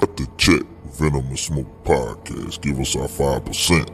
Cut the check. Venomous Smoke Podcast. Give us our 5%.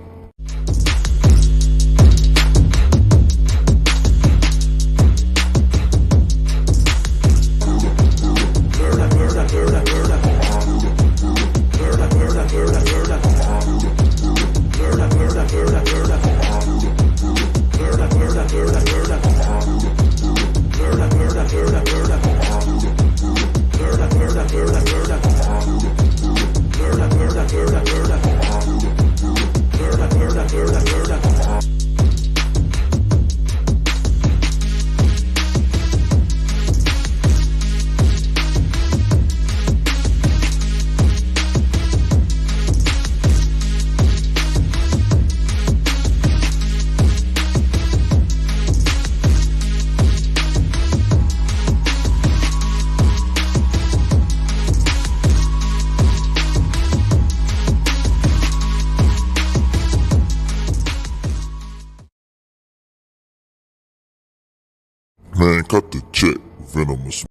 Man, cut the check. Venomous.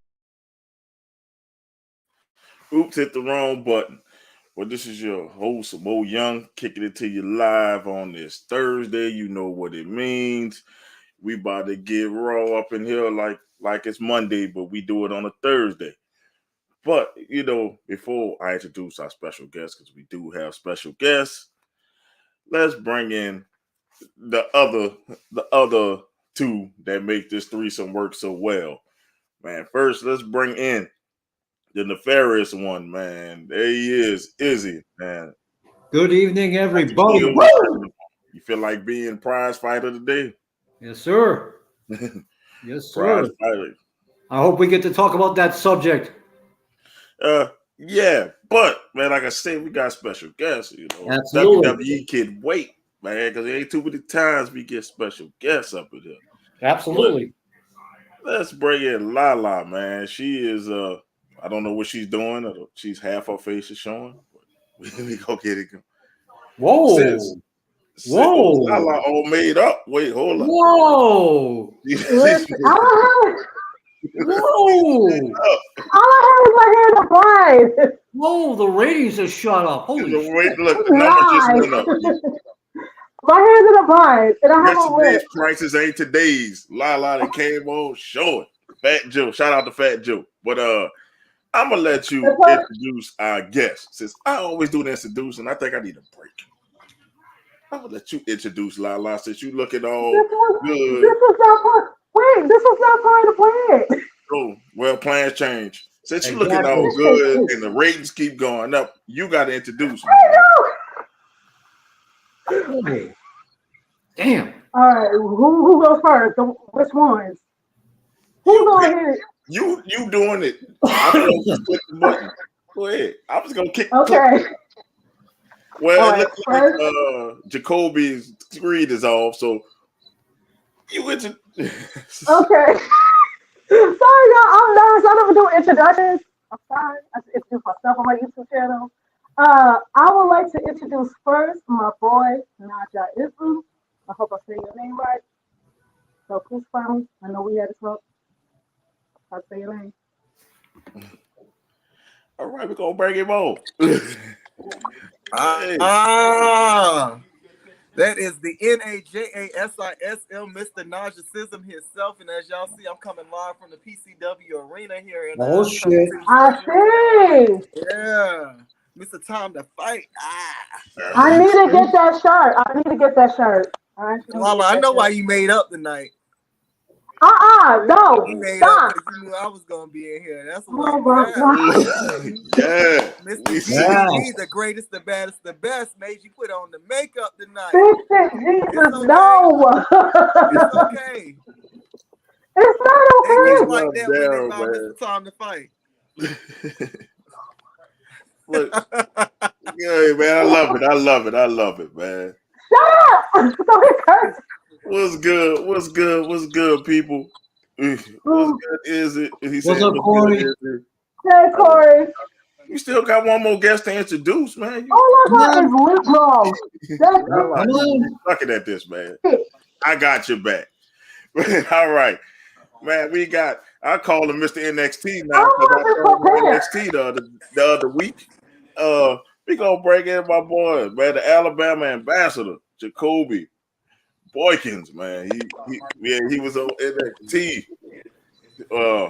Oops, hit the wrong button. Well, this is your host, Mo Young, kicking it to you live on this Thursday. You know what it means. We about to get raw up in here like it's Monday, but we do it on a Thursday. But, you know, before I introduce our special guests, because we do have special guests, let's bring in the other two that make this threesome work so well. Man, first, let's bring in the nefarious one, man. There he is, Izzy, man. Good evening, everybody. You feel like being prize fighter today? Yes, sir. Yes, Prize sir. fighter. I hope we get to talk about that subject. Yeah, but man, like I said, we got special guests. You know, Absolutely. WWE can wait, man, because there ain't too many times we get special guests up in here. Absolutely. But let's bring in LaLa, man. She is I don't know what she's doing. She's half her face is showing. We go get it. Whoa. Sis, Whoa. LaLa all made up. Wait, hold on. Whoa. Whoa. All I had was my hair to blind. Whoa, the ratings have shot up. Holy shit. Wait, look, the number just went up. My hair's in a bind, and I have a Yesterday's lip. prices ain't today's. LaLa that came on showing. Fat Joe. Shout out to Fat Joe. But I'm gonna let you introduce our guest. Since I always do the introducing, I think I need a break. I'm gonna let you introduce LaLa since you looking all good. This was not part of the plan. Oh, well, plans change. Since you looking all good and the ratings keep going up, you gotta introduce me. Okay. Damn. All right, who goes first? Which ones? Who's on here? You doing it. I'm gonna just click the button. Go ahead. I was gonna kick Okay. Well, it looks like Jacoby's screen is off, so you went to Okay. Sorry, y'all. I'm nervous. I never do introductions. I'm sorry. I just introduce myself on my YouTube channel. I would like to introduce first my boy, Najasism. I hope I say your name right. So please find me. I know we had a smoke. I'll say your name. All right, we're gonna bring him on. That is the Najasism, Mr. Najasism himself. And as y'all see, I'm coming live from the PCW arena here in shit. I see. Yeah. Mr. Time to Fight. I need to get that shirt. LaLa, I know why you made up tonight. No. You made Stop. up because you knew I was gonna be in here. That's Oh, why. Yeah. Mr. G, the greatest, the baddest, the best, made you put on the makeup tonight. Jesus, no. It's okay. It's not It's okay. like that when it's about Mr. Time to Fight. Look, yeah, man, I love it, man. Shut up. What's good, people? What's good, Izzy? What's up, Corey? Hey, Corey. You still got one more guest to introduce, man. All I got is lip gloss. I'm looking at this, man. I got your back. All right, man. I call him Mr. NXT now because I called him NXT the other week. We gonna bring in my boy, man, the Alabama ambassador, Jacoby Boykins, man. He was on NXT.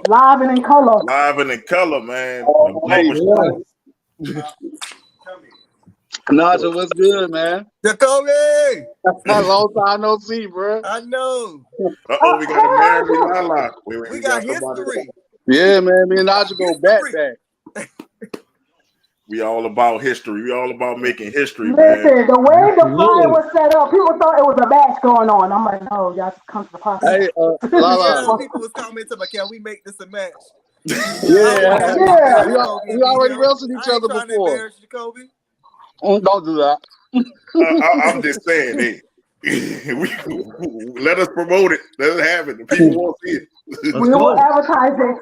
Live and in color. Live and in color, man. Naja, what's good, man? Jacoby! Long time no see, bro. I know. Uh-oh, we got to marry LaLa. We got history. Yeah, man. Me and Naja go back. We all about history. We all about making history, Listen, man. the way the fire was set up, people thought it was a match going on. I'm like, no, y'all just come to the podcast. Hey, LaLa. People was commenting, but can we make this a match? Yeah. We already wrestled each other before. Jacoby. Don't do that. I'm just saying, hey. Let us promote it. Let it happen. The people won't see it. We will advertise it.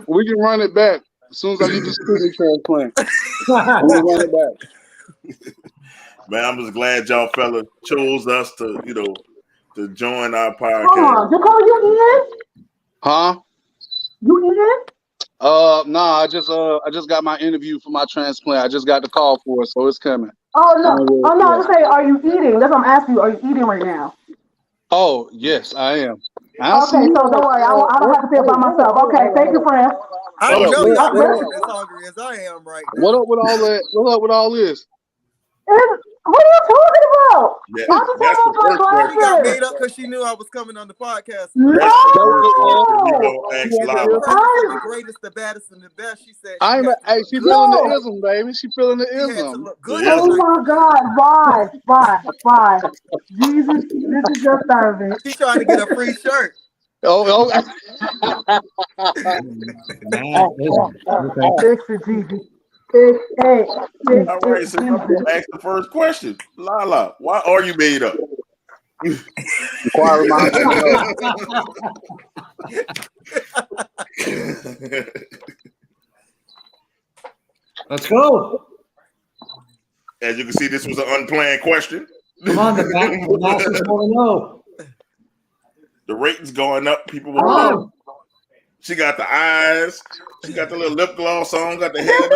We can run it back as soon as I get this kidney transplant. We'll run it back. Man, I'm just glad y'all fellas chose us to, to join our podcast. Hold on, Jacoby, you in? Huh? You in? Nah, I just got my interview for my transplant. I just got the call for it, so it's coming. Oh no, I'm just saying, are you eating? That's what I'm asking you. Are you eating right now? Oh yes, I am. Okay, so don't worry. I don't have to feel by myself. Okay, thank you, friend. I don't know y'all as hungry as I am right now. What up with all that? What up with all this? What are you talking about? Yeah, I'm just talking about my She got glasses. made up because she knew I was coming on the podcast. No. We gonna ask LaLa. The greatest, the baddest, and the best. She said. She feeling the ism, baby. She feeling the ism. Oh my God! Why? Jesus, this is your service. She's trying to get a free shirt. Oh. Fix it, Jesus. All right, so I'm gonna ask the first question. LaLa, why are you made up? Inquire my Let's go. As you can see, this was an unplanned question. Come on, the masses want to know. The ratings going up. People will know. She got the eyes. She got the little lip gloss on. Got the head.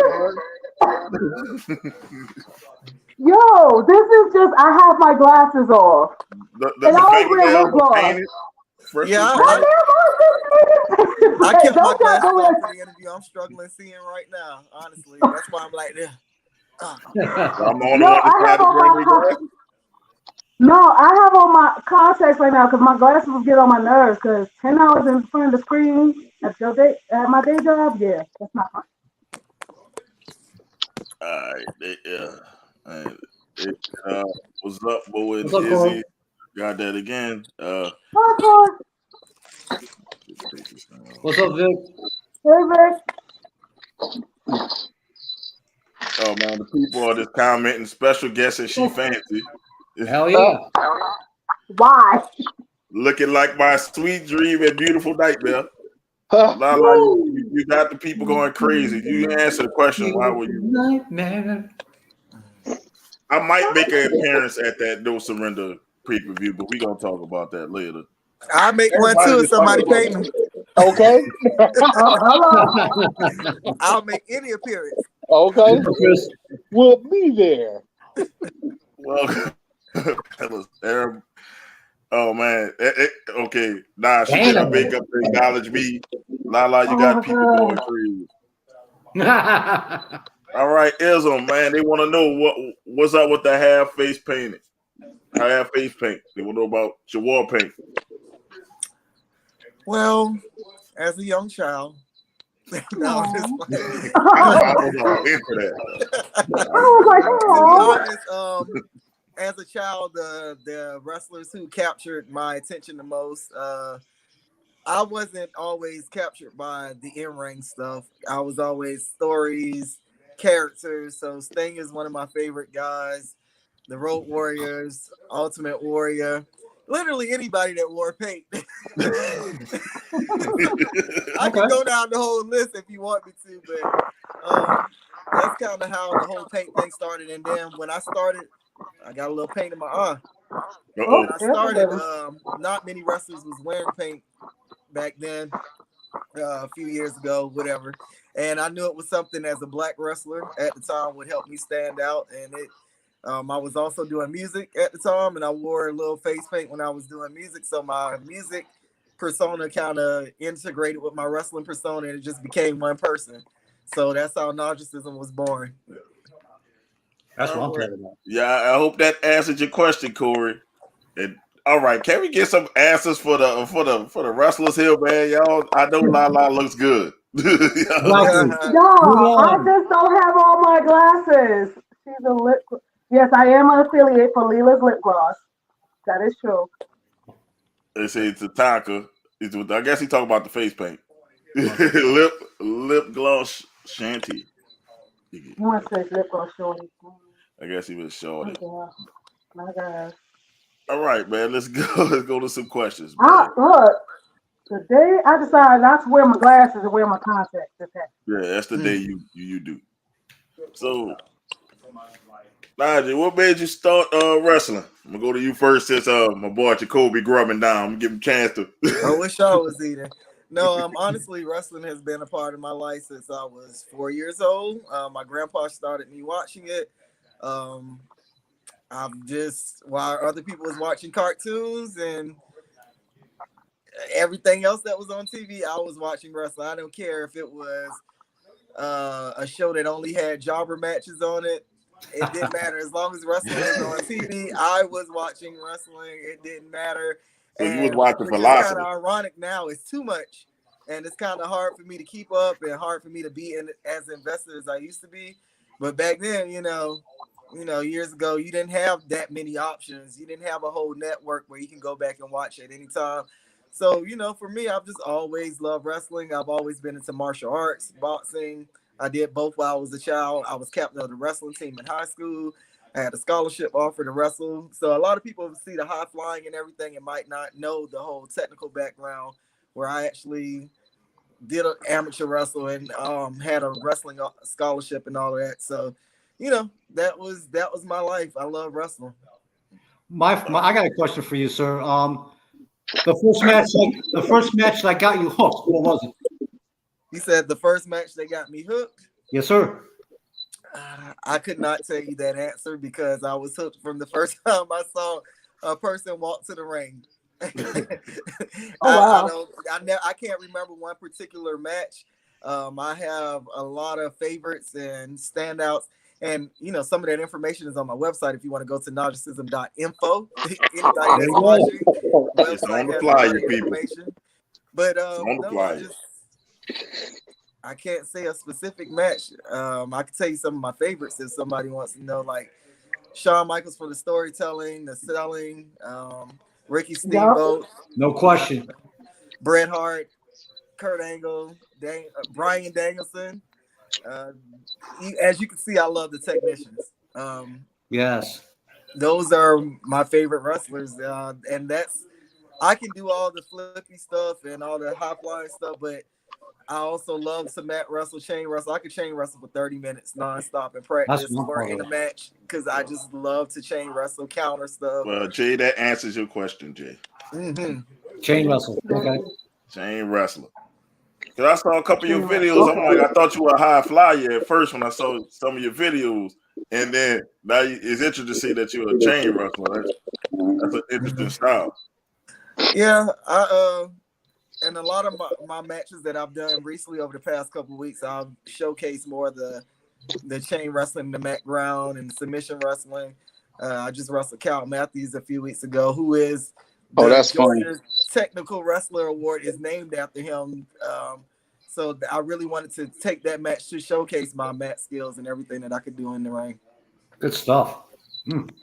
Yo, this is just. I have my glasses off. The fingernails were painted. Yeah, I kept my glasses off for the interview. I'm struggling seeing right now. Honestly, that's why I'm like this. I'm the only one that tried to bring me glasses. No, I have on my contacts right now because my glasses will get on my nerves. Because 10 hours in front of the screen at my day job, yeah, that's not fun. All right, what's up, boy? Izzy got that again. What's up, Vic? Hey, Vic. Oh man, the people are just commenting. Special guest and she fancy. Hell yeah. Why? Looking like my sweet dream and beautiful nightmare. LaLa, you got the people going crazy. You answer the question. Why were you? Nightmare. I might make an appearance at that No Surrender pay-per-view, but we're gonna talk about that later. I'll make one too if somebody pay me. Okay. I'll make any appearance. Okay. We'll be there. Well, that was terrible. Oh man. Okay. Nah, she did her makeup to acknowledge me. LaLa, you got people going crazy. All right, Izzy, man. They want to know what's up with the half face painting. Half face paint. They want to know about your war paint. Well, as a young child, I was into that. As a child, the wrestlers who captured my attention the most, I wasn't always captured by the in-ring stuff. I was always stories, characters. So Sting is one of my favorite guys. The Road Warriors, Ultimate Warrior, literally anybody that wore paint. I can go down the whole list if you want me to, but that's kind of how the whole paint thing started. And then when I started, I got a little paint in my eye. When I started, not many wrestlers was wearing paint back then. a few years ago, whatever. And I knew it was something as a black wrestler at the time would help me stand out. And I was also doing music at the time, and I wore a little face paint when I was doing music. So my music persona kind of integrated with my wrestling persona, and it just became one person. So that's how Najasism was born. That's what I'm talking about. Yeah, I hope that answered your question, Corey. And all right, can we get some answers for the wrestlers here, man? Y'all, I know LaLa looks good. Exactly. Y'all, I just don't have all my glasses. She's a lip. Yes, I am an affiliate for Lila's Lip Gloss. That is true. They say it's a Tatanka. I guess he talking about the face paint. lip gloss shanty. You want to say lip gloss shorty? I guess he was shorty. My God. All right, man. Let's go. Let's go to some questions. Man. Look, the day I decided not to wear my glasses and wear my contacts. Yeah, that's the day you do. So, Najee, what made you start wrestling? I'm gonna go to you first since my boy Jacoby grubbing down. I'm gonna give him a chance to. I wish I was eating. No, honestly, wrestling has been a part of my life since I was 4 years old. My grandpa started me watching it. I'm just while other people was watching cartoons and everything else that was on TV, I was watching wrestling. I don't care if it was a show that only had jobber matches on it. It didn't matter. As long as wrestling was on TV, I was watching wrestling. It didn't matter. So and you was watching it's Velocity. kind of ironic now. It's too much. And it's kind of hard for me to keep up and hard for me to be in as invested as I used to be. But back then, years ago, you didn't have that many options. You didn't have a whole network where you can go back and watch at any time. So, for me, I've just always loved wrestling. I've always been into martial arts, boxing. I did both while I was a child. I was captain of the wrestling team in high school. I had a scholarship offer to wrestle. So a lot of people see the high flying and everything and might not know the whole technical background where I actually did an amateur wrestle and had a wrestling scholarship and all of that. So, that was my life. I love wrestling. I got a question for you, sir. The first match that got you hooked, what was it? You said the first match that got me hooked? Yes, sir. I could not tell you that answer because I was hooked from the first time I saw a person walk to the ring. Wow. I can't remember one particular match. I have a lot of favorites and standouts. And, some of that information is on my website if you want to go to najasism.info. Anybody that's watching, it's on the flyer, people. But on the flyer. I can't say a specific match. I can tell you some of my favorites if somebody wants to know, like Shawn Michaels for the storytelling, the selling, Ricky Steamboat. No question. Bret Hart, Kurt Angle, Bryan Danielson. As you can see, I love the technicians. Yes. Those are my favorite wrestlers. And I can do all the flippy stuff and all the high flying stuff, but I also love to mat wrestle, chain wrestle. I could chain wrestle for 30 minutes nonstop in practice or in a match because I just love to chain wrestle, counter stuff. Well, Jay, that answers your question, Jay. Mm-hmm. Chain wrestle. Okay. Chain wrestler. Because I saw a couple of your videos. I'm like, I thought you were a high flyer at first when I saw some of your videos. And then now it's interesting to see that you're a chain wrestler. That's an interesting style. Yeah, and a lot of my matches that I've done recently over the past couple of weeks, I've showcased more of the chain wrestling, the mat ground, and submission wrestling. I just wrestled Cal Matthews a few weeks ago, who is that's funny. Technical Wrestler Award is named after him. So I really wanted to take that match to showcase my mat skills and everything that I could do in the ring. Good stuff.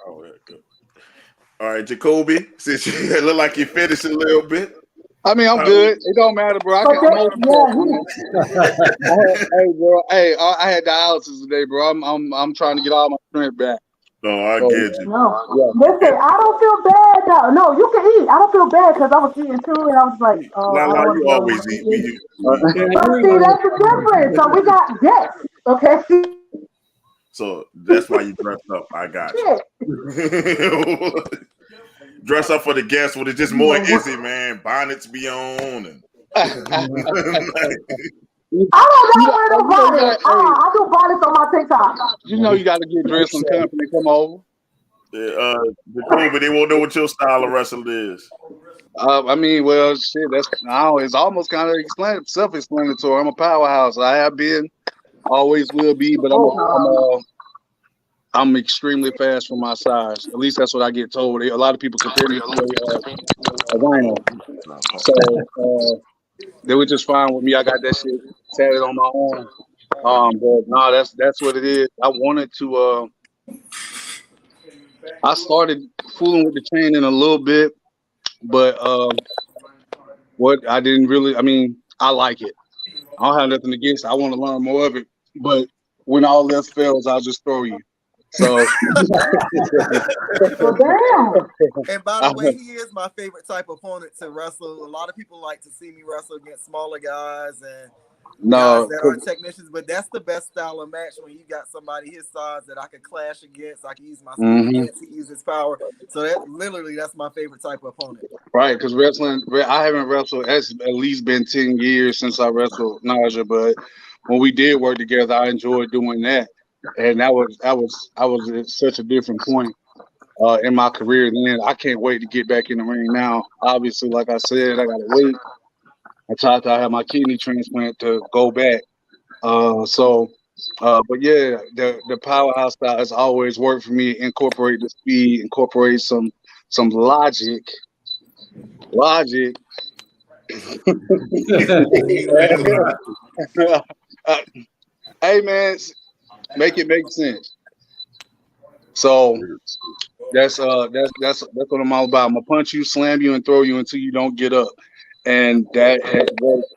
Oh, yeah, good. All right, Jacoby, since you look like you finished a little bit. I mean, I'm good. It don't matter, bro. Hey, bro. Hey, I had dialysis today, bro. I'm trying to get all my strength back. No, I get you. No, listen, I don't feel bad though. No, you can eat. I don't feel bad because I was eating too, and I was like, LaLa, you always eat. But see, that's the difference. So we got guests, okay? So that's why you dressed up. I got you. Dress up for the guests with it just more Izzy, man. Bonnets be on and I don't know where to bodies. I do bodies on my TikTok. You know you got to get dressed and company come over. Jacoby, they won't know what your style of wrestling is. I mean, well, shit. It's almost kind of self-explanatory. I'm a powerhouse. I have been, always will be, but I'm extremely fast for my size. At least that's what I get told. A lot of people compare me to a rhino. So they were just fine with me. I got that shit tatted on my arm. But no, that's what it is. I wanted to. I started fooling with the training a little bit, but what I didn't really. I mean, I like it. I don't have nothing against it. I want to learn more of it. But when all else fails, I'll just throw you. So. Well, damn. And by the way, he is my favorite type of opponent to wrestle. A lot of people like to see me wrestle against smaller guys and guys that are technicians, but that's the best style of match when you got somebody his size that I could clash against. I can use my speed against, he uses power. So that's my favorite type of opponent. Right, because wrestling, I haven't wrestled. It's at least been 10 years since I wrestled Naja, but when we did work together, I enjoyed doing that. And I was at such a different point in my career then. I can't wait to get back in the ring now. Obviously, like I said, I gotta wait until I have my kidney transplant to go back. But yeah, the powerhouse style has always worked for me. Incorporate the speed, incorporate some logic. Hey man, make it make sense. So that's what I'm all about. I'm gonna punch you, slam you, and throw you until you don't get up. And that has worked.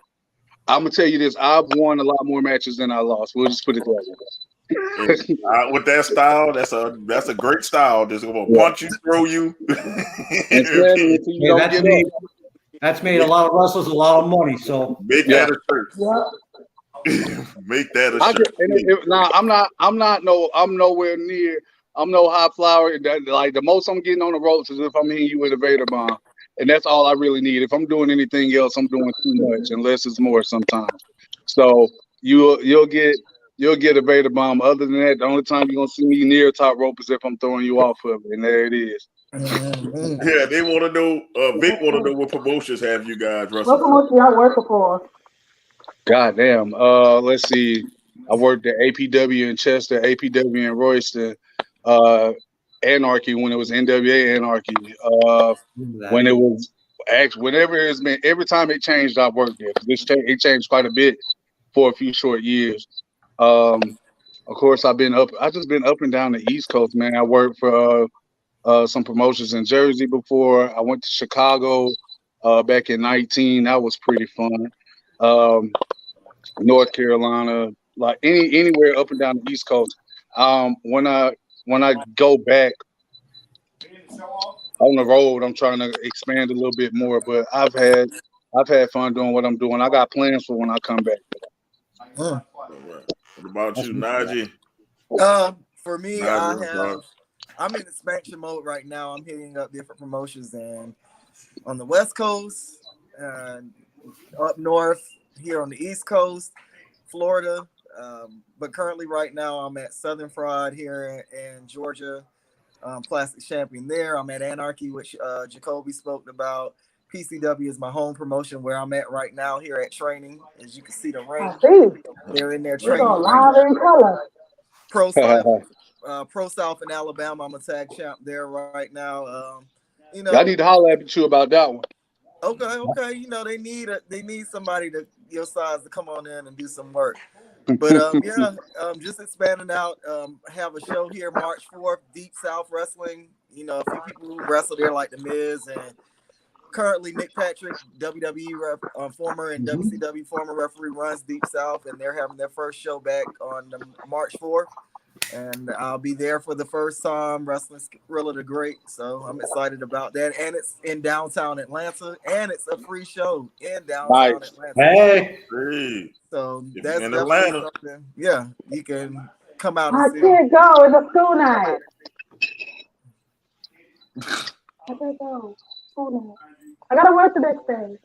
I'm gonna tell you this: I've won a lot more matches than I lost. We'll just put it that way. With that style, that's a great style. Just gonna punch you, throw you, and slam you until you don't get up. That's made a lot of wrestlers a lot of money. So make that a shirt. Make that a shirt. Now I'm nowhere near. I'm no high flyer. Like the most I'm getting on the ropes is if I'm hitting you with a Vader bomb, and that's all I really need. If I'm doing anything else, I'm doing too much, unless it's more sometimes. So you'll get a Vader bomb. Other than that, the only time you're gonna see me near top rope is if I'm throwing you off of it, and there it is. Yeah, they want to know. Vic want to know what promotions have you guys wrestled? What promotion y'all working for? Goddamn. Let's see. I worked at APW in Chester, APW in Royston, Anarchy when it was NWA Anarchy. When it was whenever it's been, every time it changed, I worked there because it changed quite a bit for a few short years. Of course, I've just been up and down the East Coast, man. I worked for some promotions in Jersey before. I went to Chicago back in 2019. That was pretty fun. North Carolina, like anywhere up and down the East Coast. When I go back on the road, I'm trying to expand a little bit more. But I've had fun doing what I'm doing. I got plans for when I come back. What about you, Najee? For me, I'm in expansion mode right now. I'm hitting up different promotions and on the West Coast, up north, here on the East Coast, Florida. But currently right now I'm at Southern Fried here in Georgia. Plastic champion there. I'm at Anarchy, which Jacoby spoke about. PCW is my home promotion where I'm at right now here at training. As you can see the ring. They're in there training. Live in color. Pro South in Alabama. I'm a tag champ there right now. I need to holler at you about that one. Okay. You know, they need somebody your size to come on in and do some work. But just expanding out. Have a show here March 4th, Deep South Wrestling. You know, a few people who wrestle there like The Miz and currently Nick Patrick, WWE former and WCW former referee, runs Deep South, and they're having their first show back on March 4th. And I'll be there for the first time wrestling Skrilla the Great. So I'm excited about that. And it's in downtown Atlanta. And it's a free show in downtown Atlanta. Hey. So that's in Atlanta. Something. Yeah, you can come out and see. I can't go. It's a school night. I can't go. School night. I gotta work the next day.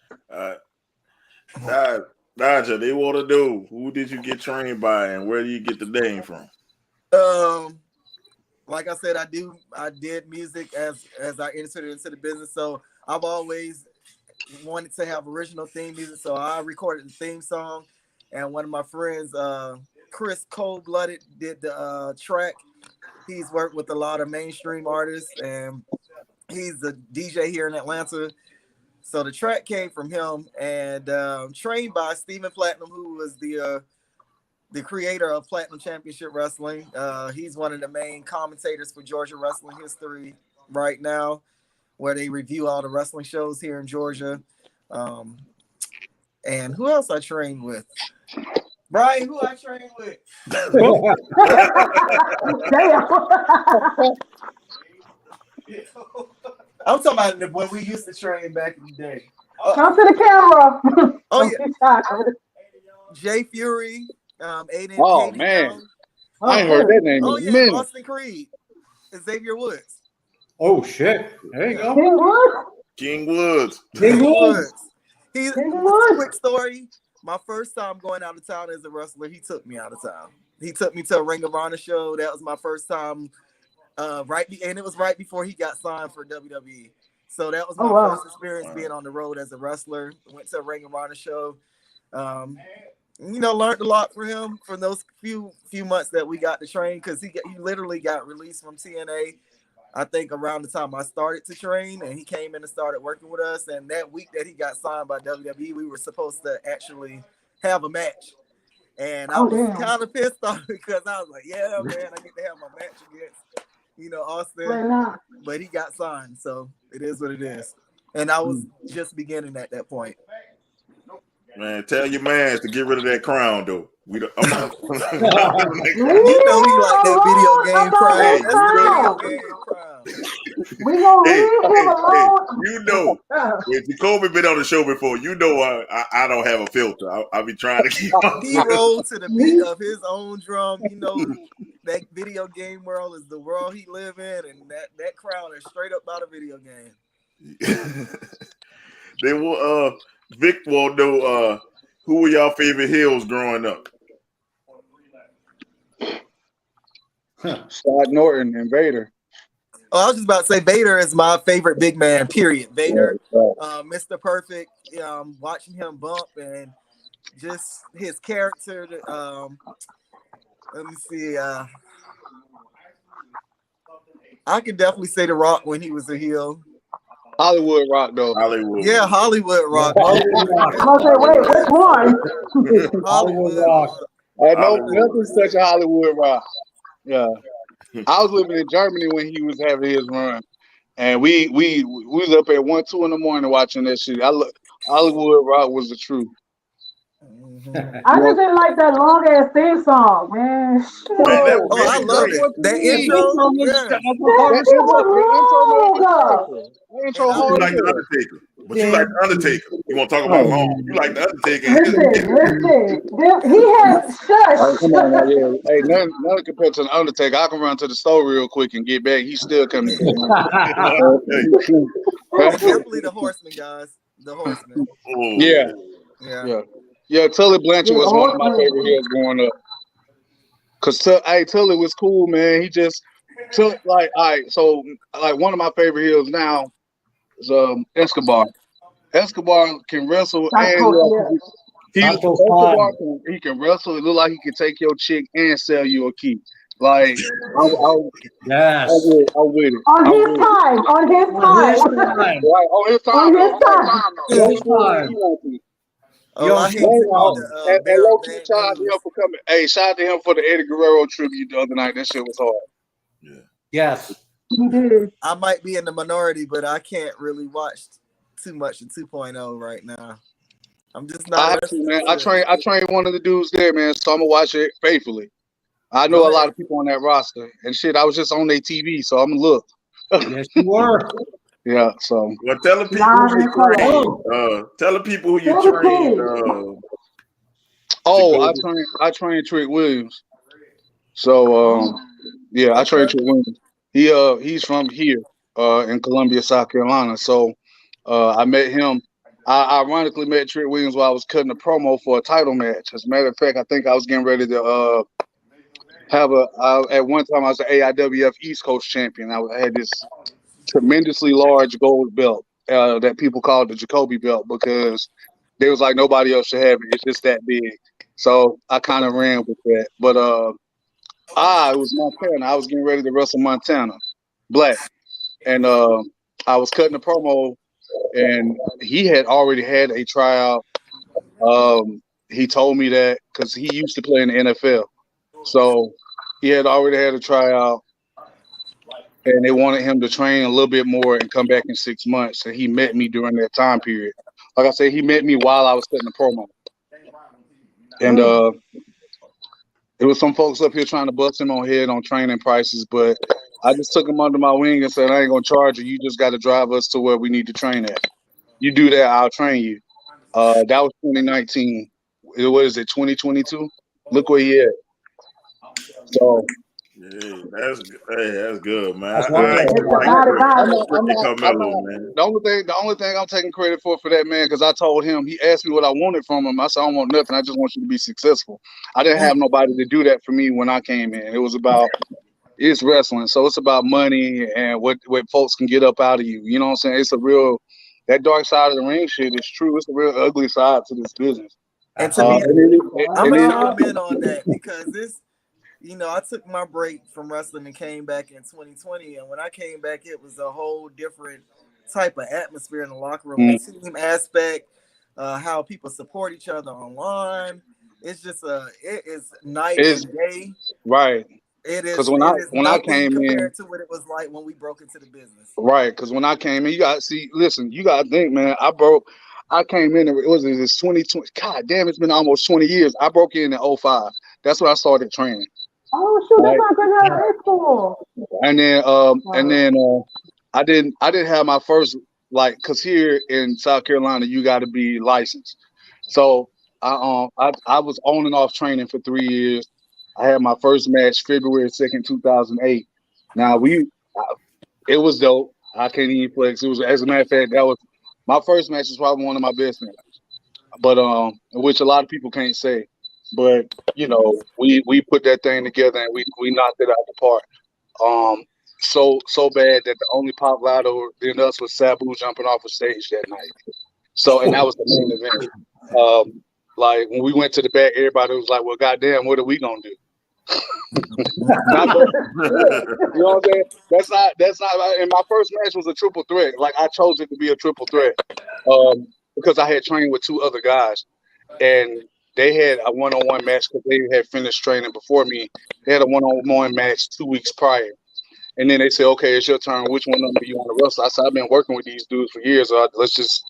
Naja, they want to know who did you get trained by and where do you get the name from? Like I said, I did music as I entered into the business. So I've always wanted to have original theme music. So I recorded the theme song, and one of my friends, Chris Cold Blooded, did the track. He's worked with a lot of mainstream artists, and he's a DJ here in Atlanta. So the track came from him, and trained by Stephen Platinum, who was the creator of Platinum Championship Wrestling. He's one of the main commentators for Georgia wrestling history right now, where they review all the wrestling shows here in Georgia. And who else I trained with? Brian, who I trained with? I'm talking about when we used to train back in the day. Come to the camera. Oh yeah, Jay Fury, Aiden. Oh Aiden man, Young. I ain't heard that name Oh in a yeah, minute. Austin Creed, Xavier Woods. Oh shit! There you go. King Woods. He's quick story. My first time going out of town as a wrestler, he took me out of town. He took me to a Ring of Honor show. That was my first time. And it was right before he got signed for WWE. So that was my first experience being on the road as a wrestler. Went to a Ring of Honor show. Learned a lot from him from those few months that we got to train, because he literally got released from TNA, I think around the time I started to train, and he came in and started working with us. And that week that he got signed by WWE, we were supposed to actually have a match. And I was kind of pissed off because I was like, yeah, man, I get to have my match against, Austin. But he got signed, so it is what it is. And I was just beginning at that point. Man, tell your mans to get rid of that crown, though. I'm not. You know he like that video game crown. That's the video game crown. We gonna leave him alone. If Jacoby been on the show before, I don't have a filter. I'll be trying to keep. He rolled to the beat of his own drum. That video game world is the world he live in, and that crown is straight up out of video game. They will. Vic will know who were y'all favorite heels growing up. Scott Norton and Vader. Oh, I was just about to say Vader is my favorite big man, period. Vader, Mr. Perfect, watching him bump and just his character. Let me see. I could definitely say The Rock when he was a heel. Hollywood Rock, though. Yeah, Hollywood Rock. Wait, which one? Hollywood Rock. Nothing's such a Hollywood Rock. Yeah. I was living in Germany when he was having his run, and we was up at 1, 2 in the morning watching that shit. Hollywood Rock was the truth. I just didn't like that long ass theme song, man. I love it. That intro. You like the Undertaker, but you like the Undertaker. You want to talk about long? You like the Undertaker. Listen. He had shush. Come on, now, yeah. Hey, nothing compared to the Undertaker. I can run to the store real quick and get back. He's still coming. Definitely the Horseman, guys. The Horseman. Yeah. Tully Blanchard was one of my favorite heels growing up. Cause Tully was cool, man. He just took one of my favorite heels now is Escobar. Escobar can wrestle and he can wrestle. It look like he can take your chick and sell you a key. Like, yes, I'm with it. On his time. I hate shout out to him for coming. Hey, shout out to him for the Eddie Guerrero tribute the other night. That shit was hard. Yeah. Yes. I might be in the minority, but I can't really watch too much of 2.0 right now. I'm just not. I train one of the dudes there, man. So I'm gonna watch it faithfully. I know a lot of people on that roster and shit. I was just on their TV, so I'm gonna look. Yes, you were. Yeah. So. Well, tell the people who you trained. Tell the people who you trained. I trained Trick Williams. So I trained Trick Williams. He's from here in Columbia, South Carolina. So I met him I ironically met Trick Williams while I was cutting a promo for a title match. As a matter of fact, I think I was getting ready to have at one time I was the AIWF East Coast champion. I had this tremendously large gold belt that people called the Jacoby belt because they was like nobody else should have it. It's just that big. So I kind of ran with that. But it was Montana. I was getting ready to wrestle Montana Black. And I was cutting a promo and he had already had a tryout. He told me that because he used to play in the NFL. So he had already had a tryout and they wanted him to train a little bit more and come back in 6 months. And he met me during that time period. Like I said, he met me while I was cutting the promo. And there was some folks up here trying to bust him on head on training prices, but I just took him under my wing and said, I ain't going to charge you. You just got to drive us to where we need to train at. You do that, I'll train you. That was 2019. What is it, 2022? Look where he at. So, that's good, man. That's the only thing I'm taking credit for that man, because I told him, he asked me what I wanted from him. I said, I don't want nothing. I just want you to be successful. I didn't have nobody to do that for me when I came in. It was about, it's wrestling. So it's about money and what folks can get up out of you. You know what I'm saying? It's a real, that dark side of the ring shit is true. It's a real ugly side to this business. And to me, I'm going to comment on that because this, I took my break from wrestling and came back in 2020. And when I came back, it was a whole different type of atmosphere in the locker room. The team aspect, how people support each other online. It's just it is night and day. Right. It is. Because when I came compared in to what it was like when we broke into the business. Right. Because when I came in, you got to think, man, I came in, it was this 2020. God damn, it's been almost 20 years. I broke in 05. That's when I started training. Oh shoot, that's not good high school. And then I didn't have my first, like, because here in South Carolina you got to be licensed. So I was on and off training for 3 years. I had my first match February 2nd, 2008. Now it was dope. I can't even flex. It was, as a matter of fact, that was my first match. Was probably one of my best matches, but which a lot of people can't say. But we put that thing together and we knocked it out the park. So bad that the only pop louder than us was Sabu jumping off a stage that night. So, and that was the main event. Like when we went to the back, everybody was like, "Well, goddamn, what are we gonna do?" You know what I'm saying? That's not. And my first match was a triple threat. Like I chose it to be a triple threat because I had trained with 2 other guys, and they had a one-on-one match because they had finished training before me. They had a one-on-one match 2 weeks prior, and then they said, "Okay, it's your turn. Which one of them do you want to wrestle?" I said, "I've been working with these dudes for years. So let's just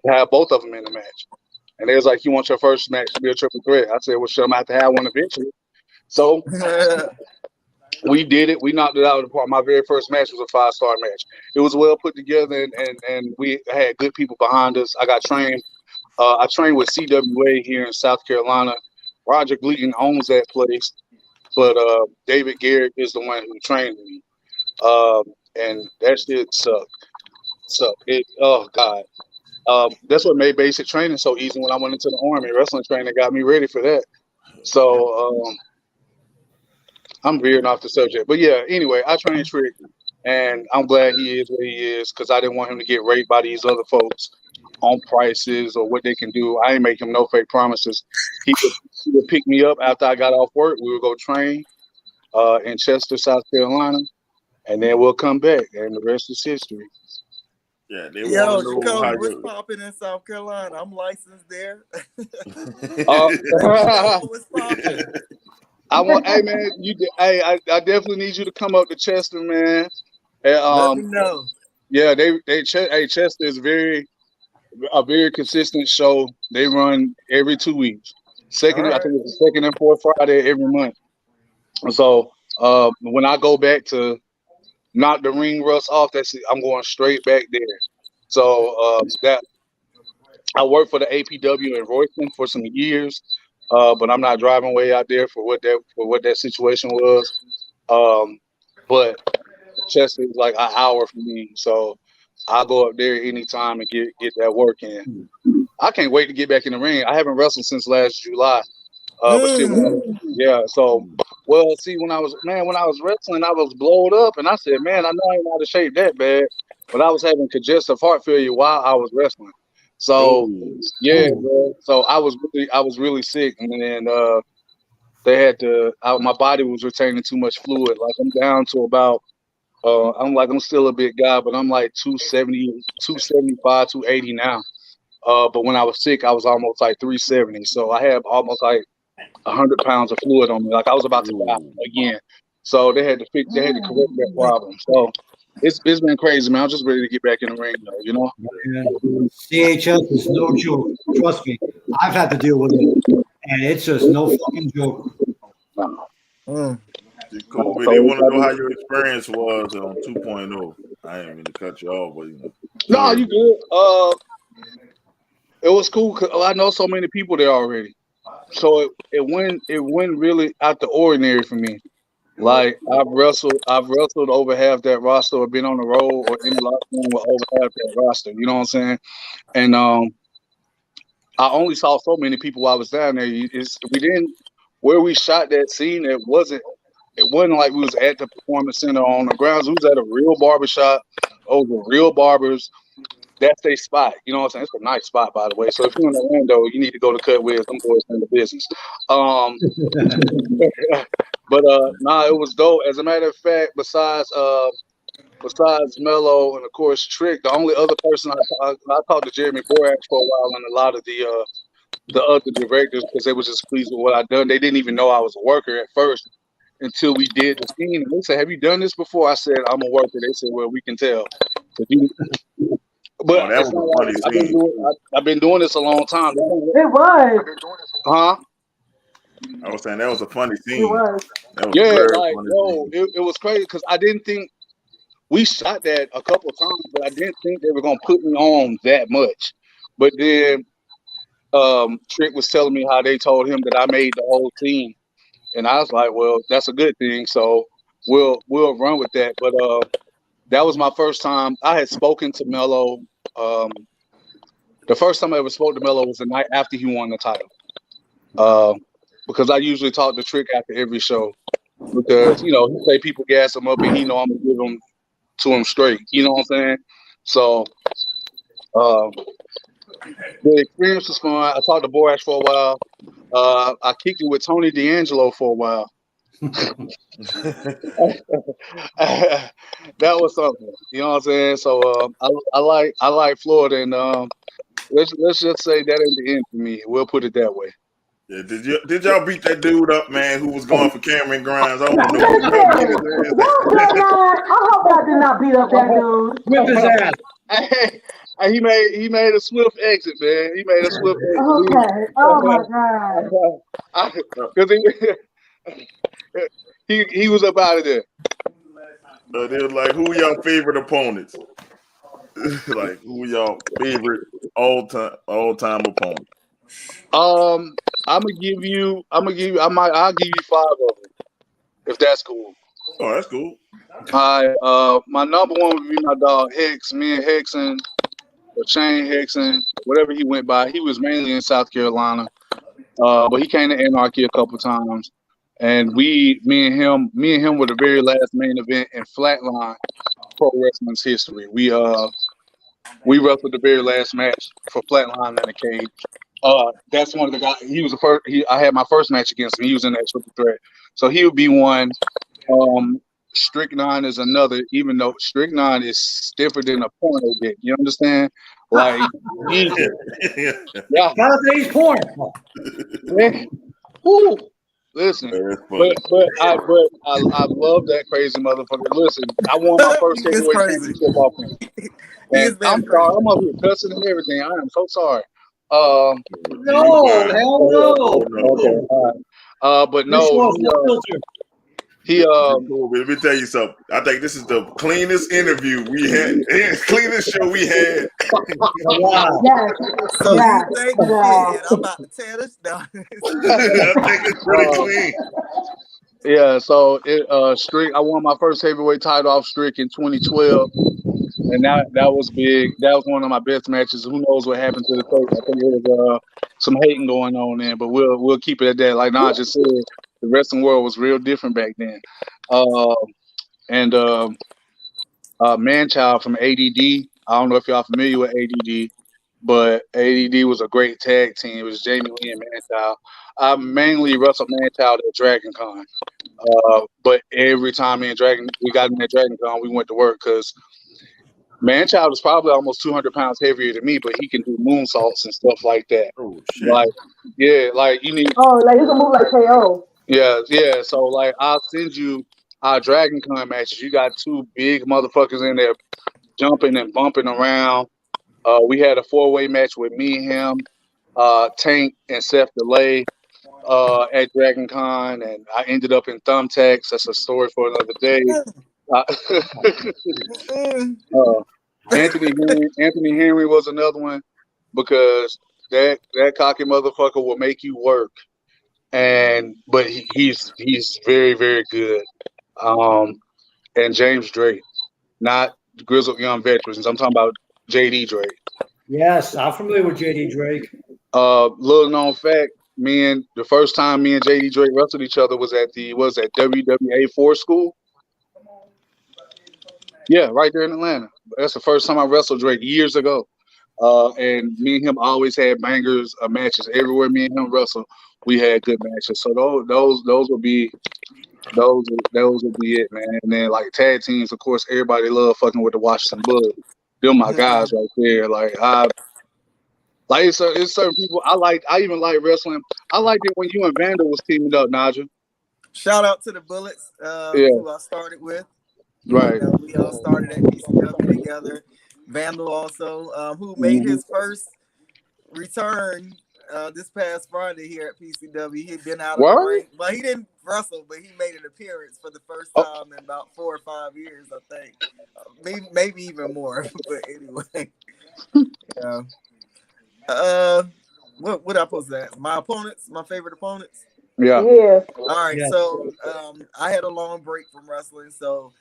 have both of them in the match." And they was like, "You want your first match to be a triple threat?" I said, "Well, sure, I'm gonna have to have one eventually." So we did it. We knocked it out of the park. My very first match was a 5-star match. It was well put together, and we had good people behind us. I got trained. I trained with CWA here in South Carolina. Roger Gleaton owns that place, but David Garrett is the one who trained me. And that shit sucked. Oh God. That's what made basic training so easy when I went into the Army. Wrestling training got me ready for that. So I'm veering off the subject. But yeah, anyway, I trained Trick, and I'm glad he is where he is because I didn't want him to get raped by these other folks on prices or what they can do. I ain't make him no fake promises. He would pick me up after I got off work. We would go train in Chester, South Carolina, and then we'll come back, and the rest is history. Yeah, they Yo, want to know how what's popping in South Carolina? I'm licensed there. What's popping? Hey man, I definitely need you to come up to Chester, man. Let me know. Yeah, Chester is a very consistent show. They run every 2 weeks. I think it's the 2nd and 4th Friday every month. So when I go back to knock the ring rust off, I'm going straight back there. So that I worked for the APW in Royston for some years, but I'm not driving way out there for what that situation was. But Chester is like an hour from me, so I'll go up there anytime and get that work in. I can't wait to get back in the ring. I haven't wrestled since last July. But shit, yeah. So, well, see, when I was wrestling, I was blowed up, and I said, man, I know I ain't out of shape that bad, but I was having congestive heart failure while I was wrestling. So, yeah, bro. So I was really sick, and then they had to. My body was retaining too much fluid. Like I'm down to about. I'm still a big guy, but I'm like 270, 275, 280 now. But when I was sick, I was almost like 370. So I have almost like 100 pounds of fluid on me. Like I was about to die again. So they had to correct that problem. So it's been crazy, man. I'm just ready to get back in the ring, though, you know? CHS is no joke. Trust me. I've had to deal with it. And it's just no fucking joke. Kobe, they want to know how your experience was on 2.0. I didn't mean to cut you off, but you know. No, you good. It was cool because I know so many people there already. So it went really out the ordinary for me. Like I've wrestled over half that roster, or been on the road, or in the locker room with over half that roster. You know what I'm saying? And I only saw so many people while I was down there. Where we shot that scene. It wasn't like we was at the performance center on the grounds. We was at a real barbershop over real barbers. That's their spot. You know what I'm saying? It's a nice spot, by the way. So if you're in Orlando, you need to go to Cut Wiz. Them boys in the business. But it was dope. As a matter of fact, besides Mello and of course Trick, the only other person I talked to Jeremy Borax for a while, and a lot of the other directors, because they was just pleased with what I'd done. They didn't even know I was a worker at first until we did the scene. And they said, "Have you done this before?" I said, "I'm a worker." They said, "Well, we can tell." But that was a funny scene. I've been doing this a long time. It was. Huh? I was saying that was a funny scene. It was. It was crazy because I didn't think we shot that a couple of times, but I didn't think they were gonna put me on that much. But then Trick was telling me how they told him that I made the whole team, and I was like, "Well, that's a good thing." So we'll run with that. But that was my first time. I had spoken to Mello. The first time I ever spoke to Mello was the night after he won the title. Because I usually talk to Trick after every show. Because, he say people gas him up and he know I'm going to give them to him straight. You know what I'm saying? So the experience was fun. I talked to Borash for a while. I kicked it with Tony D'Angelo for a while. That was something, you know what I'm saying? So I like Florida, and let's just say that ain't the end for me. We'll put it that way. Yeah, did y'all beat that dude up, man, who was going for Cameron Grimes? I want to know. I hope I did not beat up that dude. Whip his ass. He made a swift exit, man. He made a swift exit. Okay. Oh my God. Because he was up out of there. They were like, "Who are y'all favorite opponents?" Like, who are y'all favorite all time opponents? I'll give you 5 of them, if that's cool. Oh, that's cool. My number one would be my dog Hex. Me and Hexen, or Shane Hexen, whatever he went by. He was mainly in South Carolina, but he came to Anarchy a couple times. And me and him were the very last main event in Flatline Pro Wrestling's history. We wrestled the very last match for Flatline in a cage. That's one of the guys. He was the first. I had my first match against him. He was in that triple threat, so he would be one. Strychnine is another. Even though Strychnine is stiffer than a porno dick, you understand? Like, yeah. Nowadays porn. Yeah. Woo. Listen, but I love that crazy motherfucker. Listen, I won my first heavyweight championship off him. And I'm sorry, I'm up here cussing and everything. I am so sorry. No, hell no. Okay, all right. But no, Let me tell you something. I think this is the cleanest interview we had, cleanest show we had. Yes. So Yes. you think I'm about to tear this down. I think it's pretty clean. Yeah, so Strick, I won my first heavyweight title off Strick in 2012. and that was big. That was one of my best matches. Who knows what happened to the tape? I think there was some hating going on there, but we'll keep it at that. Like Nah just said, the wrestling world was real different back then. And Manchild from ADD. I don't know if y'all familiar with ADD, but ADD was a great tag team. It was Jamie Lee and Manchild. I mainly wrestled Manchild at Dragon Con. But every time we got in that Dragon Con, we went to work because Manchild is probably almost 200 pounds heavier than me, but he can do moonsaults and stuff like that. Oh shit! Like, yeah, like you need. Oh, like you can move like KO. Yeah. So like, I'll send you our Dragon Con matches. You got two big motherfuckers in there jumping and bumping around. We had a 4-way match with me and him, Tank and Seth Delay at Dragon Con, and I ended up in Thumbtacks. That's a story for another day. Anthony Henry was another one because that cocky motherfucker will make you work, but he's very, very good. And James Drake, not grizzled young veterans. I'm talking about JD Drake. Yes, I'm familiar with JD Drake. Little known fact, the first time me and JD Drake wrestled each other was at WWA 4 school. Yeah, right there in Atlanta. That's the first time I wrestled Drake years ago. And me and him always had bangers of matches. Everywhere me and him wrestled, we had good matches. So those would be it, man. And then like tag teams, of course, everybody love fucking with the Washington Bullets. They're my guys right there. It's certain people I even like wrestling. I liked it when you and Vandal was teaming up, Naja. Shout out to the Bullets, who I started with. Right. We all started at PCW together. Vandal also, who made his first return this past Friday here at PCW. He'd been out of the ring, but he didn't wrestle, but he made an appearance for the first time in about 4 or 5 years, I think. Maybe even more. But anyway. Yeah. What I post that? My favorite opponents? Yeah. All right, so I had a long break from wrestling, so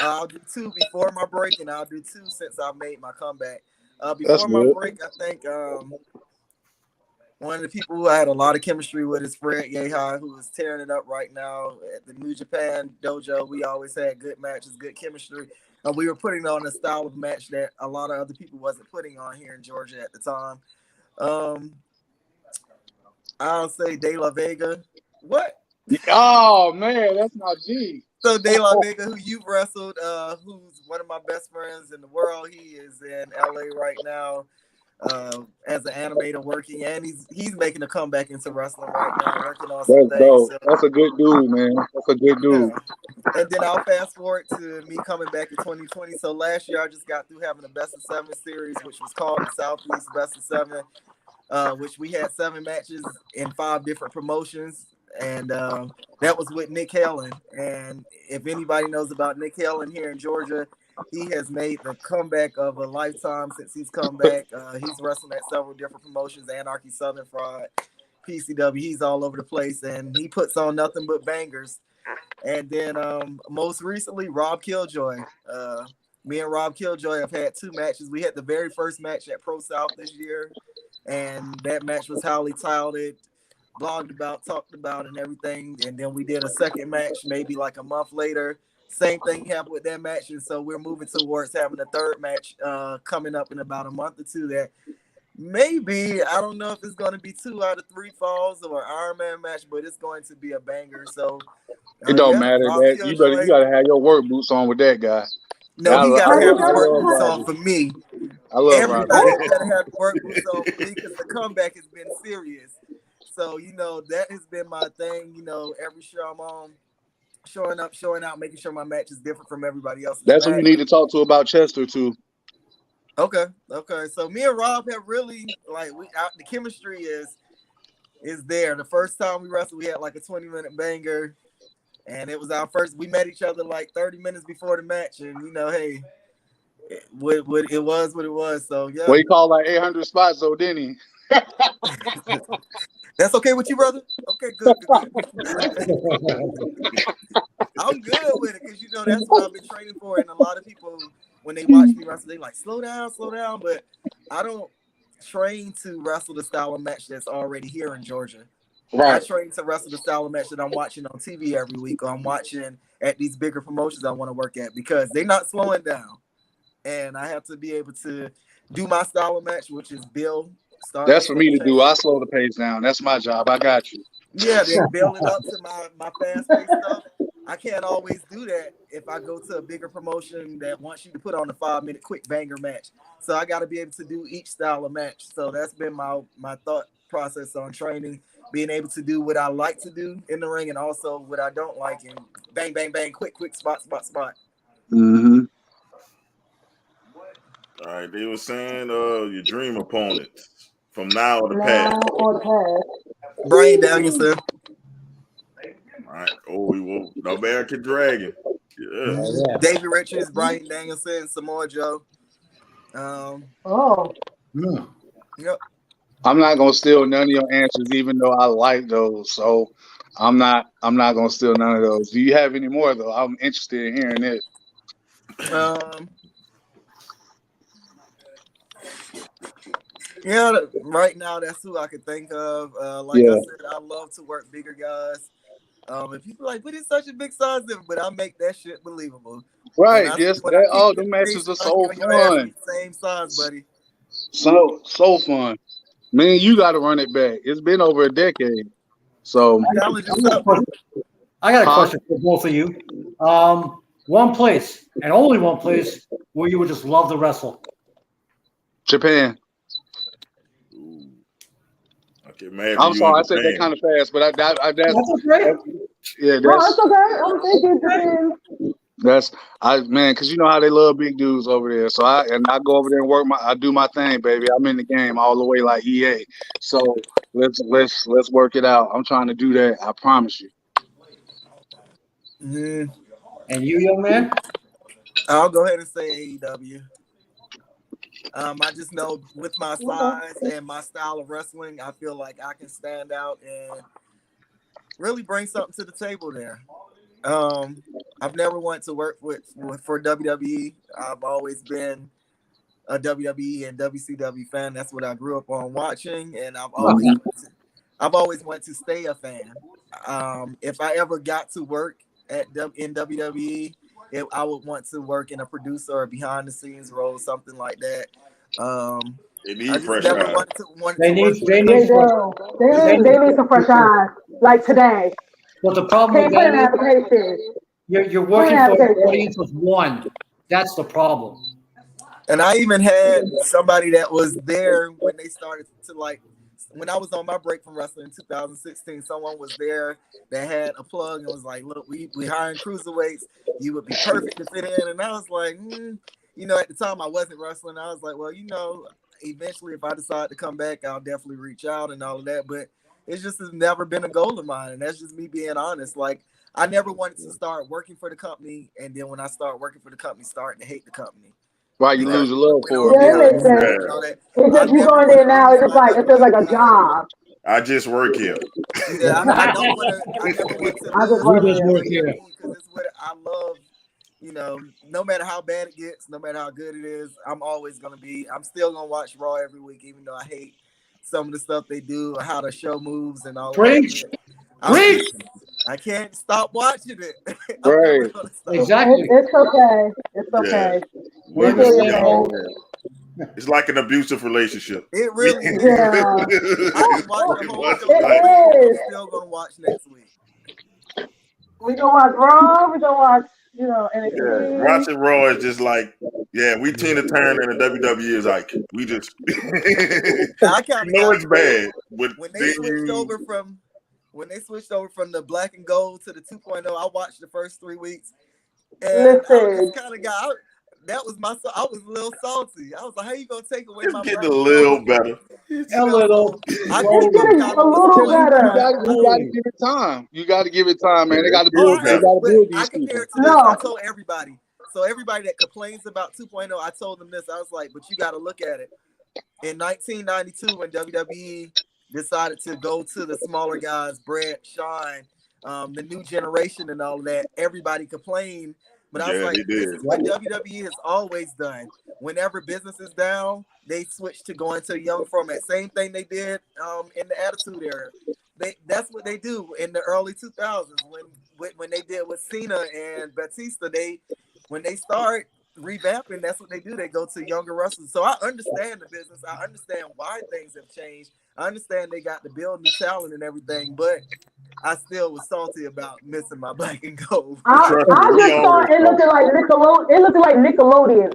I'll do 2 before my break, and I'll do 2 since I made my comeback. Before my break, I think one of the people who I had a lot of chemistry with is Fred Yehi, who is tearing it up right now at the New Japan dojo. We always had good matches, good chemistry. We were putting on a style of match that a lot of other people wasn't putting on here in Georgia at the time. I'll say De La Vega. What? Oh man, that's my G. So De La Vega, who you've wrestled, who's one of my best friends in the world. He is in LA right now as an animator working, and he's making a comeback into wrestling right now, working on some things. Dope. So, that's a good dude, man. That's a good dude. Yeah. And then I'll fast forward to me coming back in 2020. So last year I just got through having a best of 7 series, which was called the Southeast Best of 7, which we had 7 matches in 5 different promotions. And that was with Nick Helen. And if anybody knows about Nick Helen here in Georgia, he has made the comeback of a lifetime since he's come back. He's wrestling at several different promotions, Anarchy, Southern Fried, PCW. He's all over the place, and he puts on nothing but bangers. And then most recently, Rob Killjoy. Me and Rob Killjoy have had 2 matches. We had the very first match at Pro South this year, and that match was highly touted, blogged about, talked about, and everything. And then we did a second match maybe like a month later. Same thing happened with that match, and so we're moving towards having a third match coming up in about a month or 2 that maybe, I don't know if it's going to be 2 out of 3 falls or an Iron Man match, but it's going to be a banger. So it don't matter. That you gotta have your work boots on with that guy. No, he got to have his work boots on for me. I love everybody got to have work boots on for me because the comeback has been serious. So, that has been my thing. Every show I'm on, showing out, making sure my match is different from everybody else. That's what you need to talk to about Chester too. Okay. So me and Rob have really the chemistry is there. The first time we wrestled, we had like a 20-minute banger, and it was our first. We met each other like 30 minutes before the match, and hey, it was what it was. So yeah. Well, he called like 800 spots, though, didn't he? That's okay with you, brother? Okay, good. I'm good with it because that's what I've been training for, and a lot of people when they watch me wrestle, they like slow down. But I don't train to wrestle the style of match that's already here in Georgia. I train to wrestle the style of match that I'm watching on TV every week, or I'm watching at these bigger promotions I want to work at, because they're not slowing down. And I have to be able to do my style of match, which is build. That's for me to do. I slow the pace down. That's my job. I got you. Yeah, then build it up to my fast-paced stuff. I can't always do that if I go to a bigger promotion that wants you to put on a 5-minute quick banger match. So I got to be able to do each style of match. So that's been my thought process on training, being able to do what I like to do in the ring and also what I don't like, and bang, bang, bang, quick, spot. Mm-hmm. All right, they were saying your dream opponents from now or the past. Brian Danielson. All right. Oh, we will. The American Dragon. Yeah. David Richards, Brian Danielson, Samoa Joe. Yep. I'm not gonna steal none of your answers, even though I like those. So I'm not gonna steal none of those. Do you have any more though? I'm interested in hearing it. Yeah, right now that's who I could think of. I said, I love to work bigger guys. And people are like, but it's such a big size difference, but I make that shit believable. Right, yes. The matches are so fun. Same size, buddy. So fun. Man, you got to run it back. It's been over a decade. So I got a question for both of you. One place and only one place where you would just love to wrestle. Japan. Okay, man. I'm sorry, I said that kind of fast, but that's okay. That's okay. I'm thinking man, because you know how they love big dudes over there. So I go over there and I do my thing, baby. I'm in the game all the way like EA. So let's work it out. I'm trying to do that. I promise you. Mm-hmm. And you, young man? I'll go ahead and say AEW. I just know with my size and my style of wrestling, I feel like I can stand out and really bring something to the table there. I've never wanted to work for WWE. I've always been a WWE and WCW fan. That's what I grew up on watching, and I've always wanted to stay a fan. If I ever got to work in WWE, I would want to work in a producer or behind the scenes role, something like that. They need fresh eyes. They need some fresh eyes, like today. But the problem with that is you're working for an audience of one. That's the problem. And I even had somebody that was there when they started to when I was on my break from wrestling in 2016, someone was there that had a plug and was like, look, we hiring cruiserweights. You would be perfect to fit in. And I was like, at the time I wasn't wrestling. I was like, well, eventually if I decide to come back, I'll definitely reach out and all of that. But it's just has never been a goal of mine. And that's just me being honest. Like, I never wanted to start working for the company. And then when I start working for the company, starting to hate the company. Right, you lose your love for it. Yeah, it makes sense. It's just you going there now, it feels like a job. I just work here. Yeah, I don't want to. I never want to. I just work here because it's what I love. No matter how bad it gets, no matter how good it is, I'm still gonna watch Raw every week, even though I hate some of the stuff they do, or how the show moves and all that. I can't stop watching it. Right. Exactly. It's okay. It's okay. Yeah. It's like an abusive relationship. It really is. Yeah. I can watch the whole show. I'm still gonna watch next week. We gonna watch Raw. We gonna watch, NXT. Watching Raw is just like, we Tina Turner and the WWE is like, we just I know it's bad. When they switched over from the black and gold to the 2.0, I watched the first 3 weeks. And I was kind of guy. I was a little salty. I was like, how you gonna take away my getting a little better. A little. It's getting a little better. You gotta give it time. You gotta give it time, man. They gotta build these people. I told everybody. So everybody that complains about 2.0, I told them this. I was like, but you gotta look at it. In 1992, when WWE decided to go to the smaller guys, Brett, Shine, the new generation and all of that, everybody complained But I was Yeah, like, they this did. is what WWE has always done. Whenever business is down, they switch to going to a young format. Same thing they did in the Attitude Era. That's what they do in the early 2000s when they did with Cena and Batista. When they start revamping, that's what they do. They go to younger wrestlers. So I understand the business. I understand why things have changed. I understand they got to build new talent and everything, but I still was salty about missing my black and gold. I Trust me, we just thought always it looked like Nickelodeon. It looked like Nickelodeon.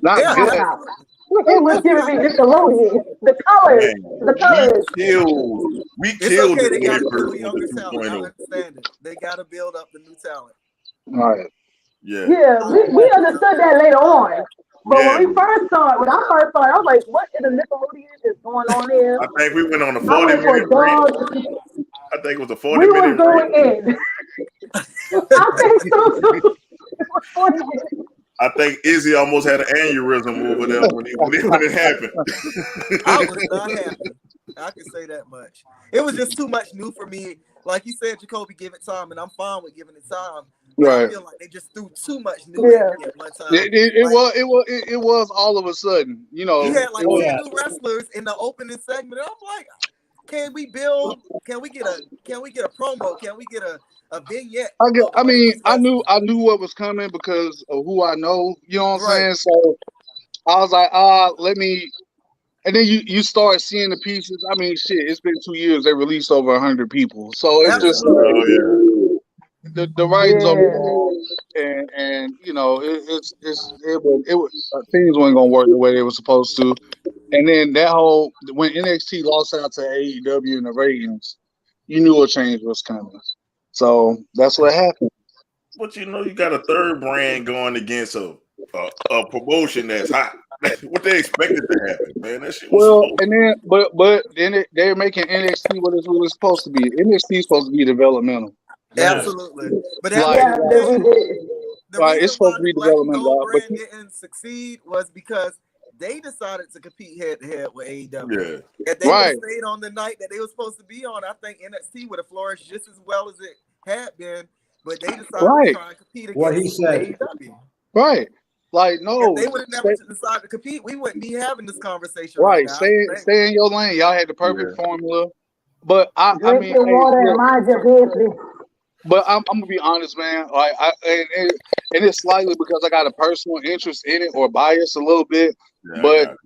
Not Yeah, good. absolutely. It was giving me Nickelodeon. The colors, the man, colors. we It's killed okay. the They got to Edward build with younger the talent. I 2.0. understand it. They got to build up the new talent. All right. Yeah. Yeah, we understood that later on. But Yeah. when I first saw it, I was like, what in the Nickelodeon is going on here? I think we went on a I went for 40-minute rant. dogs. I think it was a We was 40-minute going rant. in. I think so too. It was 40 minutes. I think Izzy almost had an aneurysm over there when it happened. I was not happy. I can say that much. It was just too much new for me. Like you said, Jacoby, give it time, and I'm fine with giving it time. But I Right. feel like they just threw too much new at me at one time. It was all of a sudden, you know. You had like Oh, 10 yeah. new wrestlers in the opening segment. And I'm like, can we build? Can we get a promo? Can we get a vignette? I mean, I knew what was coming because of who I know. You know what I'm saying? So I was like, let me. And then you start seeing the pieces. I mean, shit, it's been 2 years. They released over 100 people, so it's just the writing's on the wall, and you know it was things weren't gonna work the way they were supposed to. And then when NXT lost out to AEW in the ratings, you knew a change was coming. So that's what happened. But you know, you got a third brand going against a promotion that's hot. What they expected to happen, man. That shit was But then they're making NXT what it's really supposed to be. NXT is supposed to be developmental. Absolutely. But that's Like, the reason it's why supposed to the be Black and developmental, Gold but brand didn't succeed was because they decided to compete head to head with AEW. Yeah. If they would have stayed on the night that they were supposed to be on, I think NXT would have flourished just as well as it had been. But they decided to try and compete against What he said. AEW. Right. Like, no. If they would have never decided to compete, we wouldn't be having this conversation Right. now. Stay in your lane. Y'all had the perfect formula. But I mean, water and mind your business. But I'm gonna be honest, man. Like, and it's slightly because I got a personal interest in it or bias a little bit. Yeah, but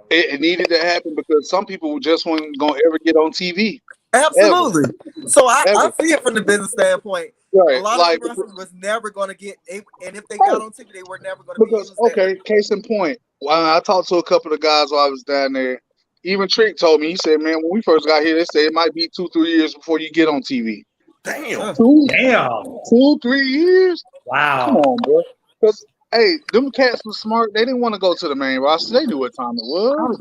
it needed to happen because some people just weren't gonna ever get on TV. Absolutely. Ever. So I see it from the business standpoint. Right. A lot of the wrestlers was never going to get, and if they got on TV, they were never going to be used. Okay, case in point, I talked to a couple of guys while I was down there. Even Trick told me, he said, man, when we first got here, they said it might be 2-3 years before you get on TV. Damn. 2-3 years? Wow. Come on, bro. Because, hey, them cats were smart. They didn't want to go to the main roster. They knew what time it was.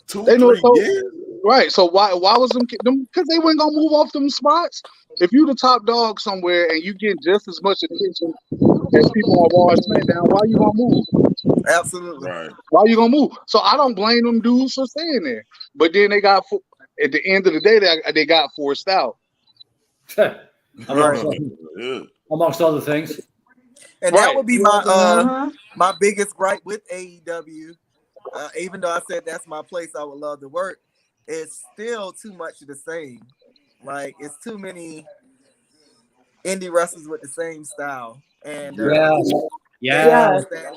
2-3 years? Right. So why was them? Because they weren't gonna move off them spots. If you the top dog somewhere and you get just as much attention as people on Raw and SmackDown, why you gonna move? Absolutely. Right. Why you gonna move? So I don't blame them dudes for staying there. But then they got at the end of the day they got forced out. Amongst other things. And that would be my biggest gripe with AEW. Even though I said that's my place, I would love to work. It's still too much of the same. Like, it's too many indie wrestlers with the same style. And stand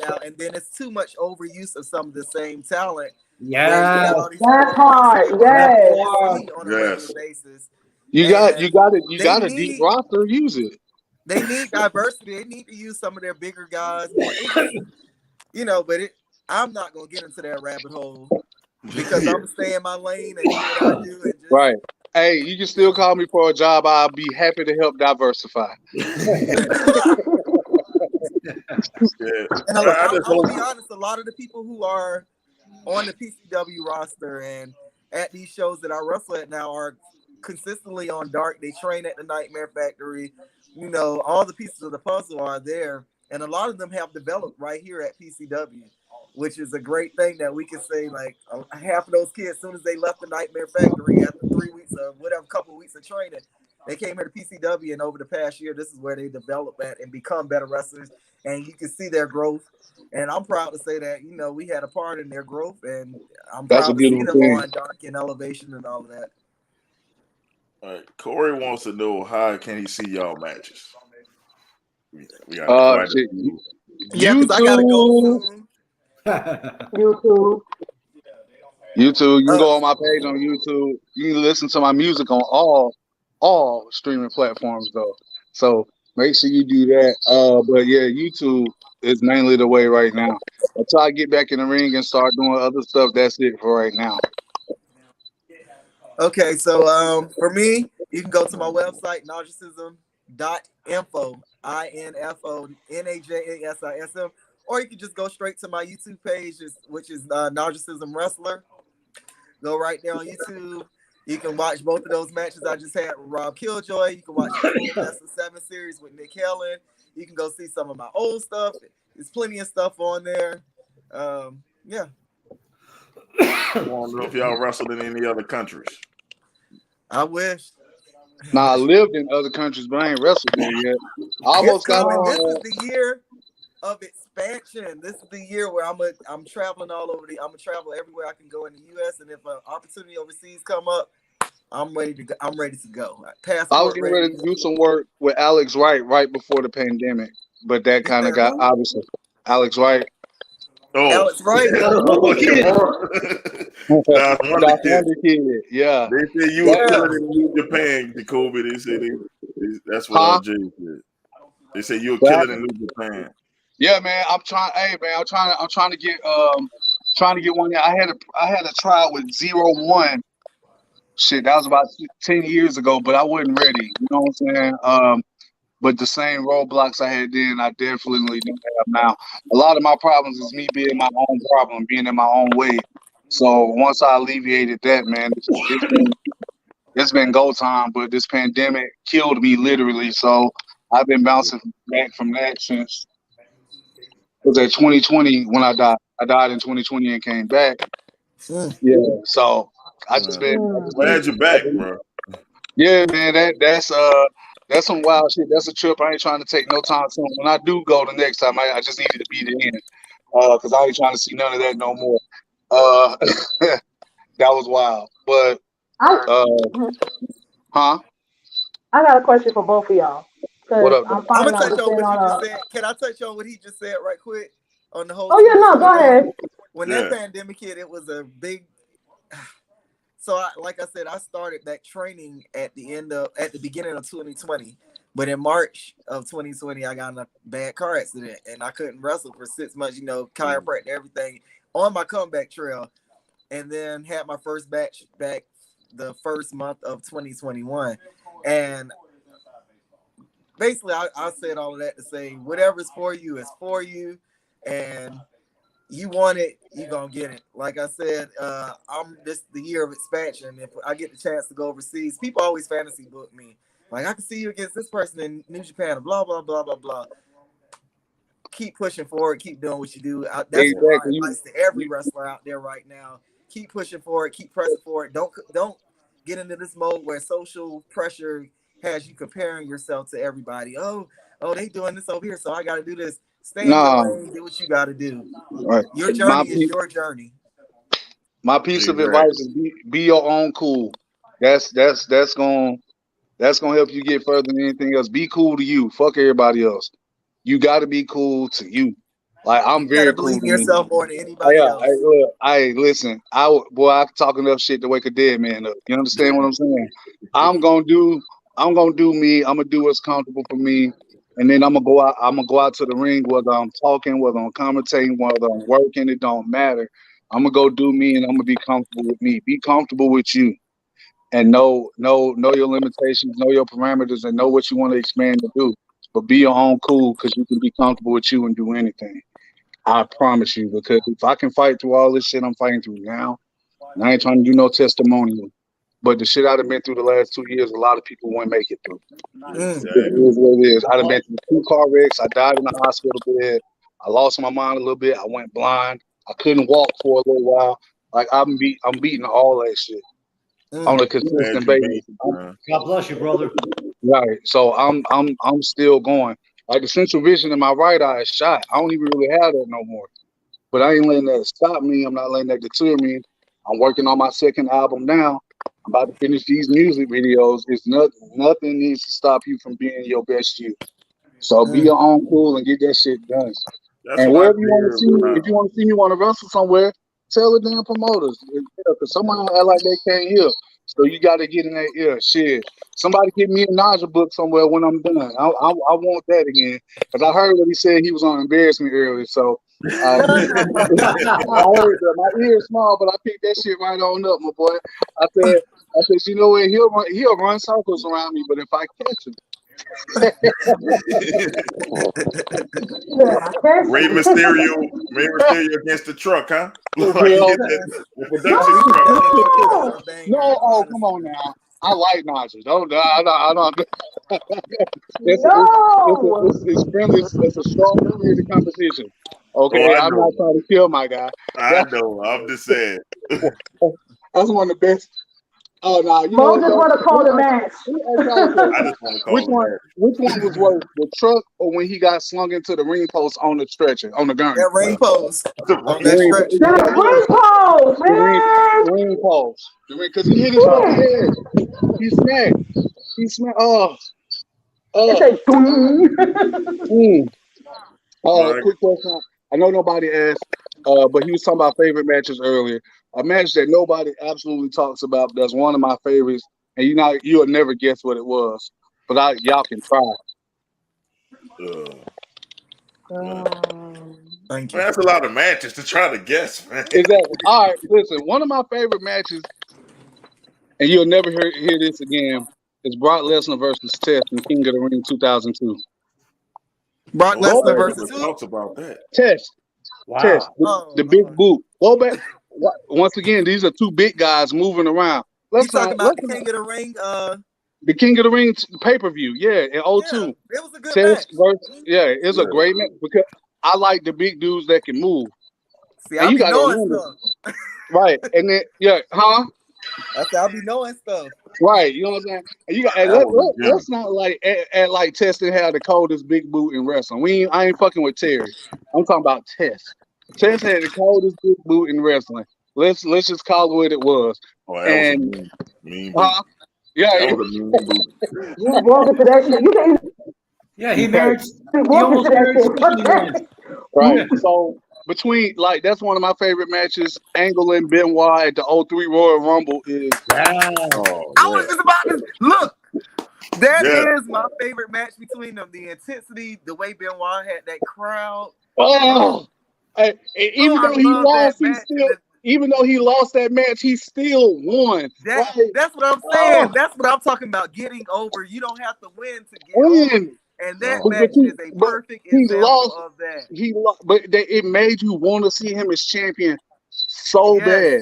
out. And then it's too much overuse of some of the same talent. That part. On a regular basis. You got a deep roster. Use it. They need diversity. They need to use some of their bigger guys. You know, but I'm not gonna get into that rabbit hole because I'm gonna stay in my lane and do what I do. And just... Right. Hey, you can still call me for a job. I'll be happy to help diversify. And I'll be honest, a lot of the people who are on the PCW roster and at these shows that I wrestle at now are consistently on Dark. They train at the Nightmare Factory. You know, all the pieces of the puzzle are there. And a lot of them have developed right here at PCW, which is a great thing that we can say, like, half of those kids, as soon as they left the Nightmare Factory after 3 weeks of whatever, couple of weeks of training, They came here to PCW, and over the past year, this is where they develop at and become better wrestlers. And you can see their growth. And I'm proud to say that, you know, we had a part in their growth, and I'm That's a proud to see beautiful them thing. on Dark and Elevation and all of that. All right, Corey wants to know how can he see y'all matches. We got quite a Shit. Yeah, few. because I gotta go soon. YouTube. YouTube, you can go on my page on YouTube. You can listen to my music on all streaming platforms though. So make sure you do that. But yeah, YouTube is mainly the way right now. Until I get back in the ring and start doing other stuff, that's it for right now. Okay, so for me, you can go to my website, Najasism.info, INFO, NAJASISM, or you can just go straight to my YouTube page, which is Najasism Wrestler. Go right there on YouTube. You can watch both of those matches I just had with Rob Killjoy. You can watch the full Best of 7 series with Nick Helen. You can go see some of my old stuff. There's plenty of stuff on there. Yeah. I want to know if y'all wrestled in any other countries. I wish. Now I lived in other countries, but I ain't wrestled there yet. I almost got on. This is the year of expansion. This is the year where I'm traveling all over I'm gonna travel everywhere I can go in the U.S. And if an opportunity overseas come up, I'm ready to go. I was getting ready to do some work with Alex right before the pandemic, but that kind of got obviously Alex Wright. Oh, Alex Wright. That's Wonder Kid. Yeah. They say you were killing in New Japan, Jacoby. They say that's what RJ said. They say you were killing in New Japan. Yeah, man. I'm trying to get one. I had a trial with 0-1. Shit, that was about 10 years ago, but I wasn't ready. You know what I'm saying? But the same roadblocks I had then, I definitely don't have now. A lot of my problems is me being my own problem, being in my own way. So once I alleviated that, man, it's been go time. But this pandemic killed me literally. So I've been bouncing back from that since it was at 2020 when I died. I died in 2020 and came back. Yeah. So I just been glad you're back, bro. Yeah, man. That's some wild shit. That's a trip I ain't trying to take no time soon. When I do go the next time, I just needed to be there because I ain't trying to see none of that no more. That was wild. But I got a question for both of y'all. What up? I'm gonna touch on what you just said. Can I touch on what he just said right quick on the whole? Oh yeah, no, go ahead. When that pandemic hit, it was a big. So, like I said, I started that training at the beginning of 2020. But in March of 2020, I got in a bad car accident and I couldn't wrestle for 6 months. You know, chiropractic, everything on my comeback trail, and then had my first batch back the first month of 2021. And basically, I said all of that to say, whatever's for you is for you, and you want it, you're gonna get it. Like I said, I'm this the year of expansion. If I get the chance to go overseas, people always fantasy book me. Like, I can see you against this person in New Japan, blah, blah, blah, blah, blah. Keep pushing forward, keep doing what you do. That's my advice to every wrestler out there right now. Keep pushing forward, keep pressing forward. Don't get into this mode where social pressure has you comparing yourself to everybody. Oh, they doing this over here, so I gotta do this. Stay in your lane, do what you got to do. Right. Your journey is your journey. My piece of advice is be your own cool. That's gonna help you get further than anything else. Be cool to you. Fuck everybody else. You got to be cool to you. Like, I'm very cool to yourself more than anybody else. Listen. I talk enough shit to wake a dead man up. You understand what I'm saying? I'm gonna do me. I'm gonna do what's comfortable for me. And then I'm gonna go out to the ring, whether I'm talking, whether I'm commentating, whether I'm working, it don't matter. I'm gonna go do me, and I'm gonna be comfortable with me. Be comfortable with you, and know your limitations, know your parameters, and know what you want to expand to do. But be your own cool, because you can be comfortable with you and do anything. I promise you, because if I can fight through all this shit I'm fighting through now, and I ain't trying to do no testimonial, but the shit I've been through the last 2 years, a lot of people won't make it through. It is what it is. I've been through 2 car wrecks. I died in the hospital bed. I lost my mind a little bit. I went blind. I couldn't walk for a little while. Like, I'm beating all that shit on a consistent basis. God bless you, brother. Right. So I'm still going. Like the central vision in my right eye is shot. I don't even really have that no more. But I ain't letting that stop me. I'm not letting that deter me. I'm working on my second album now. I'm about to finish these music videos. It's nothing needs to stop you from being your best you. So be your own cool and get that shit done. That's And what I wherever you want to did see me, when if you want to see me want to wrestle somewhere, tell the damn promoters. Because someone act like they can't hear. So you got to get in that ear. Shit. Somebody give me a Naja book somewhere when I'm done. I want that again. Because I heard what he said he was on Embarrass Me earlier. So I heard that. My ear is small, but I picked that shit right on up, my boy. I said, you know what? He'll run circles around me, but if I catch him, Rey Mysterio against the truck, huh? Like he hit the production truck. No, oh come on now. I like Najee. I don't. It's friendly. It's a strong spirited competition. Okay, I'm not trying to kill my guy. I know. I'm just saying. That's one of the best. Oh no, you Mo just want to call the match. I just want to call which one was worse, the truck or when he got slung into the ring post on the stretcher, on the gurney? That ring post. On that ring stretch. Ring post, man. Ring post. Because he hit his fucking head. He smacked. Quick question. I know nobody asked, but he was talking about favorite matches earlier. A match that nobody absolutely talks about. That's one of my favorites, and you'll never guess what it was. But y'all can try. Thank you. Man, that's a lot of matches to try to guess, man. Exactly. All right, listen. One of my favorite matches, and you'll never hear this again, is Brock Lesnar versus Test in King of the Ring 2002. Brock Lesnar versus who? Talks about that. Test. Wow. Test. The big boot. Go back. Once again, these are two big guys moving around. You talking about the King of the Ring? The King of the Ring pay-per-view, in 2002. Yeah, it was a good match. It's a great match because I like the big dudes that can move. See, I'll be knowing stuff. Right, and then I'll be knowing stuff. Right, you know what I'm saying? Let's not like Test and have the coldest big boot in wrestling. I ain't fucking with Terry. I'm talking about Test. Test had the coldest big boot in wrestling. Let's just call it what it was. Oh, that was a mean boot. Yeah, that was a mean boot. You walking to that shit. You can't. Yeah, he married. Walking to that shit. Right. So between that's one of my favorite matches. Angle and Benoit at the 03 Royal Rumble is. I was just about to look. That is my favorite match between them. The intensity, the way Benoit had that crowd. Even though he lost that match, he still won. That's what I'm saying. That's what I'm talking about. Getting over. You don't have to win to get over. And that match is a perfect example of that. He lost, but it made you want to see him as champion so bad.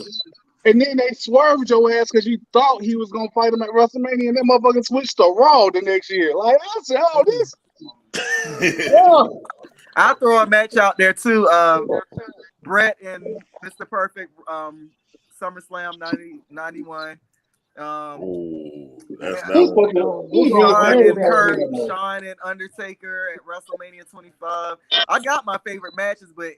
And then they swerved your ass because you thought he was gonna fight him at WrestleMania, and that motherfucker switched to Raw the next year. Like I said, this. I'll throw a match out there too. Brett and Mr. Perfect, SummerSlam 91. That's Shawn and Kurt, Shawn and Undertaker at WrestleMania 25. I got my favorite matches, but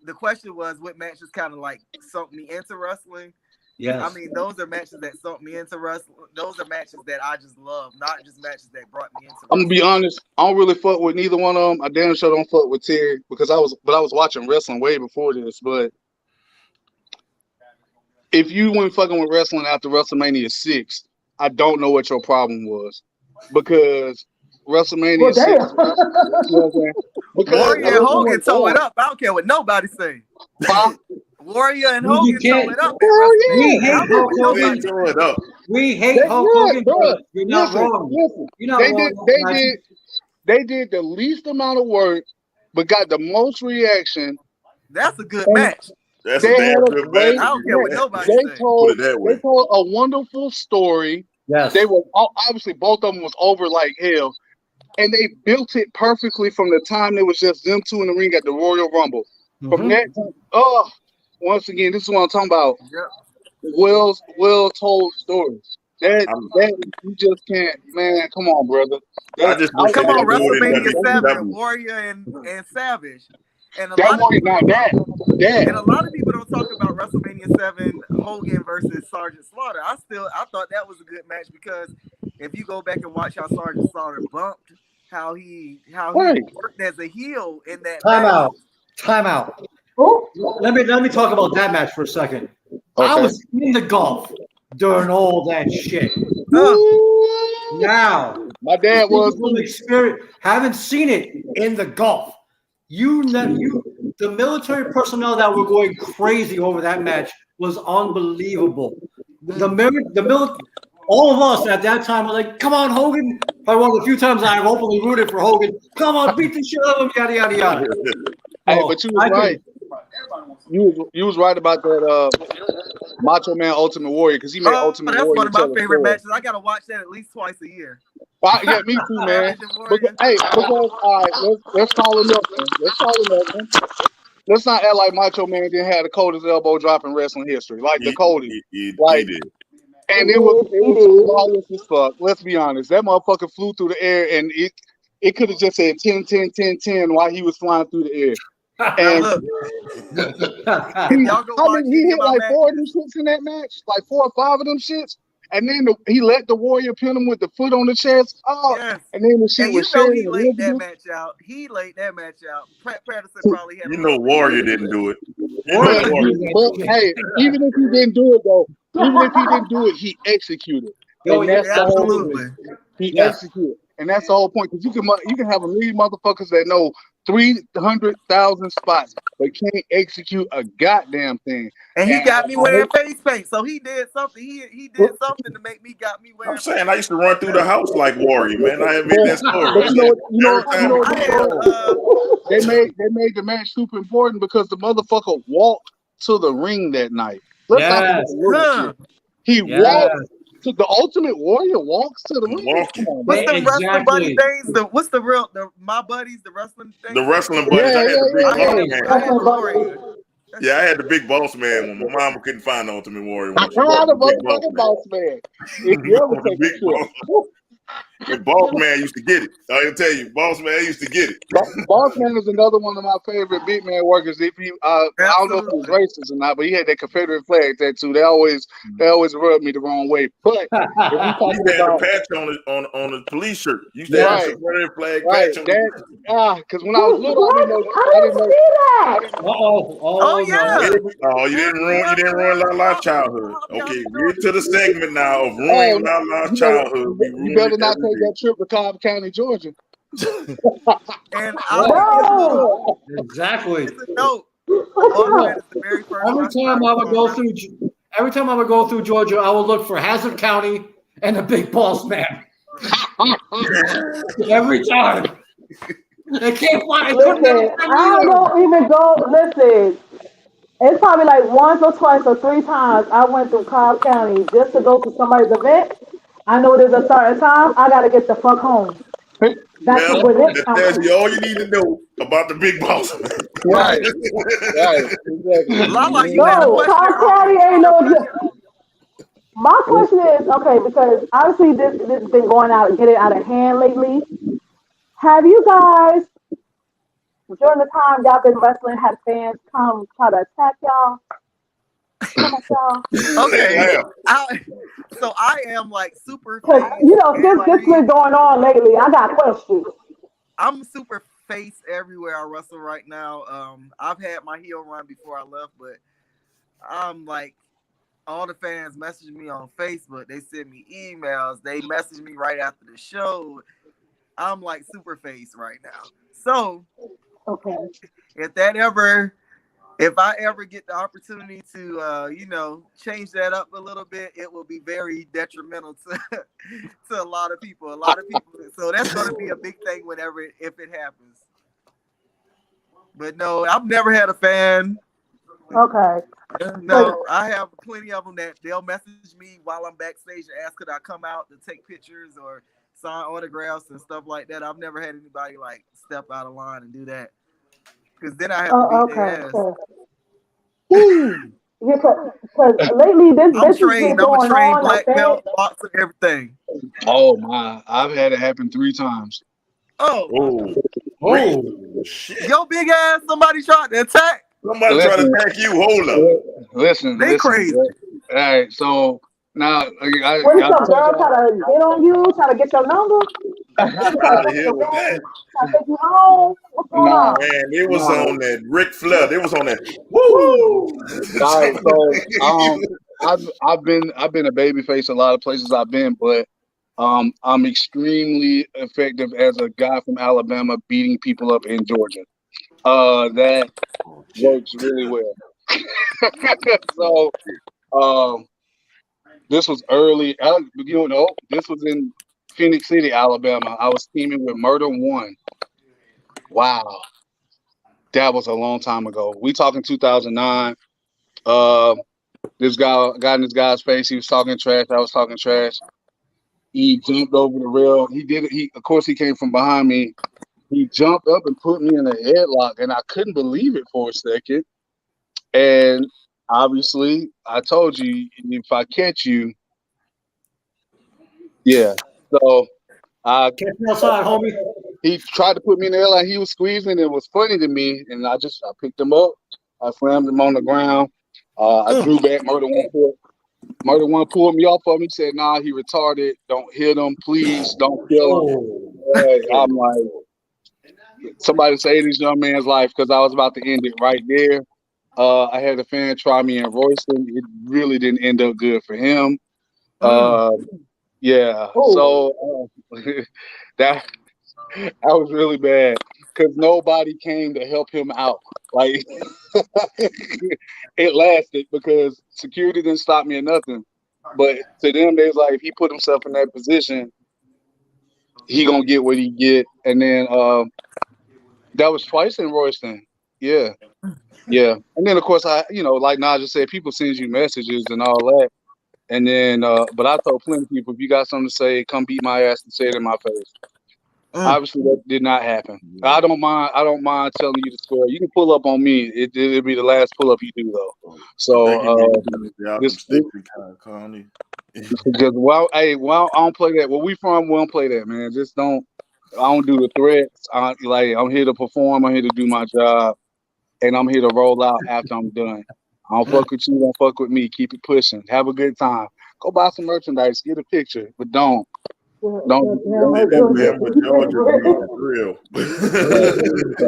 the question was what matches kind of like sunk me into wrestling. Yes. I mean, those are matches that sunk me into wrestling. Those are matches that I just love, not just matches that brought me into wrestling. I'm gonna be honest, I don't really fuck with neither one of them. I damn sure don't fuck with Terry because I was watching wrestling way before this. But if you went fucking with wrestling after WrestleMania 6, I don't know what your problem was because WrestleMania 6. You know what I'm saying? Warrior and Hogan tore it up. I don't care what nobody say. Warrior and Hogan tore it up. We hate Hulk Hogan. We hate Hulk Hogan. You're not wrong. You're not wrong. They did the least amount of work, but got the most reaction. That's a good match. That's a damn good match. I don't care what nobody say. They told a wonderful story. Yes. They were obviously both of them was over like hell. And they built it perfectly from the time it was just them two in the ring at the Royal Rumble. From that time, once again, this is what I'm talking about. Well told stories. That you just can't, man. Come on, brother. I just wish they Come on, didn't do it in WrestleMania 7, WCW. Warrior and Savage. And a That lot of Warrior, people now that. and a lot of people don't talk about WrestleMania 7 Hogan versus Sergeant Slaughter. I thought that was a good match because if you go back and watch how Sergeant Slaughter bumped, how he Right. worked as a heel in that Time out. Oh, Let me talk about that match for a second. I Okay. was in the Gulf during all that shit. Woo! Now, My dad was people from experience haven't seen it in the Gulf. The military personnel that were going crazy over that match was unbelievable. All of us at that time were like, "Come on, Hogan!" Probably one of the few times I have openly rooted for Hogan. Come on, beat the shit out of him, yada yada yada. Hey, So, but you was right. You was right about that Macho Man Ultimate Warrior because he made Ultimate that's Warrior one of my tell a favorite story. matches. I gotta watch that at least twice a year. Yeah, me too, man. Because all right, let's call it nothing. Let's call it nothing. Let's not act like Macho Man didn't have the coldest elbow drop in wrestling history, like the coldest. He Like, did. and it was flawless as fuck. Let's be honest. That motherfucker flew through the air, and it could have just said 10, 10, 10, 10 while he was flying through the air. And Look, he hit like 4 of them shits in that match, like 4 or 5 of them shits. And then he let the Warrior pin him with the foot on the chest. Oh, yes. and then the shit And was he sharing. laid that match out. Patterson probably had. You know, Warrior didn't do it. But hey, even if he didn't do it though, he executed. And that's the whole thing. He executed. And that's the whole point. Because you can have a million motherfuckers that know 300,000 spots, but can't execute a goddamn thing. And he got me wearing face paint. So he did something. He did something to make me got me wearing. I'm saying I used to run through the house like Warrior, man. I admit that story. They made the match super important because the motherfucker walked to the ring that night. Let's not forget he walked. So the Ultimate Warrior walks to the ring. What's the wrestling buddy things? What's the my buddies? The wrestling things. The wrestling buddies. I had the big boss man. Yeah, I had the big boss man when my mama couldn't find the Ultimate Warrior. I had a motherfucking boss man. If you ever take a trip. The Boss Man used to get it. I can tell you, Boss Man used to get it. Boss Man is another one of my favorite big man workers. If he, I don't know if he was racist or not, but he had that Confederate flag tattoo. They always rubbed me the wrong way. But if we talking about the patch on the police shirt, you used to have a Confederate flag patch on. Because when I was little, I didn't know that. Oh yeah. Oh, you didn't ruin LaLa's childhood. Okay, we're to the segment now of ruining LaLa's childhood. You better not take that trip to Cobb County, Georgia. And exactly. No. Every time I would go through Georgia, I would look for Hazard County and the Big Boss Man. Every time. They can't find. I don't even go. Listen, it's probably like once or twice or 3 times I went through Cobb County just to go to somebody's event. I know there's a certain time I gotta get the fuck home. That's all you need to know about the Big Boss. Right. Exactly. No, Cobb County ain't no. My question is, okay, because obviously this has been getting out of hand lately. Have you guys, during the time y'all been wrestling, had fans come try to attack y'all? Okay. So I am like super face. This been going on lately. I got questions. I'm super face everywhere I wrestle right now. I've had my heel run before I left, but I'm like, all the fans message me on Facebook. They send me emails. They message me right after the show. I'm like super face right now. So, okay, if I ever get the opportunity to, change that up a little bit, it will be very detrimental to a lot of people. So that's going to be a big thing if it happens. But no, I've never had a fan. Okay. No, I have plenty of them that they'll message me while I'm backstage and ask could I come out to take pictures or sign autographs and stuff like that. I've never had anybody like step out of line and do that. Because then I have to beat their ass. Yeah, because lately this I'm has been trained. I'm a going trained on like black that. belt, boxer, everything. Oh my! I've had it happen 3 times. Oh, Oh, Oh, shit! yo, big ass! Somebody tried to attack. Somebody try to Listen, attack you. Hold up. listen. They crazy. All right, so now When I some told girl try to get on you, try to get your number, Get y'all. up try to out of take you here to with bed, that. try to take you home. What's going Nah, on? Man, they was nah. on that Ric Flair. They was on that. Woo! Woo! All right, so I've been a babyface a lot of places I've been, but I'm extremely effective as a guy from Alabama beating people up in Georgia. That Oh, shit. works really well. So um, this was early. This was in Phoenix City, Alabama. I was teaming with Murder One. Wow, that was a long time ago. We talking 2009. Uh, this guy got in this guy's face. He was talking trash. I was talking trash. He jumped over the rail. He did it. Of course, he came from behind me. He jumped up and put me in a headlock, and I couldn't believe it for a second. And obviously, I told you if I catch you, yeah. So I catch me outside, homie. he tried to put me in the airline. He was squeezing. It was funny to me, and I picked him up. I slammed him on the ground. I drew back. Murder One pulled me off of him. He said, "Nah, he retarded. Don't hit him, please. Don't kill him." Oh, I'm like, somebody saved this young man's life because I was about to end it right there. I had a fan try me in Royston. It really didn't end up good for him. Uh, yeah, so that was really bad because nobody came to help him out. Like it lasted because security didn't stop me or nothing. But to them, they was like, if he put himself in that position, he gonna get what he get. And then that was twice in Royston. Yeah. Yeah. And then of course like Naja said, people send you messages and all that. And then but I told plenty of people, if you got something to say, come beat my ass and say it in my face. Obviously that did not happen. I don't mind telling you the story. You can pull up on me. It'll be the last pull up you do though. They can get So you out them this sticks and kind of Connie. just I don't play that. Where we from, we don't play that, man. Just don't. I don't do the threats. I'm here to perform. I'm here to do my job, and I'm here to roll out after I'm done. I don't fuck with you. Don't fuck with me. Keep it pushing. Have a good time. Go buy some merchandise. Get a picture, but don't. Don't. Man, but Georgia be real. I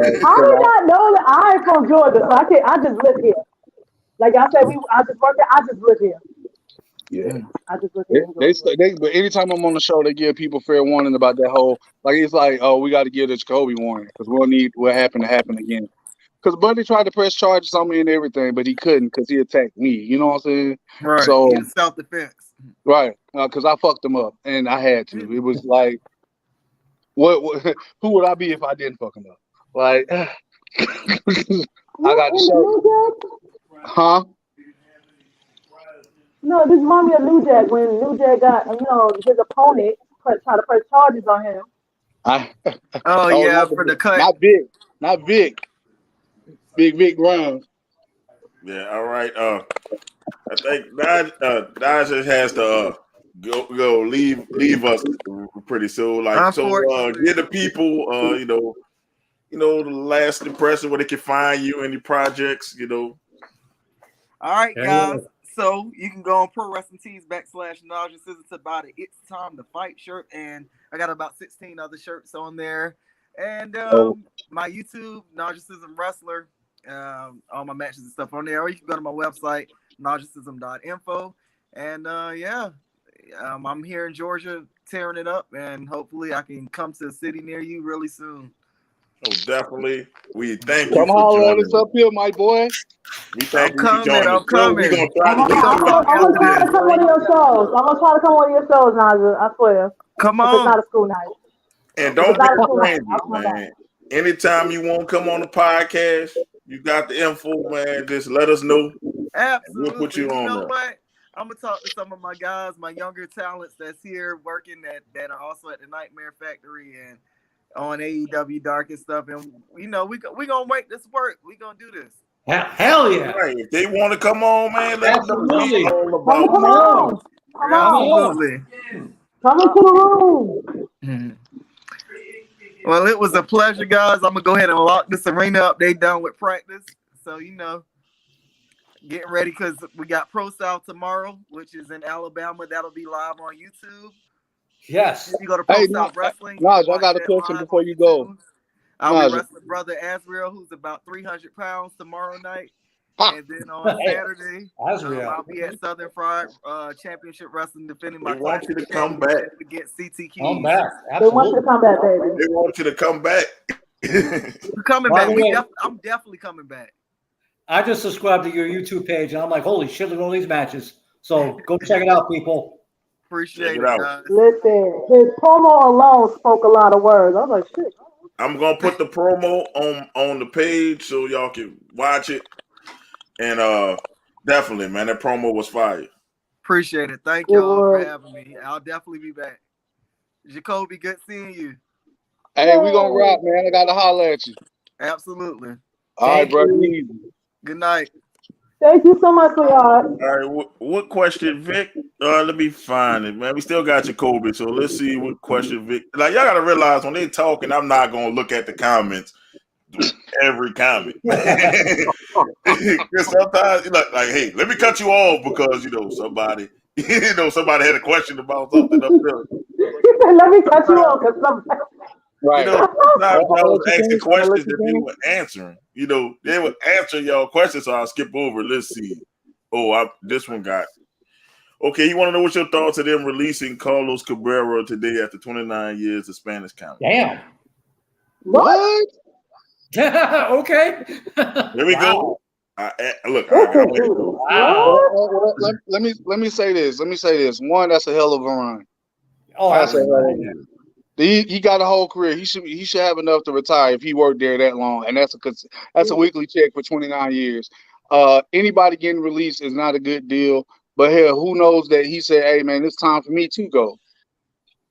did not know that I'm from Georgia, so I just live here. Like I said, I just work there. I just live here. Yeah. I just live here. But anytime I'm on the show, they give people fair warning about that whole. Like it's like, oh, we got to give the Jacoby warning because we'll need what happened to happen again. Because Bundy tried to press charges on me and everything, but he couldn't because he attacked me. You know what I'm saying? Right. So Self-defense. right, because I fucked him up and I had to. It was like, what who would I be if I didn't fuck him up? Like, I got to show. Huh? No, this reminds me of New Jack when New Jack got his opponent tried to press charges on him. Oh yeah, for the cut. Not Big Brown. Yeah, all right. I think Dodgers has to go leave us pretty soon. Like so, give the people the last impression where they can find you, any projects, All right, guys. So you can go on Pro Wrestling Tees /Najasism to buy the It's Time to Fight shirt, and I got about 16 other shirts on there. And my YouTube, Najasism Wrestler, all my matches and stuff on there. Or you can go to my website, najasism.info. And I'm here in Georgia tearing it up, and hopefully I can come to a city near you really soon. Oh, definitely. We thank you Come for holler at joining us up here, my boy. We thank you I'm for joining us. coming. We're going to try I'm to get gonna try to come one of your shows. I'm gonna try to come one of your shows, Naja. I swear. Come If it's on. not a school night. And don't be afraid, man. Anytime you want to come on the podcast, you got the info, man. Just let us know. Absolutely. We'll put you on know there. what? I'm gonna talk to some of my guys, my younger talents that's here working that are also at the Nightmare Factory and on AEW Dark and stuff. And we gonna make this work. We gonna do this. Hell yeah. Right. If they want to come on, man, let them know. Absolutely. We all about Come on. Come on. Absolutely. Come into the room. Mhm. Well, it was a pleasure, guys. I'm gonna go ahead and lock this arena up. They done with practice, so getting ready because we got Pro South tomorrow, which is in Alabama. That'll be live on YouTube. Yes. If you go to Pro Hey, South Wrestling, Naj, I watch got a that question live before on you go. YouTube. I'll be Naj. wrestling brother Azriel, who's about 300 pounds tomorrow night. Ha. And then on Saturday, Azriel. I'll be at Southern Fried Championship Wrestling defending my They want you to classic come back. championship against CT Keys. Come back. They want you to Absolutely. come back, baby. They want you to come back. We're coming By back. the way- I'm definitely coming back. I just subscribed to your YouTube page, and I'm like, holy shit, look at all these matches. So go check it out, people. Appreciate Check it, it out. guys. Listen, his promo alone spoke a lot of words. I was like, shit. I'm gonna put the promo on the page so y'all can watch it. And definitely, man, that promo was fire. Appreciate it. Thank It y'all for was. having me. I'll definitely be back. Jacoby, good seeing you. Hey, we gonna rock, man. I gotta holler at you. Absolutely. All right, Thank bro. you. Easy. Good night. Thank you so much, sweetheart. All right, what question, Vic? Let me find it, man. We still got Jacoby, so let's see what question, Vic. Like, y'all gotta realize when they talking, I'm not gonna look at the comments, every comment. Because sometimes, like, hey, let me cut you off because somebody, somebody had a question about something up there. Let me cut you off because somebody. Right. Sometimes I was I'll let you asking finish. I'll let questions you that they finish. were answering. They would answer y'all questions, so I'll skip over. Let's see. This one got. Okay, you want to know what your thoughts of them releasing Carlos Cabrera today after 29 years of Spanish County? Damn. What? Okay. There we go. Look, Well, let me say this. One, that's a hell of a run. Oh, That's a hell of a absolutely. run. He got a whole career. He should have enough to retire if he worked there that long, and that's a weekly check for 29 years. Anybody getting released is not a good deal. But hell, who knows that he said, "Hey man, it's time for me to go."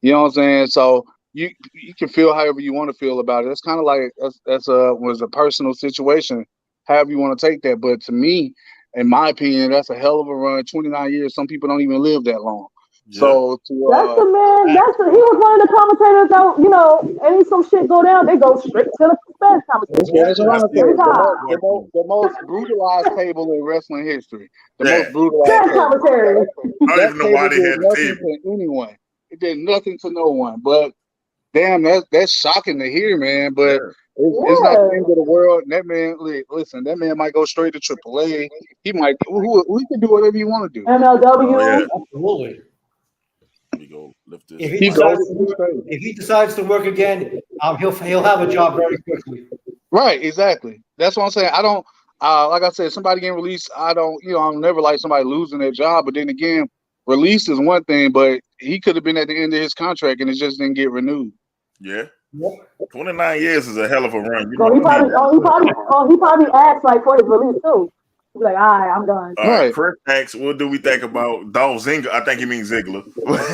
You know what I'm saying? So you can feel however you want to feel about it. It's kind of like that's was a personal situation, however you want to take that. But to me, in my opinion, that's a hell of a run. 29 years. Some people don't even live that long. Yeah. So That's the man. He was one of the commentators that any some shit go down, they go straight to the Spanish commentator. the most brutalized table in wrestling history. The Yeah. most brutalized Spanish table. commentary. I don't even know why they had the nothing table. to anyone. It did nothing to no one. But damn, that's shocking to hear, man. But it's not the end of the world. And that man, listen, that man might go straight to AAA. He might. He can do whatever he want to do. MLW. Oh, yeah. Absolutely. Let me go lift this. If he decides to work again, he'll have a job very quickly. Right, exactly. That's what I'm saying. I don't like I said, somebody getting released, I'll never like somebody losing their job. But then again, release is one thing, but he could have been at the end of his contract and it just didn't get renewed. Yeah. 29 years is a hell of a run. So he probably asked like for his release too. He's like, all right, I'm done. All right, Chris asks, what do we think about Dolph Ziggler? I think he means Ziggler.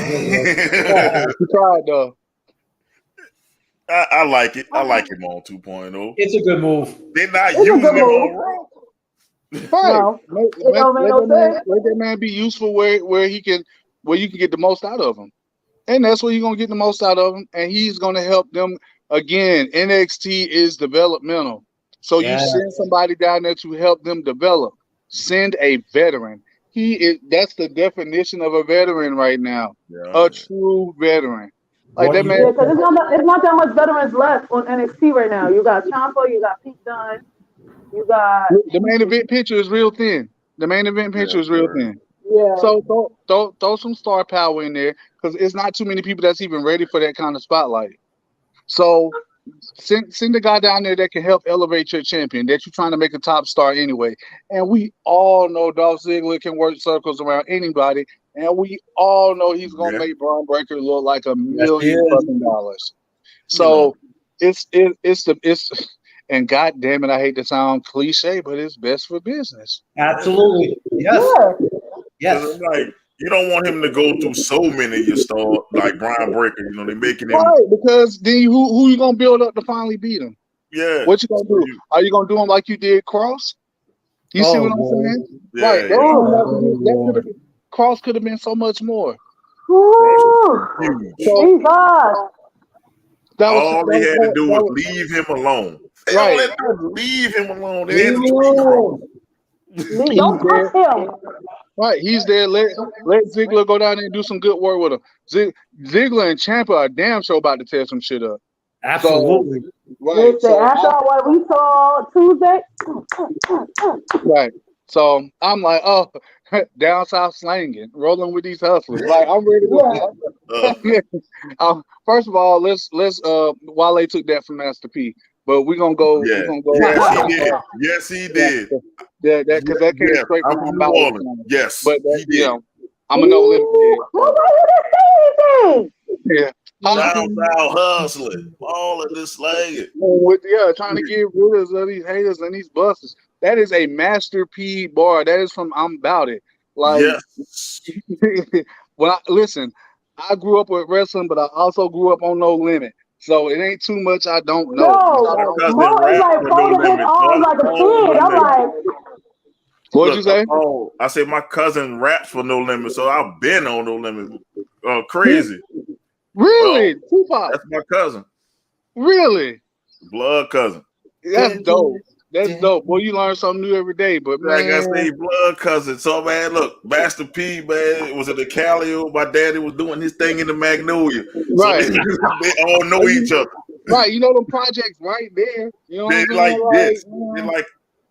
He tried though. I like it. I like him on 2.0. It's a good move. They're not using him on Raw. Right. Let that man be useful where you can get the most out of him. And that's where you're gonna get the most out of him. And he's gonna help them again. NXT is developmental. So you send somebody down there to help them develop. Send a veteran. That's the definition of a veteran right now. A true veteran. Like that man. Because it's not that much veterans left on NXT right now. You got Ciampa, you got Pete Dunne, you got the main event picture is real thin. Yeah. So throw some star power in there because it's not too many people that's even ready for that kind of spotlight. So send the guy down there that can help elevate your champion that you're trying to make a top star anyway. And we all know Dolph Ziggler can work circles around anybody, and we all know he's gonna make Braun Breaker look like $1 million fucking dollars. So it's and God damn it, I hate to sound cliche, but it's best for business. Absolutely. Yes. Yes. Like, you don't want him to go through so many of your stars like Braun Breaker. They're making him right, because then who you gonna build up to finally beat him? Yeah. What you gonna do? Are you gonna do him like you did Cross? You see what I'm saying? Yeah, Right. yeah. Cross could have been so much more. Ooh, Huge. So Jesus. All they had to do was leave him alone. They don't right. let them leave him alone. They Leave had him to alone. Don't touch him. Right, he's there. Let Ziggler go down there and do some good work with him. Ziggler and Ciampa are damn sure about to tear some shit up. Absolutely. So, right. Listen, So after what we saw Tuesday. right. So I'm like, oh, down south slanging, rolling with these hustlers. Like I'm ready to. First of all, let's Wale took that from Master P, but we're gonna go. Yeah. We're gonna go. Yes, he did. Yes, he did. Yeah, because that came straight I'm from from my New mouth. Orleans. Yes, But he did. I'm a no limit. Nobody didn't say anything. Yeah. Down south hustling, all of this slanging. Trying to get rid of these haters and these busters. That is a Master P bar. That is from I'm About It. Like, Yes. Listen, I grew up with wrestling, but I also grew up on No Limit. So it ain't too much I don't know. No, Mo is like folding his arms like a kid. I'm like, what'd you say? I said my cousin raps for No Limit, so I've been on No Limit. Crazy. Really? Tupac? That's my cousin. Really? Blood cousin. That's dope. That's dope. Boy, you learn something new every day. But like I say, blood cousin. So man, look, Master P, man, was it the Calio? My daddy was doing his thing in the Magnolia. Right. So they all know each other. Right. You know them projects right there. You know what I'm saying?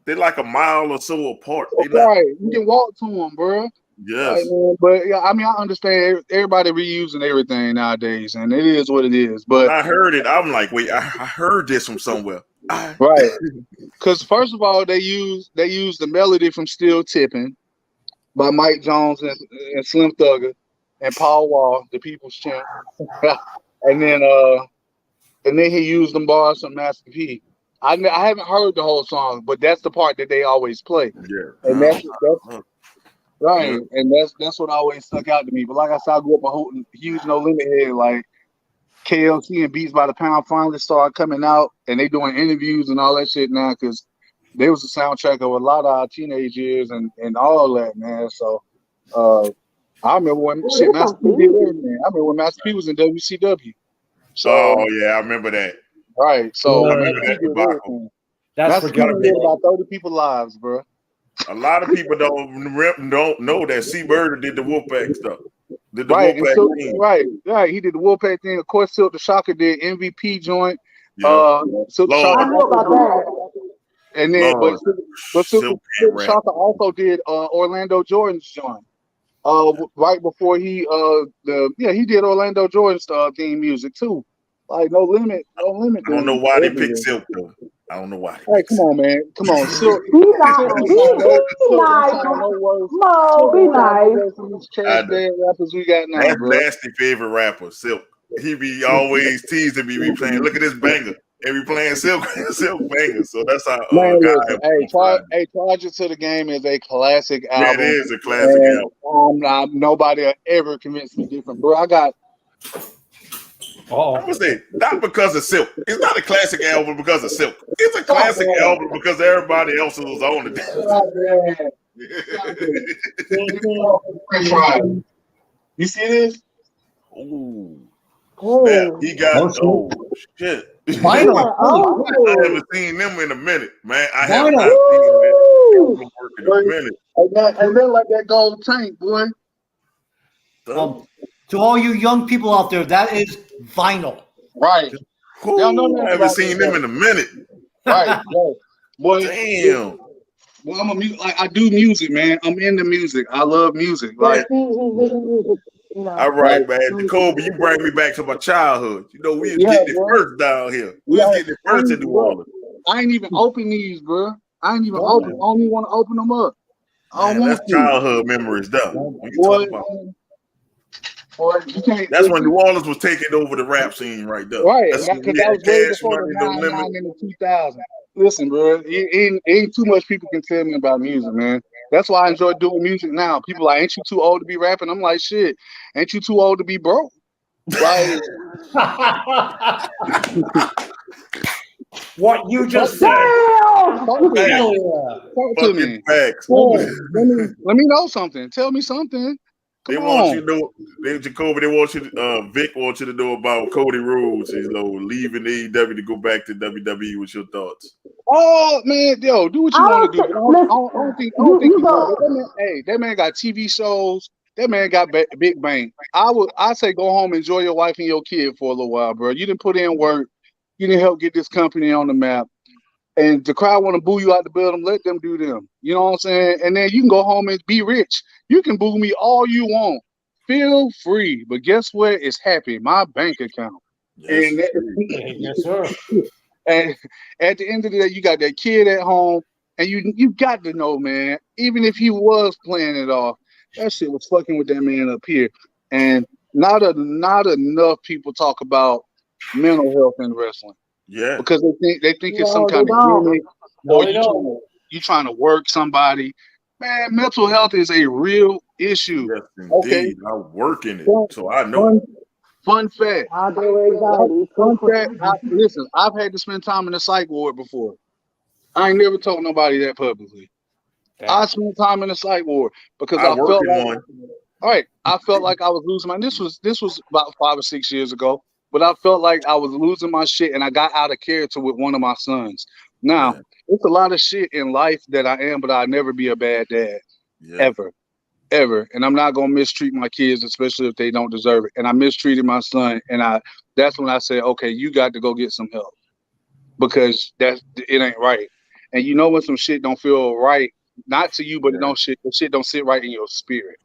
They're like a mile or so apart. Right. You can walk to them, bro. Yes. But yeah, I mean, I understand everybody reusing everything nowadays, and it is what it is. But when I heard it, I'm like, wait, I heard this from somewhere. Right. Because first of all, they use the melody from Still Tipping by Mike Jones and Slim Thugger and Paul Wall, the People's Champ. and then he used them bars from Master P. I haven't heard the whole song, but that's the part that they always play. Yeah. And that's right. Yeah. And that's what always stuck out to me. But like I said, I grew up a huge No Limit head. Like KLC and Beats by the Pound finally started coming out, and they doing interviews and all that shit now because they was the soundtrack of a lot of our teenage years and all that, man. So I remember when Master P did everything. I remember when Master P was in WCW. So, I remember that. Right. So I remember that. That's about 30 people's lives, bro. A lot of people don't know that C-Bird did the Wolfpack stuff. Did the right, Wolfpack thing. Right. He did the Wolfpack thing. Of course, Silk the Shocker did MVP joint. Yeah. Silk the Shocker. I know about that. And then, but Silk the Shocker also did Orlando Jordan's joint. Right before he did Orlando Jordan's theme music too. Like No Limit. I don't know why they picked Silk though. I don't know why. Hey, come on, man. Come on. Silk. Be nice. No, be nice. Trash bad rappers we got now, that's bro. Nasty favorite rapper, Silk. He be always teasing me, be playing. Look at this banger. And we playing Silk bangers. So that's how Charge It to the Game is a classic album. Yeah, it is a classic album. Nobody will ever convince me different, bro. I got I'm gonna say not because of Silk. It's not a classic album because of Silk. It's a classic album because everybody else was on it. You see this? Ooh. Man, he got shit. Vinyl. I haven't seen them in a minute, man. I haven't seen them in a minute. And then like that gold tank, boy. To all you young people out there, that is vinyl. Right. I haven't seen them in a minute. Right. Boy, damn. Well, I do music, man. I'm into music. I love music. Like, all right, man. Kobe, you bring me back to my childhood. You know, we was getting it first down here. We was getting it first in New Orleans. I ain't even open these, bro. I ain't even open. I don't even want to open them up. That's childhood memories, though. That's when New Orleans was taking over the rap scene right there. Right, because that was way before the 99 in the 2000s. Listen, bro, ain't too much people can tell me about music, man. That's why I enjoy doing music now. People are like, ain't you too old to be rapping? I'm like, shit, ain't you too old to be broke? Like, What you just said. Damn! Talk to Hell me. yeah. Talk to Fucking me. facts. Let me know something. Tell me something. They Come want on. you to know, Jacoby. They want you. Vic wants you to know about Cody Rhodes. Leaving AEW to go back to WWE. What's your thoughts? Oh man, yo, do what you I want to don't do. think. I don't think You you go. wrong. That man got TV shows. That man got big bank. I say go home, enjoy your wife and your kid for a little while, bro. You didn't put in work. You didn't help get this company on the map. And the crowd want to boo you out the building. Let them do them. You know what I'm saying? And then you can go home and be rich. You can boo me all you want. Feel free. But guess what? It's happy. My bank account. Yes, And Yes, sir. and at the end of the day, you got that kid at home, and you got to know, man. Even if he was playing it off, that shit was fucking with that man up here. And not enough people talk about mental health in wrestling yeah. because they think it's some No, kind they of don't. gimmick No, or they don't. you trying to work somebody. Man, mental health is a real issue. Yes, Okay, indeed. I work in it, fun, so I know. fun fact. I do anxiety. Fun fact. Listen, I've had to spend time in the psych ward before. I ain't never told nobody that publicly. I spent time in the psych ward because I I work felt in like, one. all right, I felt like I was losing my. This was about 5 or 6 years ago, but I felt like I was losing my shit, and I got out of character with one of my sons. Now, Yeah. it's a lot of shit in life that I am, but I'll never be a bad dad Yeah. ever. And I'm not gonna mistreat my kids, especially if they don't deserve it. And I mistreated my son, and that's when I said, okay, you got to go get some help because it ain't right. And you know when some shit don't feel right, not to you, but Yeah. the shit don't sit right in your spirit.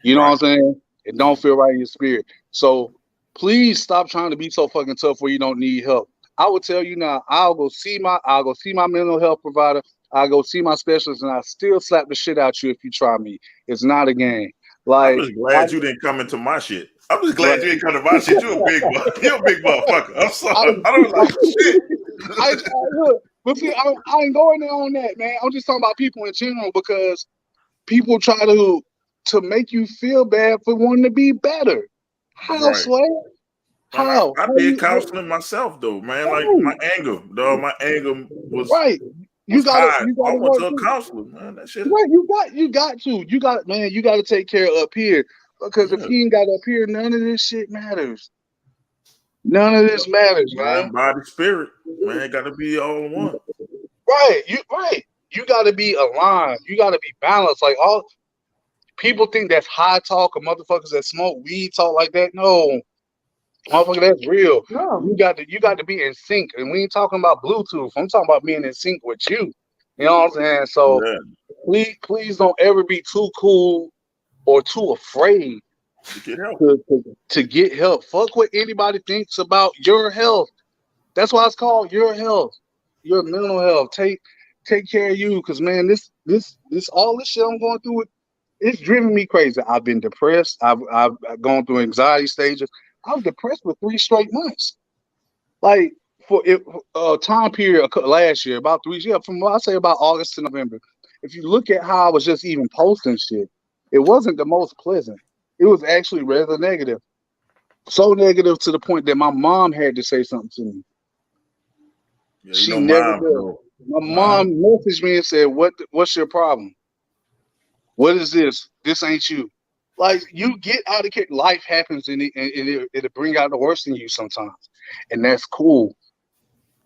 You know Right. what I'm saying? It don't feel right in your spirit. So please stop trying to be so fucking tough where you don't need help. I will tell you now, I'll go see my mental health provider. I'll go see my specialist, and I still slap the shit out you if you try me. It's not a game. I'm Like, just glad you didn't come into my shit. I'm just glad right. you didn't come to my shit. You're a big you're a big motherfucker. I'm I, sorry. I don't like shit. look, but see, I ain't going there on that, man. I'm just talking about people in general because people try to make you feel bad for wanting to be better. How, Right. Sway? Man, How? I did counseling myself though, man. Like No. my anger, dog. My anger was Right. You gotta high. I went work to a too. counselor, man. That shit. Right, you got to take care of up here because if Yeah. he ain't got up here, none of this shit matters. None of this matters, man. Mind, body, spirit, man. Got to be all in one. Right. You got to be aligned. You got to be balanced. Like all people think that's high talk or motherfuckers that smoke weed talk like that. No, motherfucker, that's real. No. You got to be in sync. And we ain't talking about Bluetooth. I'm talking about being in sync with you. You know what I'm saying? So Yeah. please don't ever be too cool or too afraid To get help. to get help. Fuck what anybody thinks about your health. That's why it's called your health, your mental health. Take care of you, because man, this all this shit I'm going through, it's driven me crazy. I've been depressed. I've gone through anxiety stages. I was depressed for 3 straight months. Like for it, time period last year, about 3 years, from I say about August to November. If you look at how I was just even posting shit, it wasn't the most pleasant. It was actually rather negative. So negative to the point that my mom had to say something to me. Yeah, you She know, never mom, did. My mom messaged me and said, What's your problem? What is this? This ain't you. Like you get out of care. Life happens and it'll bring out the worst in you sometimes. And that's cool.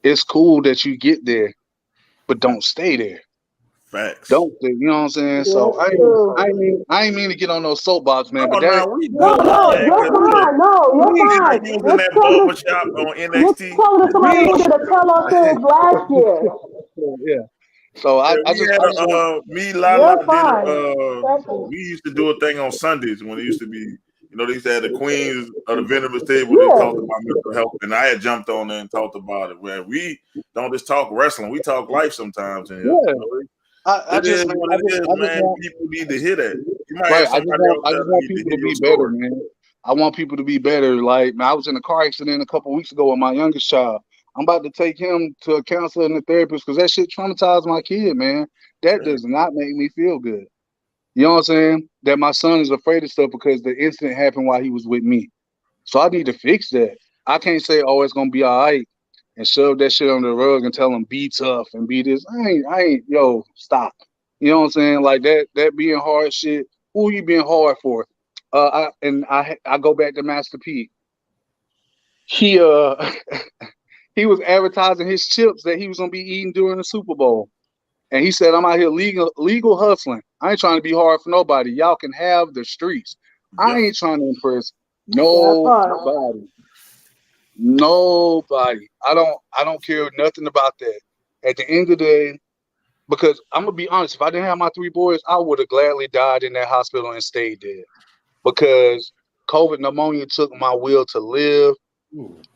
It's cool that you get there, but don't stay there. Facts. Don't stay, you know what I'm saying? So I ain't mean to get on those soapbox, man. Oh, But no, we No, good, no, man. you're fine. No, you're fine. You was in that You're barbershop on you're NXT. telling somebody who did a tell us things last year. yeah. So Yeah, I we just had want me, LaLa You're did fine. Second. we used to do a thing on Sundays when it used to be, they used to have the queens of the Venomous table. They Yeah. talked about mental health, and I had jumped on there and talked about it. Where we don't just talk wrestling, we talk life sometimes. And I it is just what it is, man. want, People need to hear that. You might right. have somebody else I that just want need to people hear to your be better, story. man. I want people to be better. Like, man, I was in a car accident a couple weeks ago with my youngest child. I'm about to take him to a counselor and a therapist because that shit traumatized my kid, man. That does not make me feel good. You know what I'm saying? That my son is afraid of stuff because the incident happened while he was with me. So I need to fix that. I can't say, oh, it's gonna be all right, and shove that shit under the rug and tell them be tough and be this. I ain't, yo, stop. You know what I'm saying? Like that being hard shit. Who are you being hard for? I go back to Master P. He he was advertising his chips that he was gonna be eating during the Super Bowl. And he said, I'm out here legal hustling. I ain't trying to be hard for nobody. Y'all can have the streets. I ain't trying to impress nobody. Nobody. I don't care nothing about that. At the end of the day, because I'm gonna be honest, if I didn't have my 3 boys, I would have gladly died in that hospital and stayed dead. Because COVID pneumonia took my will to live.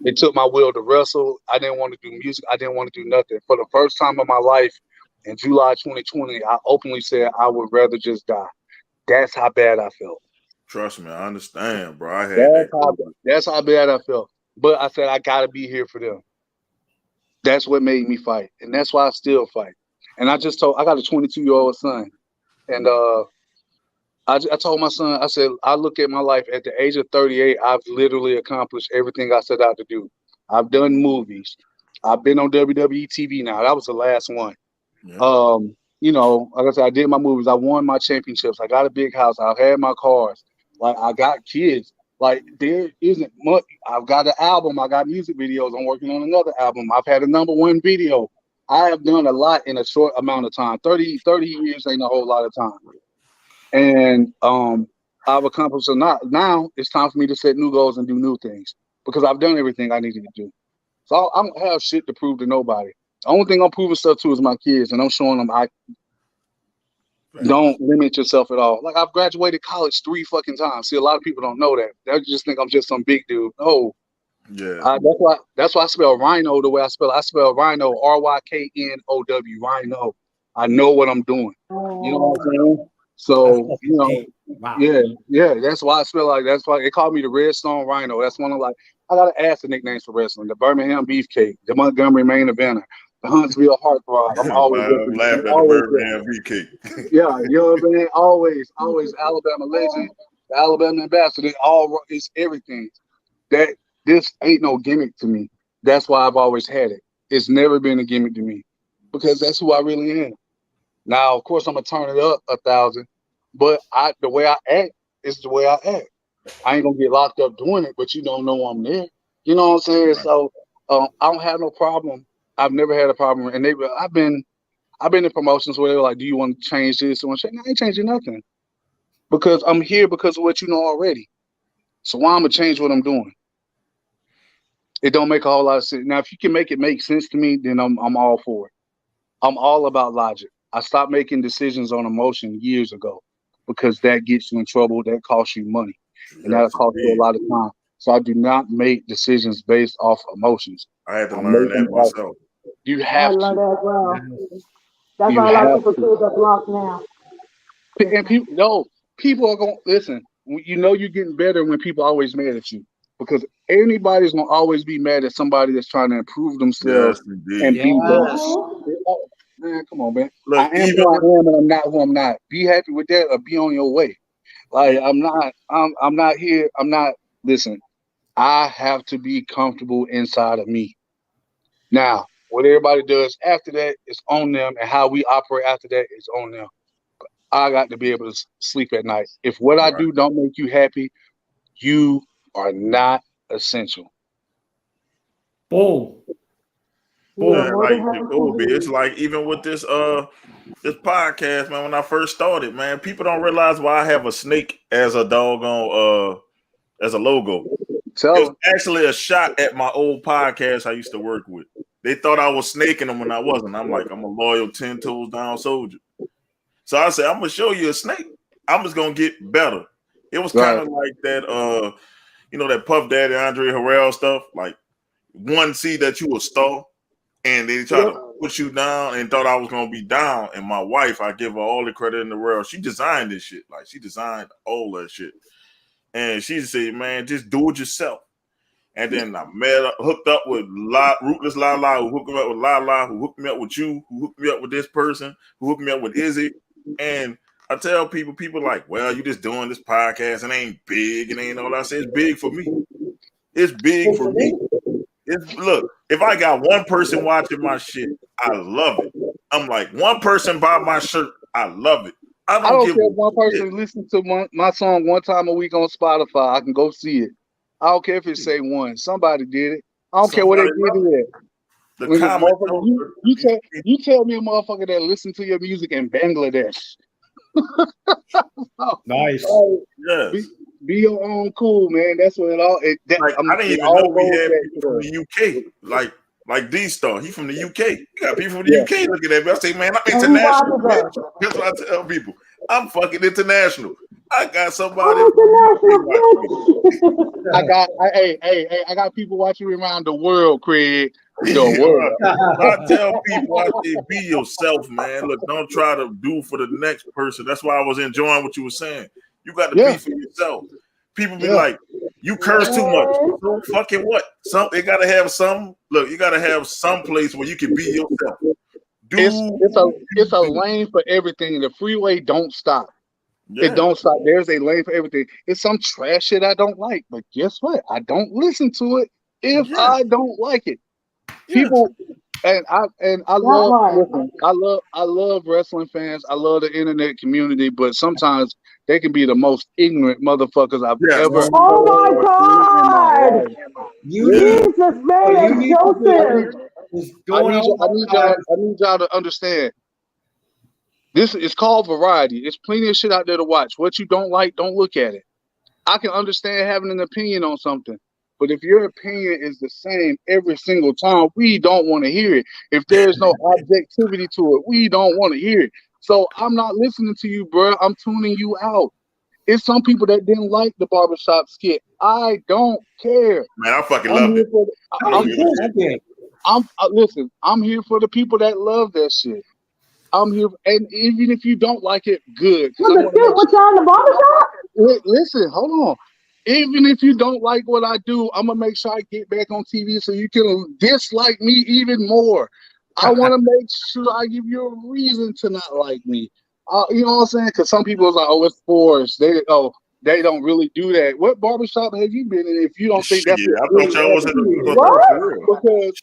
It took my will to wrestle. I didn't want to do music. I didn't want to do nothing. For the first time in my life, in July 2020, I openly said I would rather just die. That's how bad I felt. Trust me, I understand, bro. I had that's how bad I felt. But I said I gotta be here for them. That's what made me fight, and that's why I still fight. And I got a 22-year-old son, and I told my son, I said, I look at my life at the age of 38, I've literally accomplished everything I set out to do. I've done movies. I've been on WWE TV now. That was the last one. Yeah. You know, like I said, I did my movies. I won my championships. I got a big house. I've had my cars. Like, I got kids. Like, there isn't much. I've got an album. I got music videos. I'm working on another album. I've had a #1 video. I have done a lot in a short amount of time. 30 years ain't a whole lot of time. And I've accomplished a lot. Now it's time for me to set new goals and do new things because I've done everything I needed to do. So I don't have shit to prove to nobody. The only thing I'm proving stuff to is my kids, and I'm showing them I don't limit yourself at all. Like, I've graduated college 3 fucking times. See, a lot of people don't know that. They just think I'm just some big dude. No. Yeah. That's why I spell Rhino the way I spell it. I spell Rhino, RYKNOW, Rhino. I know what I'm doing. You know what I'm saying? So, you know, wow. Yeah, that's why I spell like that's why they call me the Redstone Rhino. That's one of like I gotta ask the nicknames for wrestling. The Birmingham Beefcake, the Montgomery Main Eventer, the Huntsville Heartthrob. I'm always laughing at the Birmingham Beefcake. Yeah, you know what I'm saying? Always Alabama legend, the Alabama ambassador, it's everything. That this ain't no gimmick to me. That's why I've always had it. It's never been a gimmick to me. Because that's who I really am. Now, of course, I'm gonna turn it up 1,000, but the way I act is the way I act. I ain't gonna get locked up doing it, but you don't know I'm there. You know what I'm saying? Right. So I don't have no problem. I've never had a problem, and I've been in promotions where they're like, "Do you want to change this?" And I say, "No, I ain't changing nothing because I'm here because of what you know already. So why I'm gonna change what I'm doing? It don't make a whole lot of sense. Now, if you can make it make sense to me, then I'm all for it. I'm all about logic. I stopped making decisions on emotion years ago because that gets you in trouble. That costs you money, and that'll cost you a lot of time. So I do not make decisions based off emotions. I had to learn that myself. You have to. I learned that as well. That's why a lot of people choose that block now. And people are going to listen. You know you're getting better when people are always mad at you because anybody's going to always be mad at somebody that's trying to improve themselves and be better. Man, come on, man. Look, I am who I am, and I'm not who I'm not. Be happy with that, or be on your way. Like I'm not here. Listen, I have to be comfortable inside of me. Now, what everybody does after that is on them, and how we operate after that is on them. But I got to be able to sleep at night. If what I do don't make you happy, you are not essential. Boom. Yeah, like Jacoby, it's like even with this podcast, man. When I first started, man, people don't realize why I have a snake as a doggone as a logo. It's actually a shot at my old podcast I used to work with. They thought I was snaking them when I wasn't. I'm like, I'm a loyal 10 toes down soldier. So I said, I'm gonna show you a snake. I'm just gonna get better. It was kind of like that, you know, that Puff Daddy Andre Harrell stuff. Like one see that you a star. And they tried to put you down and thought I was going to be down. And my wife, I give her all the credit in the world. She designed this shit. Like, she designed all that shit. And she said, man, just do it yourself. And then I hooked up with Rootless LaLa, who hooked me up with LaLa, who hooked me up with you, who hooked me up with this person, who hooked me up with Izzy. And I tell people like, well, you just doing this podcast and it ain't big and ain't all I say. It's big for me. It's big for me. Look, if I got one person watching my shit, I love it. I'm like, one person buy my shirt, I love it. I I don't give care a if one person listens to my song one time a week on Spotify. I can go see it. I don't care if it say one. Somebody did it. I don't care what they did to it. The When comment, you tell me a motherfucker that listen to your music in Bangladesh. Nice. yes. Be your own cool, man. That's what it all. I didn't even know we had people from the UK, like D-Star. He from the UK. You got people from the UK looking at me. I say, man, I'm international. Bitch. That's what I tell people. I'm fucking international. I got somebody. I got people watching around the world, Craig. The world. I tell people, I say, be yourself, man. Look, don't try to do for the next person. That's why I was enjoying what you were saying. You got to be for yourself. People be like, you curse too much. So fucking what? They gotta have some. Look, you gotta have some place where you can be yourself. It's a lane for everything. The freeway don't stop. Yeah. It don't stop. There's a lane for everything. It's some trash shit I don't like, but guess what? I don't listen to it if I don't like it. People and I love wrestling fans. I love the internet community, but sometimes they can be the most ignorant motherfuckers I've ever. Oh my God! Jesus, man, Joseph. I need y'all to understand. This is called variety. There's plenty of shit out there to watch. What you don't like, don't look at it. I can understand having an opinion on something, but if your opinion is the same every single time, we don't want to hear it. If there's no objectivity to it, we don't want to hear it. So I'm not listening to you, bro. I'm tuning you out. It's some people that didn't like the barbershop skit. I don't care. Man, I fucking love it. Listen, I'm here for the people that love that shit. I'm here, and even if you don't like it, good. Listen, hold on. Even if you don't like what I do, I'm gonna make sure I get back on TV so you can dislike me even more. I want to make sure I give you a reason to not like me. You know what I'm saying? Because some people is like, oh, it's forced. They don't really do that. What barbershop have you been in? If you don't think that's I thought y'all was in because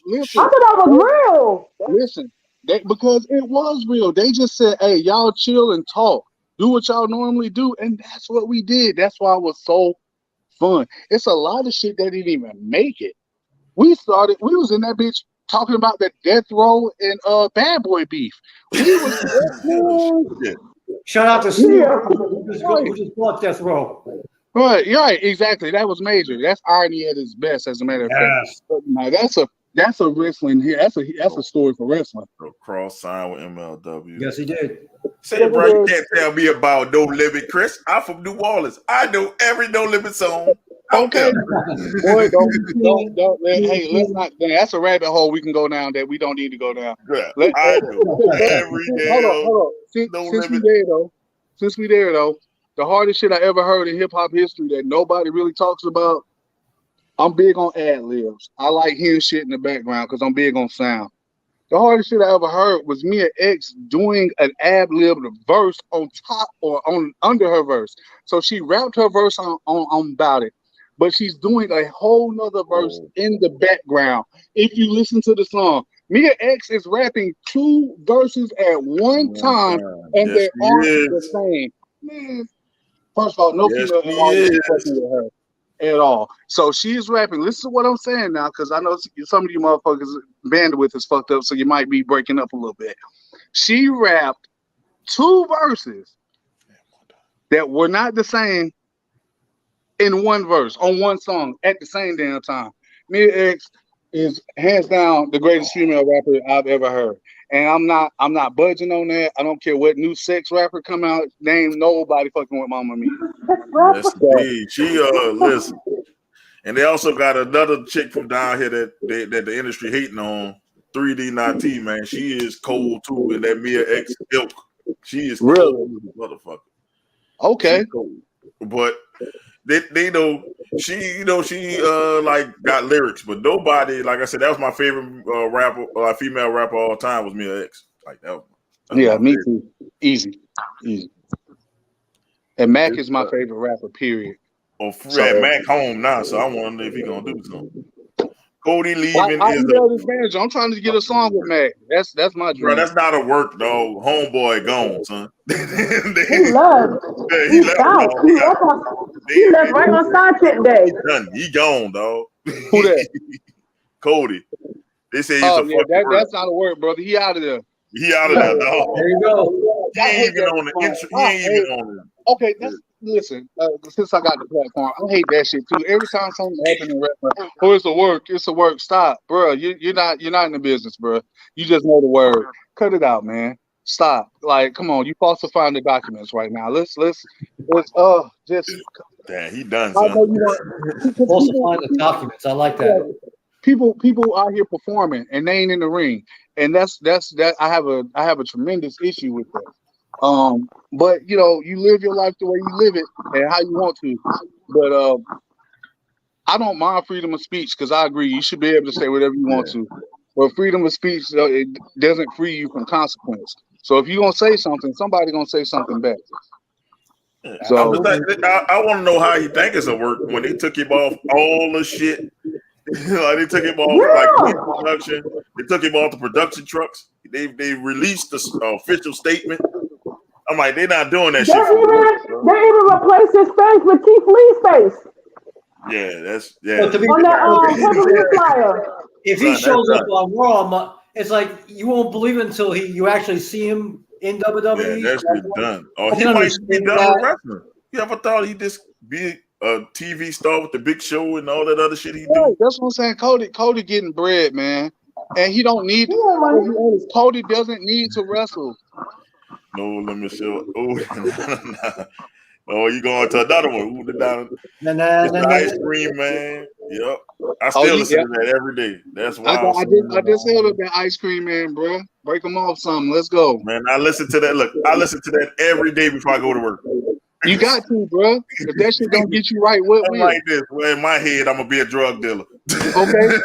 listen, I thought that was real. Listen. Because it was real. They just said, hey, y'all chill and talk. Do what y'all normally do. And that's what we did. That's why it was so fun. It's a lot of shit that didn't even make it. We was in that bitch talking about the death row and Bad Boy beef. We was shout out to Steve who just bought death row. Right, exactly. That was major. That's irony at its best, as a matter of fact. But, no, that's a wrestling here. That's a story for wrestling. Cross sign with MLW. Yes, he did. Say, bro, you can't tell me about No Limit, Chris. I'm from New Orleans. I know every No Limit song. Okay. Boy, don't. Hey, let's not. That's a rabbit hole we can go down that we don't need to go down. Yeah, I know every day. Hold on. Since we there though, the hardest shit I ever heard in hip hop history that nobody really talks about. I'm big on ad libs. I like hearing shit in the background because I'm big on sound. The hardest shit I ever heard was Mia X doing an ad lib verse on top or under her verse. So she rapped her verse on about it, but she's doing a whole nother verse in the background. If you listen to the song, Mia X is rapping two verses at one time, and they aren't the same. Man, first of all, no female artist is fucking with her at all. So she's rapping. Listen to what I'm saying now, because I know some of you motherfuckers bandwidth is fucked up, so you might be breaking up a little bit. She rapped two verses that were not the same in one verse on one song at the same damn time. Mia X is hands down the greatest female rapper I've ever heard. And I'm not budging on that. I don't care what new sex rapper come out. Name nobody fucking with Mama Mia. Yes, indeed. She listen. And they also got another chick from down here that the industry hating on, 3D Nati, man. She is cold too, and that Mia X ilk. She is cold, motherfucker. Okay. But they know she like got lyrics, but nobody, like I said, that was my favorite rapper, female rapper all time was Mia X. Like that was me too. Easy. And Mac is my favorite rapper, period. Mac home now, so I wonder if he gonna do something. Cody leaving I is emailed his manager. I'm trying to get a song with Mac. That's my bro. dream. That's not a work, dog. Homeboy gone, son. He left. Yeah, he He left, bounced. dog. He left right on Side Chick Day. Done. He gone, dog. Who that? Cody. They say he's Oh a yeah, fucking work. that's not a word, brother. He out of there. He out of there, dog. There you go. He ain't even on the intro. He ain't even on it. Okay, listen. Since I got the platform, I hate that shit too. Every time something happens in wrestling, it's a work. It's a work. Stop, bro. You're not in the business, bro. You just know the word. Cut it out, man. Stop. Like, come on. You falsifying the documents right now. Let's just. Damn, he done, I know son. you want. Falsifying the documents. I like that. People out here performing and they ain't in the ring, and that's I have a tremendous issue with that. But you know, you live your life the way you live it and how you want to. But I don't mind freedom of speech because I agree you should be able to say whatever you want to. But freedom of speech it doesn't free you from consequence. So if you're gonna say something, somebody's gonna say something back. So I want to know how he think it's a work when they took him off all the shit. Like they took him off like production. They took him off the production trucks. They released the official statement. I'm like, they're not doing that shit. They even replaced his face with Keith Lee's face. Yeah, that's On that pay-per-view flyer. If he shows up on Raw, it's like you won't believe it until you actually see him in WWE. Yeah, that's been done. Or he might be done with wrestling. You ever thought he'd just be a TV star with the Big Show and all that other shit he do? That's what I'm saying. Cody getting bread, man, and he don't need. Cody doesn't need to wrestle. No, let me show. Oh, oh, you going to another one? Ooh, the ice cream, man. Yep, I still listen to that every day. That's why I just held up that ice cream, man, bro. Break them off something. Let's go, man. I listen to that. Look, I listen to that every day before I go to work. You got to, bro. If that shit don't get you right, what will? Like this. Well, in my head, I'm gonna be a drug dealer. Okay.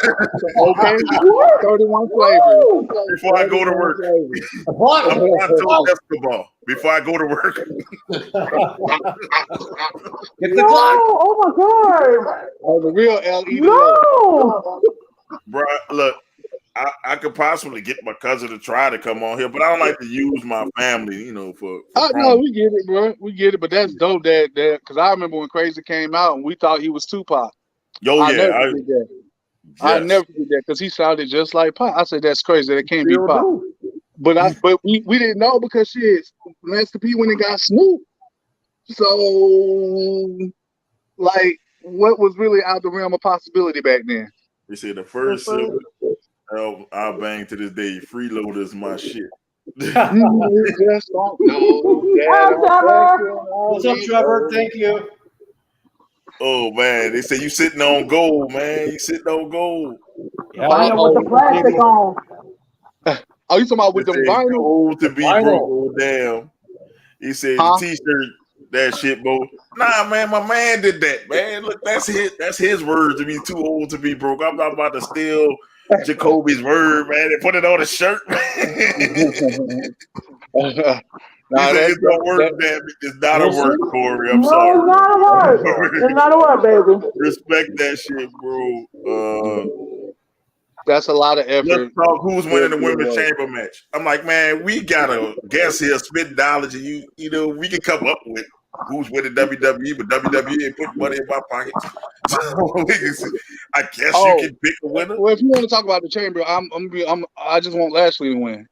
31 flavors. Before I go to work. I'm going to basketball before I go to work. Get the clock. Oh my god. Oh, the real LED. No. Bro, look, I could possibly get my cousin to try to come on here, but I don't like to use my family, you know, for no, we get it, bro. We get it, but that's dope that because I remember when Crazy came out and we thought he was Tupac. I never forget that because he sounded just like Pac. I said that's crazy. That can't be Pac. But we didn't know because shit, Master P when it got Snoop. So like what was really out the realm of possibility back then? They say the first I bang to this day. Freeloader's my shit. Just don't know. What's up, Trevor? Thank you. Oh man, they say you sitting on gold, man. You sitting on gold. Yeah, with the plastic on. Oh, you talking about with the vinyl? Gold to be broke. Oh, damn. He said the T-shirt. That shit, bro. Nah, man, my man did that, man. Look, that's his word to be too old to be broke. I'm not about to steal Jacoby's word, man, and put it on a shirt, man. It's not a work, man. It's not a work, Corey. I'm sorry. It's not a work. It's not a work, baby. Respect that shit, bro. That's a lot of effort. Let's talk who's winning the women's chamber match. I'm like, man, we got a guess here, spit knowledge, and you know, we can come up with who's winning WWE, but WWE ain't put money in my pocket. I guess you can pick a winner. Well, if you want to talk about the chamber, I just want Lashley to win.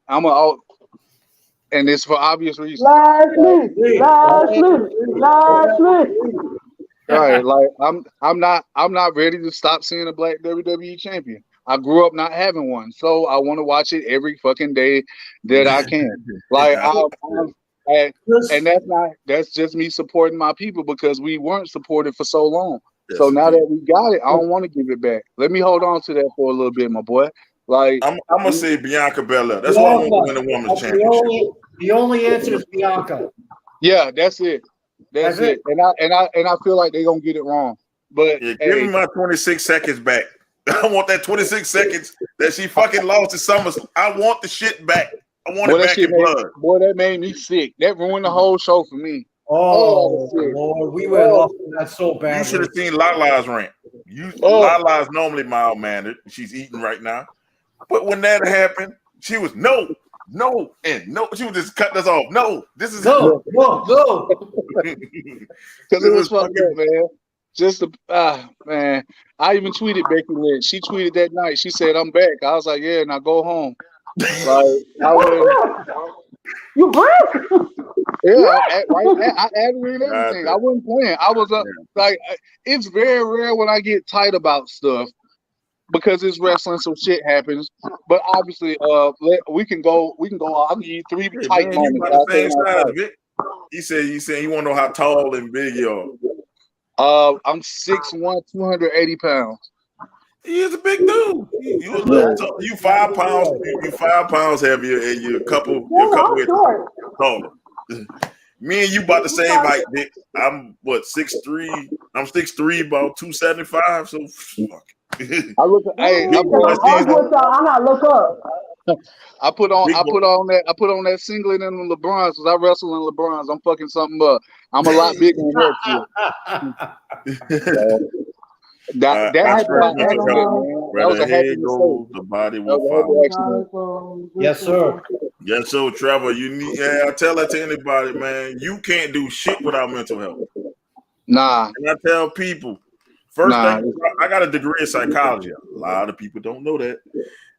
And it's for obvious reasons. Lashley. Right, like I'm not ready to stop seeing a black WWE champion. I grew up not having one, so I want to watch it every fucking day that I can. Like, and that's just me supporting my people because we weren't supported for so long. Yes, so now that we got it, I don't want to give it back. Let me hold on to that for a little bit, my boy. Like I'm gonna say Bianca Belair. That's why I want to win the women's championship. The only answer is Bianca. Yeah, that's it. That's it. And I feel like they're gonna get it wrong. But give me my 26 seconds back. I want that 26 seconds that she fucking lost to Summers. I want the shit back. I want it back in blood. Boy, that made me sick. That ruined the whole show for me. Oh Lord, we went off on that so bad. You should have seen LaLa's rant. LaLa is normally mild mannered. She's eating right now, but when that happened, she was no. She was just cutting us off. No, this is no. Because it was fucked up, man. Just man. I even tweeted Becky Lynch. She tweeted that night. She said, "I'm back." I was like, "Yeah, now go home." Like I would. You break. Yeah, I added in everything. I wasn't playing. I was like, it's very rare when I get tight about stuff because it's wrestling, so shit happens. But obviously, we can go. I'll give you 3 tight moments. You about the same size, Vic. He said you want to know how tall and big you are. I'm 6'1", 280 pounds. He is a big dude. You 5 pounds. You 5 pounds heavier, and you're a couple short. taller. Me and you about the same height, Vic. I'm 6'3". I'm 6'3", about 275. So fuck. I look. Hey, I'm not look up. I put on that singlet in the LeBrons because I wrestle in LeBrons. I'm fucking something up. I'm a lot bigger than that shit. That was a happy mistake. The body will follow. Yes, sir. Yes, so Trevor, I tell that to anybody, man. You can't do shit without mental health. Nah. And I tell people, thing, I got a degree in psychology. A lot of people don't know that.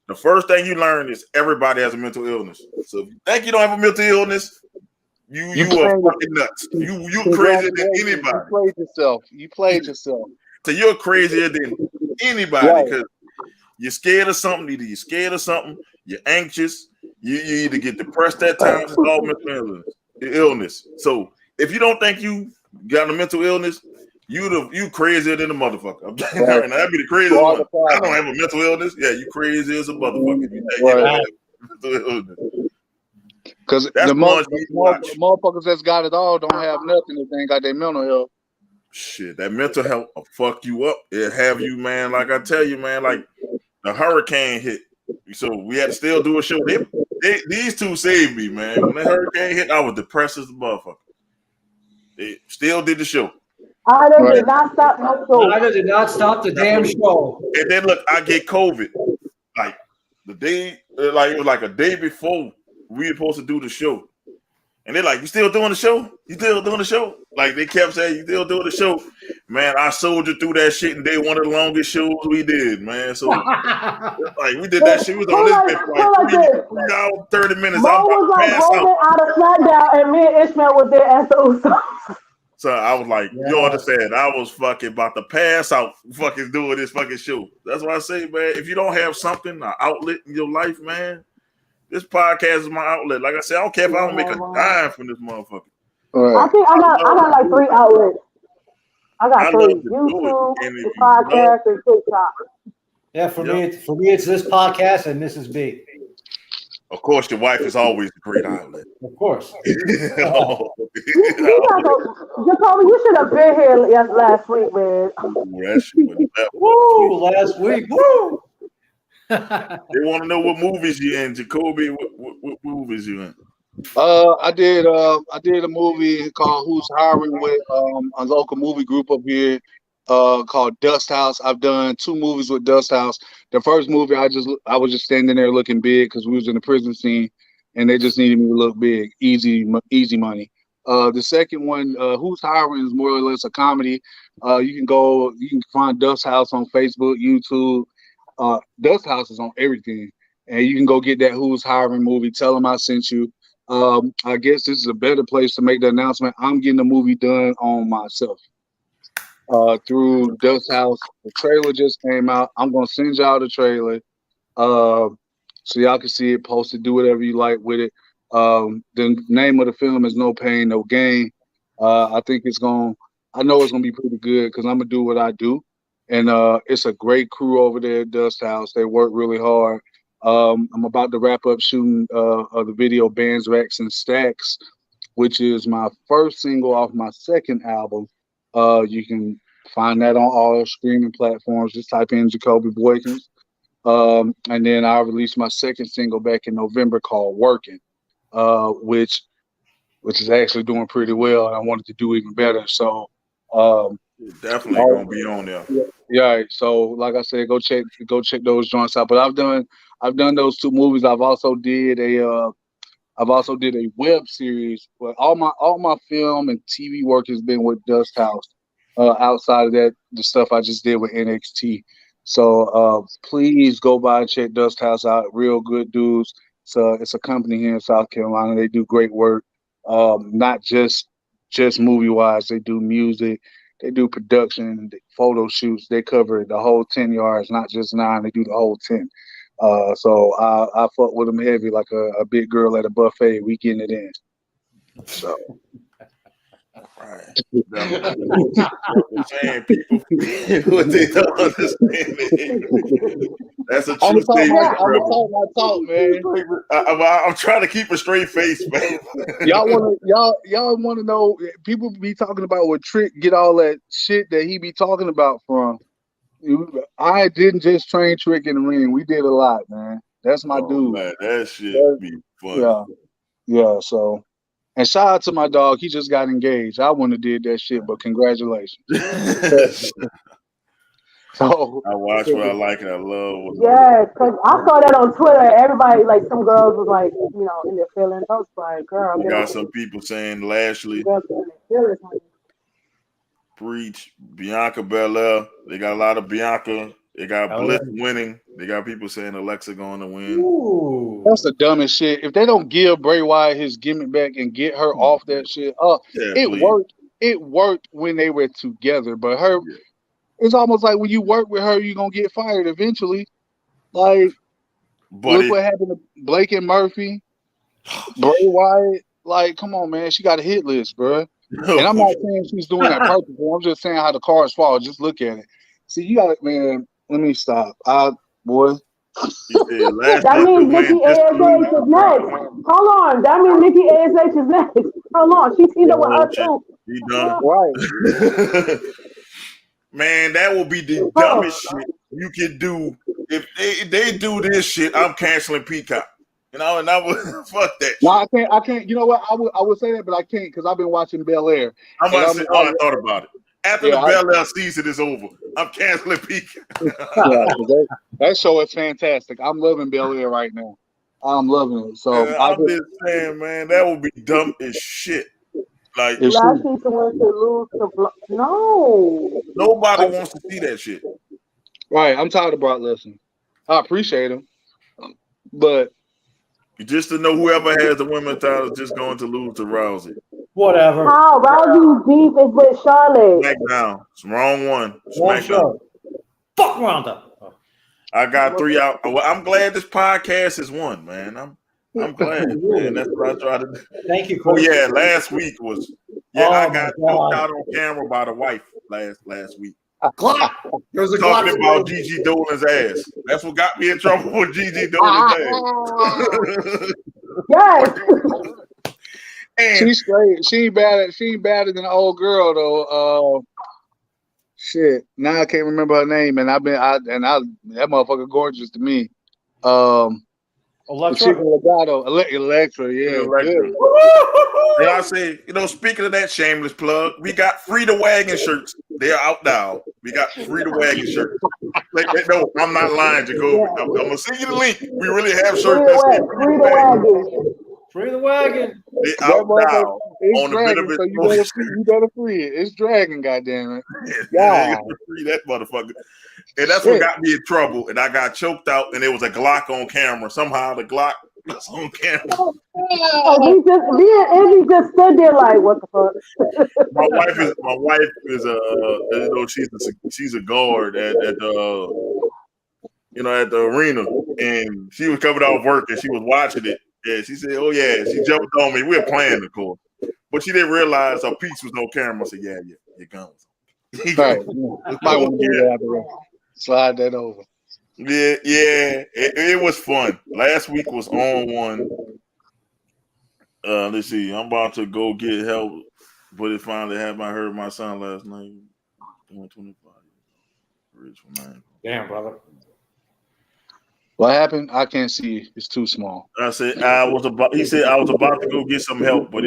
The first thing you learn is everybody has a mental illness. So if you think you don't have a mental illness, you are fucking nuts. You crazier than anybody. You played yourself. So you're crazier than anybody because you're scared of something. Either you're scared of something, you're anxious, you either get depressed at times. It's all mental illness. So if you don't think you got a mental illness, you crazier than a motherfucker. I'm telling you right now, that'd be the craziest one. I don't have a mental illness. Yeah, you crazy as a motherfucker. You don't have mental illness. Because the motherfuckers that's got it all don't have nothing if they ain't got their mental health. Shit, that mental health will fuck you up. It'll have you, man. Like I tell you, man, like the hurricane hit. So we had to still do a show. These two saved me, man. When the hurricane hit, I was depressed as a motherfucker. They still did the show. I did not stop no show. I did not stop the damn show. And then look, I get COVID. Like the day, like it was like a day before we were supposed to do the show. And they're like, "You still doing the show? You still doing the show?" Like they kept saying, "You still doing the show?" Man, I soldiered through that shit, and they one of the longest shows we did, man. So like we did that shit. We was on this bitch for like 3 hours, 30 minutes. Mo was like Hogan out of SmackDown, and me and Ishmael was there as the Usos. So I was like, you understand? I was fucking about to pass out, fucking doing this fucking show. That's why I say, man, if you don't have something, an outlet in your life, man. This podcast is my outlet. Like I said, I don't care if I don't make a dime from this motherfucker. Right. I think I got like 3 outlets. I got 3: YouTube, the podcast, and TikTok. Yeah, for me, it's this podcast and Mrs. B. Of course, your wife is always a great outlet. Of course. Jacoby, you should have been here last week, man. Woo! Last week, woo! They want to know what movies you in, Jacoby. What movies you in? I did a movie called Who's Hiring with a local movie group up here called Dust House. I've done 2 movies with Dust House. The first movie I was just standing there looking big because we was in the prison scene and they just needed me to look big, easy money. The second one, Who's Hiring, is more or less a comedy. You can find Dust House on Facebook, YouTube. Dust House is on everything, and you can go get that Who's Hiring movie. Tell them I sent you. I guess this is a better place to make the announcement. I'm getting the movie done on myself through Dust House. The trailer just came out. I'm gonna send y'all the trailer so y'all can see it, post it, do whatever you like with it. The name of the film is No Pain, No Gain. I think I know it's gonna be pretty good because I'm gonna do what I do. And it's a great crew over there at Dust House. They work really hard. I'm about to wrap up shooting of the video Bands, Racks, and Stacks, which is my first single off my second album. You can find that on all streaming platforms. Just type in Jacoby Boykins. And then I released my second single back in November called Working, which is actually doing pretty well. And I wanted to do even better. So definitely gonna be on there. Yeah. So, like I said, go check those joints out. But I've done those two movies. I've also did a web series. But all my film and TV work has been with Dust House. Outside of that, the stuff I just did with NXT. So please go by and check Dust House out. Real good dudes. It's a company here in South Carolina. They do great work. Not just movie wise. They do music. They do production, photo shoots. They cover the whole 10 yards, not just 9. They do the whole 10. So I fuck with them heavy like a big girl at a buffet. We getting it in. So. Right. I'm saying people what they don't understand it. That's a true statement. I'm talk, man. I'm trying to keep a straight face, man. y'all wanna know? People be talking about what Trick get all that shit that he be talking about from. I didn't just train Trick in the ring. We did a lot, man. That's my dude. Man, that shit be fun. Yeah. So. And shout out to my dog. He just got engaged. I wouldn't have did that shit, but congratulations. So I watch what I like and I love. Yes, because I saw that on Twitter. Everybody, like some girls was like, you know, in their feelings. I was like, girl. You got some people saying Lashley. Preach. Bianca Belair. They got a lot of Bianca. They got Bliss winning. They got people saying Alexa going to win. Ooh. That's the dumbest shit. If they don't give Bray Wyatt his gimmick back and get her off that shit, worked. It worked when they were together, but it's almost like when you work with her, you're gonna get fired eventually. Like, look what happened to Blake and Murphy, Bray Wyatt. Like, come on, man, she got a hit list, bro. And I'm not saying she's doing that purposely. I'm just saying how the cards fall. Just look at it. See, you got it, man. Let me stop. Boy. That means Nikki ASH is next. Hold on. That means Nikki ASH is next. Hold on. She teamed up with us too. He done. Right. Man, that will be the dumbest shit you can do. If they do this shit, I'm canceling Peacock. You know, and I would fuck that shit. No, I can't. You know what? I would say that, but I can't because I've been watching Bel Air. I'm about to say, I thought about it. After the Bel Air season is over, I'm canceling Peacock. That show is fantastic. I'm loving Bel Air right now. I'm loving it. So I'm just saying, man, that would be dumb as shit. Like Lashley to win to lose to no. Nobody wants to see that shit. Right. I'm tired of Brock Lesnar. I appreciate him, but just to know whoever has the women's title is just going to lose to Rousey. Whatever. How Rousey's beef is with Charlotte. SmackDown. It's the wrong one. SmackDown. Fuck Ronda. I got 3 out. Well, I'm glad this podcast is one, man. I'm glad, man. That's what I try to do. Thank you, Chris. Oh yeah, last week was I got choked out on camera by the wife last week. There was a talking about Gigi Dolan's ass. That's what got me in trouble with Gigi Dolan's ass. Yes. And she's straight. She ain't better than the old girl though. Shit. Now I can't remember her name, and that motherfucker gorgeous to me. Electra, yeah. Electra. And I say, speaking of that shameless plug, we got Free the Wagon shirts. They're out now. We got Free the Wagon shirts. No, I'm not lying, Jacoby. I'm gonna send you the link. We really have shirts that say Free the Wagon. Free the Wagon. They out now on the dragon, so you better free it. It's dragon, goddamn it. Yeah, free that motherfucker. And that's what got me in trouble. And I got choked out, and there was a Glock on camera. Somehow the Glock was on camera. Me and Izzy just stood there like, what the fuck? My wife is she's a guard at the at the arena, and she was coming off work and she was watching it. Yeah, she said, "Oh yeah," she jumped on me. We were playing, of course, but she didn't realize her piece was no camera. I said, "Yeah, your gun was on." Right. Might want to get that out of the way. Slide that over. Yeah, it was fun. Last week was on one. Let's see. I'm about to go get help, but it finally happened. I heard my son last night. 25. Damn, brother. What happened? I can't see. It's too small. I said he said I was about to go get some help, but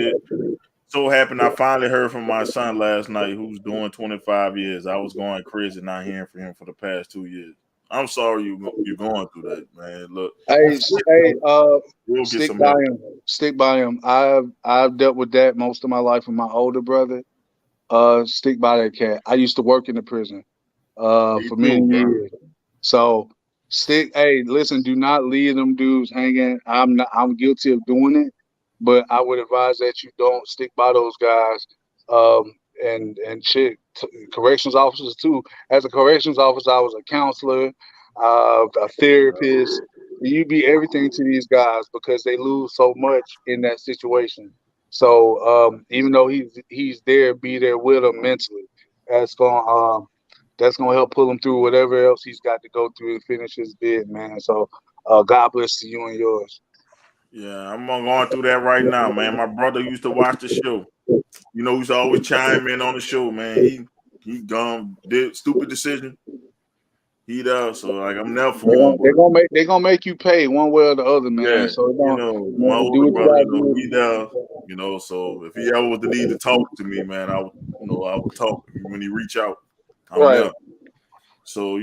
so happened I finally heard from my son last night, who's doing 25 years. I was going crazy not hearing from him for the past 2 years. I'm sorry you're going through that, man. Look, we'll get some help. Stick by him. I've dealt with that most of my life with my older brother. Stick by that cat. I used to work in the prison for many years. So listen, do not leave them dudes hanging. I'm guilty of doing it, but I would advise that you don't stick by those guys. And shit, corrections officers too. As a corrections officer, I was a counselor, a therapist. You be everything to these guys because they lose so much in that situation. So even though he's there, be there with him mentally. That's gonna help pull him through whatever else he's got to go through to finish his bid, man. So God bless to you and yours. Yeah, I'm going through that right now, man. My brother used to watch the show. You know, he used to always chime in on the show, man. He did stupid decision. He does. So like I'm never forgetting. They're gonna make you pay one way or the other, man. Yeah, So my older brother, he does. So if he ever was the need to talk to me, man, I would talk when he reach out. I'm there. So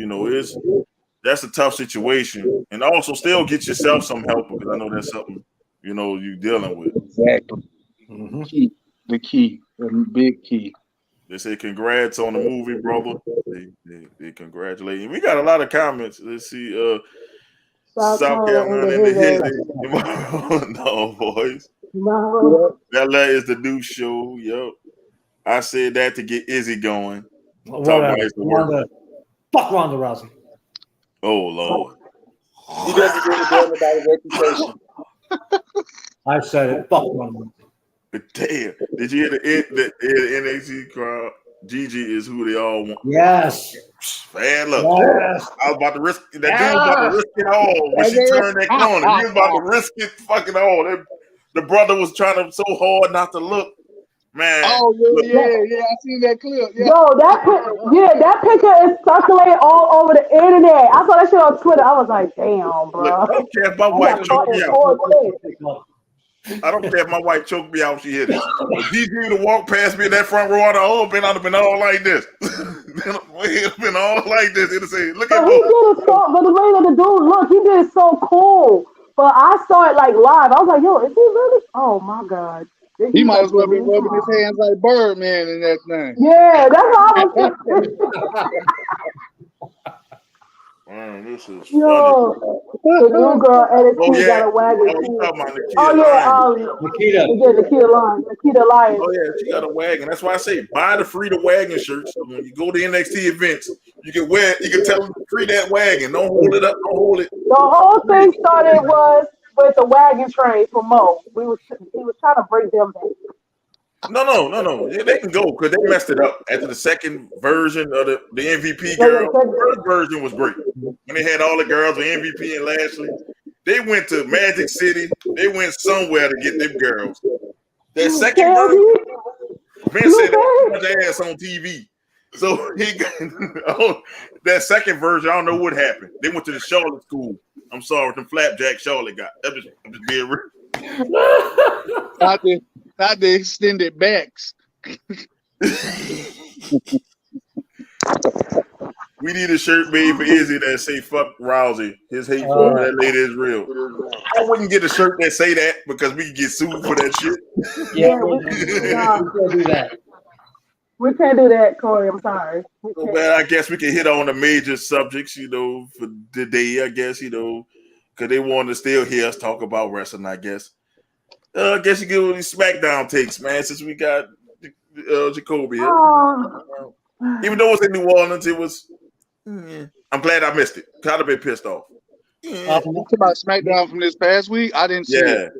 that's a tough situation, and also still get yourself some help because I know that's something you're dealing with. Exactly. Mm-hmm. The big key. They say congrats on the movie, brother. They congratulate you. We got a lot of comments. Let's see. South Carolina in the head. No, boys. No. LA is the new show. Yep. I said that to get Izzy going. Fuck Ronda Rousey. Oh, Lord. He doesn't give a damn about his reputation. I said it. Fuck Ronda Rousey. But damn, did you hear the NXT crowd? Gigi is who they all want. Yes. Man, look. Yes. I was about to risk that. Dude was about to risk it all when she turned that corner. He was about to risk it fucking all. The brother was trying so hard not to look. Man. Oh, yeah, I seen that clip. Yeah. Yo, that picture is circulating all over the internet. I saw that shit on Twitter. I was like, damn, bro. Look, I don't care if my wife choked me out. I don't care if my wife choked me out. She hit it. Gigi to walk past me in that front row, I'd have been all like this. It'd have been all like this. It'd say, "Look at." He did it so. But the way that the dude looked, he did it so cool. But I saw it like live. I was like, yo, is he really? Oh my god. He might as well be rubbing his hands like Birdman in that thing. Yeah, that's what I was thinking. Man, this is yo, funny. the new girl NXT got a wagon. Nikita Lyons. Oh yeah, she got a wagon. That's why I say buy the free to wagon shirts. So when you go to NXT events, you can tell them to free that wagon. Don't hold it up. Don't hold it. The whole thing started with the wagon train for Mo. He was trying to bring them back. No. Yeah, they can go because they messed it up after the second version of the MVP girl. The first version was great. When they had all the girls with MVP and Lashley, they went to Magic City. They went somewhere to get them girls. That second version, Vince said that much ass on TV. So he got that second version. I don't know what happened. They went to the Charlotte school. I'm sorry, them flapjack Charlotte got. I'm just being real. Not the extended backs. We need a shirt made for Izzy that say "fuck Rousey." His hate for that lady is real. I wouldn't get a shirt that say that because we can get sued for that shit. Yeah, we can't do that. We can't do that, Corey. I'm sorry. Well, I guess we can hit on the major subjects, for the day. I guess because they want to still hear us talk about wrestling. I guess. I guess you give these SmackDown takes, man. Since we got Jacoby, even though it's in New Orleans, it was. I'm glad I missed it. Kind of been pissed off. Talk about SmackDown from this past week. I didn't see it.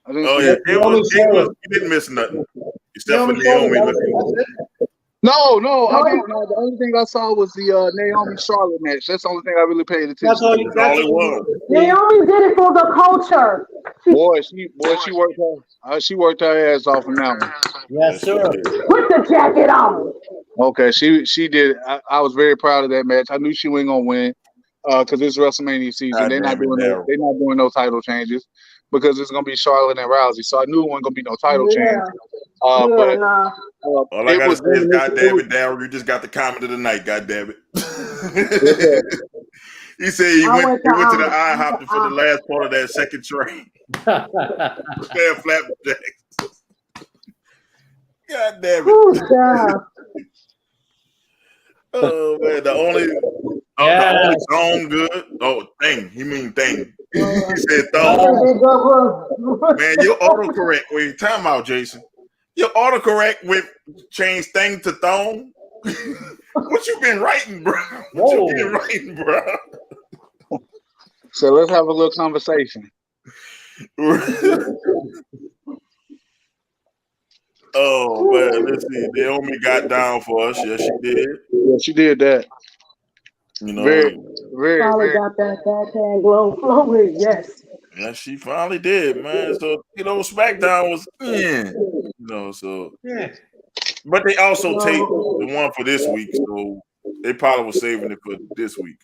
You didn't miss nothing except for Naomi. No, I didn't. No, the only thing I saw was the Naomi Charlotte match. That's the only thing I really paid attention to. That's all it was. Naomi did it for the culture. She worked her ass off in that one. Yes, sir. Put the jacket on. Okay, she did. I was very proud of that match. I knew she wasn't gonna win because it's WrestleMania season. They're not doing no title changes because it's gonna be Charlotte and Rousey. So I knew it wasn't gonna be no title change. But nah. All I it gotta was say is, God it damn was- it, Daryl, you just got the comment of the night. God damn it. it He said he I went went he went to the I went IHOP for the last part of that second train. Damn flapjack. God damn it. Who's down? Oh man, the only song good. Oh, thing. He mean thing. He said thong. Man, your autocorrect. Wait, time out, Jason. Your autocorrect with change thing to thong. What you been writing, bro? What you been writing, bro? So let's have a little conversation. Oh man, let's see. Naomi got down for us. Yes, she did. Yeah, she did that. You know, Very, Finally very. got that backhand glow flowing. Yes. yeah, she finally did, man. So SmackDown was, you know, so. Yeah. But they also taped the one for this week, so they probably were saving it for this week.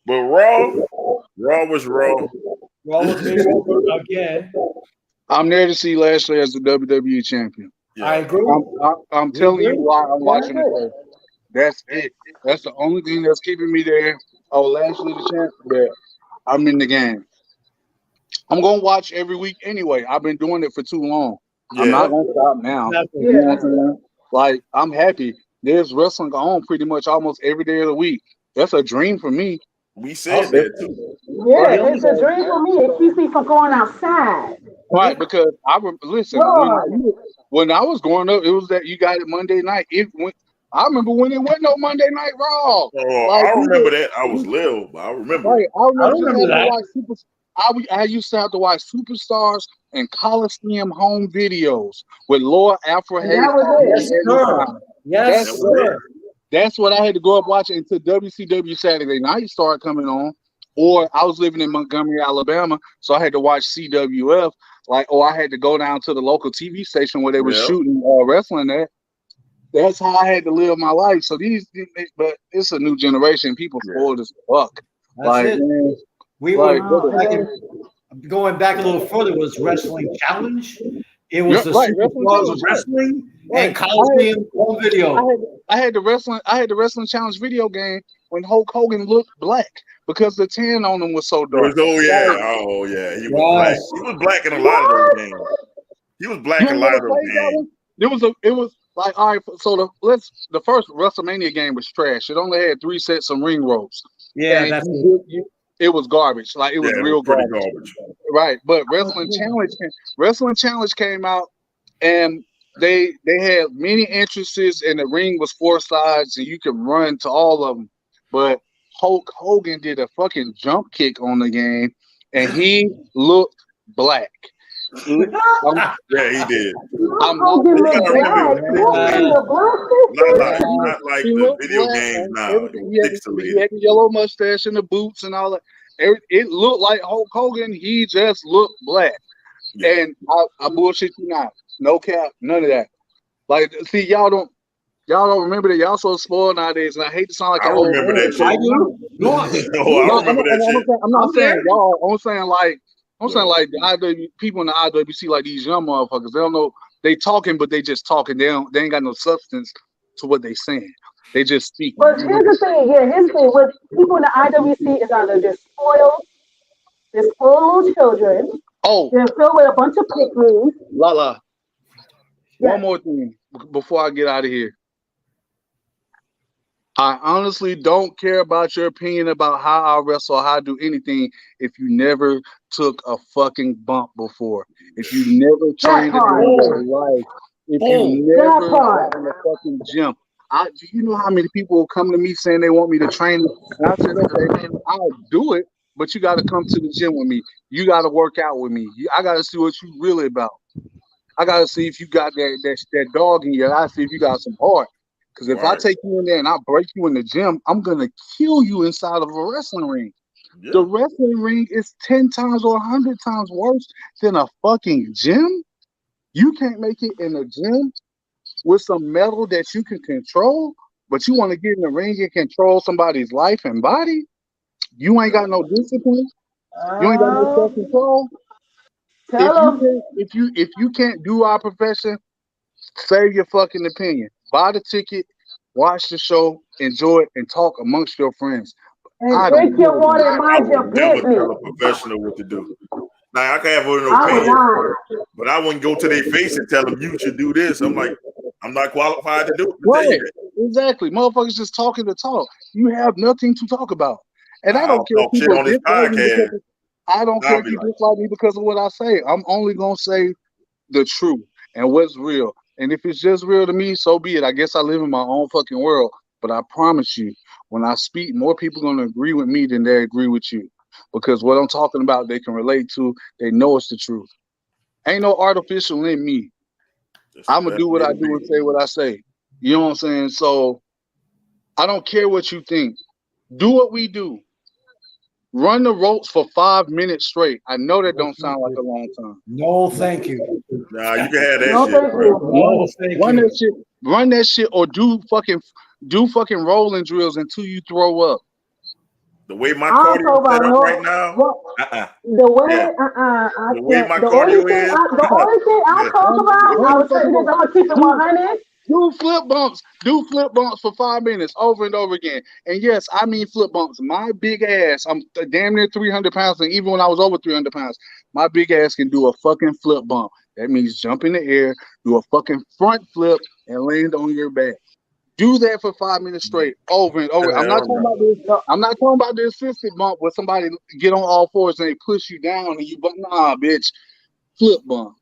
But Raw was Raw. Raw was mediocre again. I'm there to see Lashley as the WWE champion. Yeah. I agree. I'm telling you why I'm watching it first. That's it. That's the only thing that's keeping me there. Oh, Lashley the champ, but I'm in the game. I'm gonna watch every week anyway. I've been doing it for too long. Yeah. I'm not gonna stop now. You know what I'm saying? Like, I'm happy. There's wrestling on pretty much almost every day of the week. That's a dream for me. We said that too. Yeah, it's a dream for me. It keeps me from going outside. Right, because listen, when I was growing up, it was that you got it Monday night. I remember when it wasn't no Monday Night Raw. Oh, Like, I remember that. I was little, but I remember. Right, I remember remember just having that. to watch I used to have to watch Superstars and Coliseum home videos with Laura Afro Hayes. That was it. Yes, sir. Yes, That was sir. That's what I had to grow up watching until WCW Saturday Night started coming on. Or I was living in Montgomery, Alabama, so I had to watch CWF. Or I had to go down to the local TV station where they were shooting wrestling at. That's how I had to live my life. So but it's a new generation. People spoiled as fuck. That's it. Man, We were going back a little further. Was Wrestling Challenge? It was the Superstars Wrestling and Coliseum home video. I had the Wrestling Challenge video game when Hulk Hogan looked black because the tan on him was so dark. Oh yeah. He was black. He was black in a lot of those games. He was black in a lot of those games. It was like, all right. So the first WrestleMania game was trash. It only had 3 sets of ring ropes. Yeah, that's it was garbage. Like, it was real garbage. Right. But Wrestling Challenge came out, and they had many entrances, and the ring was 4 sides, and you could run to all of them. But Hulk Hogan did a fucking jump kick on the game, and he looked black. Yeah, he did. I'm not like the video games now. He had the yellow mustache and the boots and all that. It looked like Hulk Hogan. He just looked black. Yeah. And I bullshit you not. No cap, none of that. Like, see, y'all don't remember that. Y'all so spoiled nowadays, and I hate to sound like I remember that shit. I do. No, I remember that shit. I'm not saying y'all. I'm saying like the people in the IWC, like these young motherfuckers, they don't know. They talking, but they just talking. They ain't got no substance to what they saying. They just speak. But here's the thing. What people in the IWC is either they're spoiled little children. Oh, they're filled with a bunch of pickles. LaLa. One more thing before I get out of here. I honestly don't care about your opinion about how I wrestle or how I do anything if you never took a fucking bump before. If you never trained in your life. If you never got in the fucking gym. Do you know how many people will come to me saying they want me to train them? And I said, okay, I'll do it, but you got to come to the gym with me. You got to work out with me. I got to see what you really about. I got to see if you got that dog in you. I got to see if you got some heart. Because if I take you in there and I break you in the gym, I'm going to kill you inside of a wrestling ring. Yeah. The wrestling ring is 10 times or 100 times worse than a fucking gym. You can't make it in a gym with some metal that you can control, but you want to get in the ring and control somebody's life and body? You ain't got no discipline. You ain't got no self-control. If you can't do our profession, Save your fucking opinion. Buy the ticket, watch the show, enjoy it, and talk amongst your friends. And drink your water and mind your Never business. tell a professional what to do. Now I can have an I would opinion, not. but I wouldn't go to their face and tell them you should do this. I'm like, I'm not qualified to do it. Right. Exactly. Motherfuckers just talking to talk. You have nothing to talk about. And I don't care if people on this dislike me podcast. because I don't care if you dislike me because of what I say. I'm only gonna say the truth and what's real. And if it's just real to me, so be it. I guess I live in my own fucking world. But I promise you, when I speak, more people are gonna agree with me than they agree with you. Because what I'm talking about, they can relate to. They know it's the truth. Ain't no artificial in me. I'm gonna do what I do and say what I say. You know what I'm saying? So I don't care what you think. Do what we do. Run the ropes for 5 minutes straight. I know that don't sound like a long time. No, thank you. Nah, you can have that No, shit, thank bro. you. No, thank Run you. that shit. Run that shit, or do fucking rolling drills until you throw up. The way my I don't cardio talk set about up no. right now, The way, yeah. I The way can't. my The only cardio thing, is, the only thing I yeah. talk about, I would say this. I'm gonna keep it 100. Do flip bumps. Do flip bumps for 5 minutes over and over again. And yes, I mean flip bumps. My big ass, I'm damn near 300 pounds. And even when I was over 300 pounds, my big ass can do a fucking flip bump. That means jump in the air, do a fucking front flip, and land on your back. Do that for 5 minutes straight, over and over. I'm not talking about this. I'm not talking about the assisted bump where somebody get on all fours and they push you down and you. But nah, bitch, flip bump.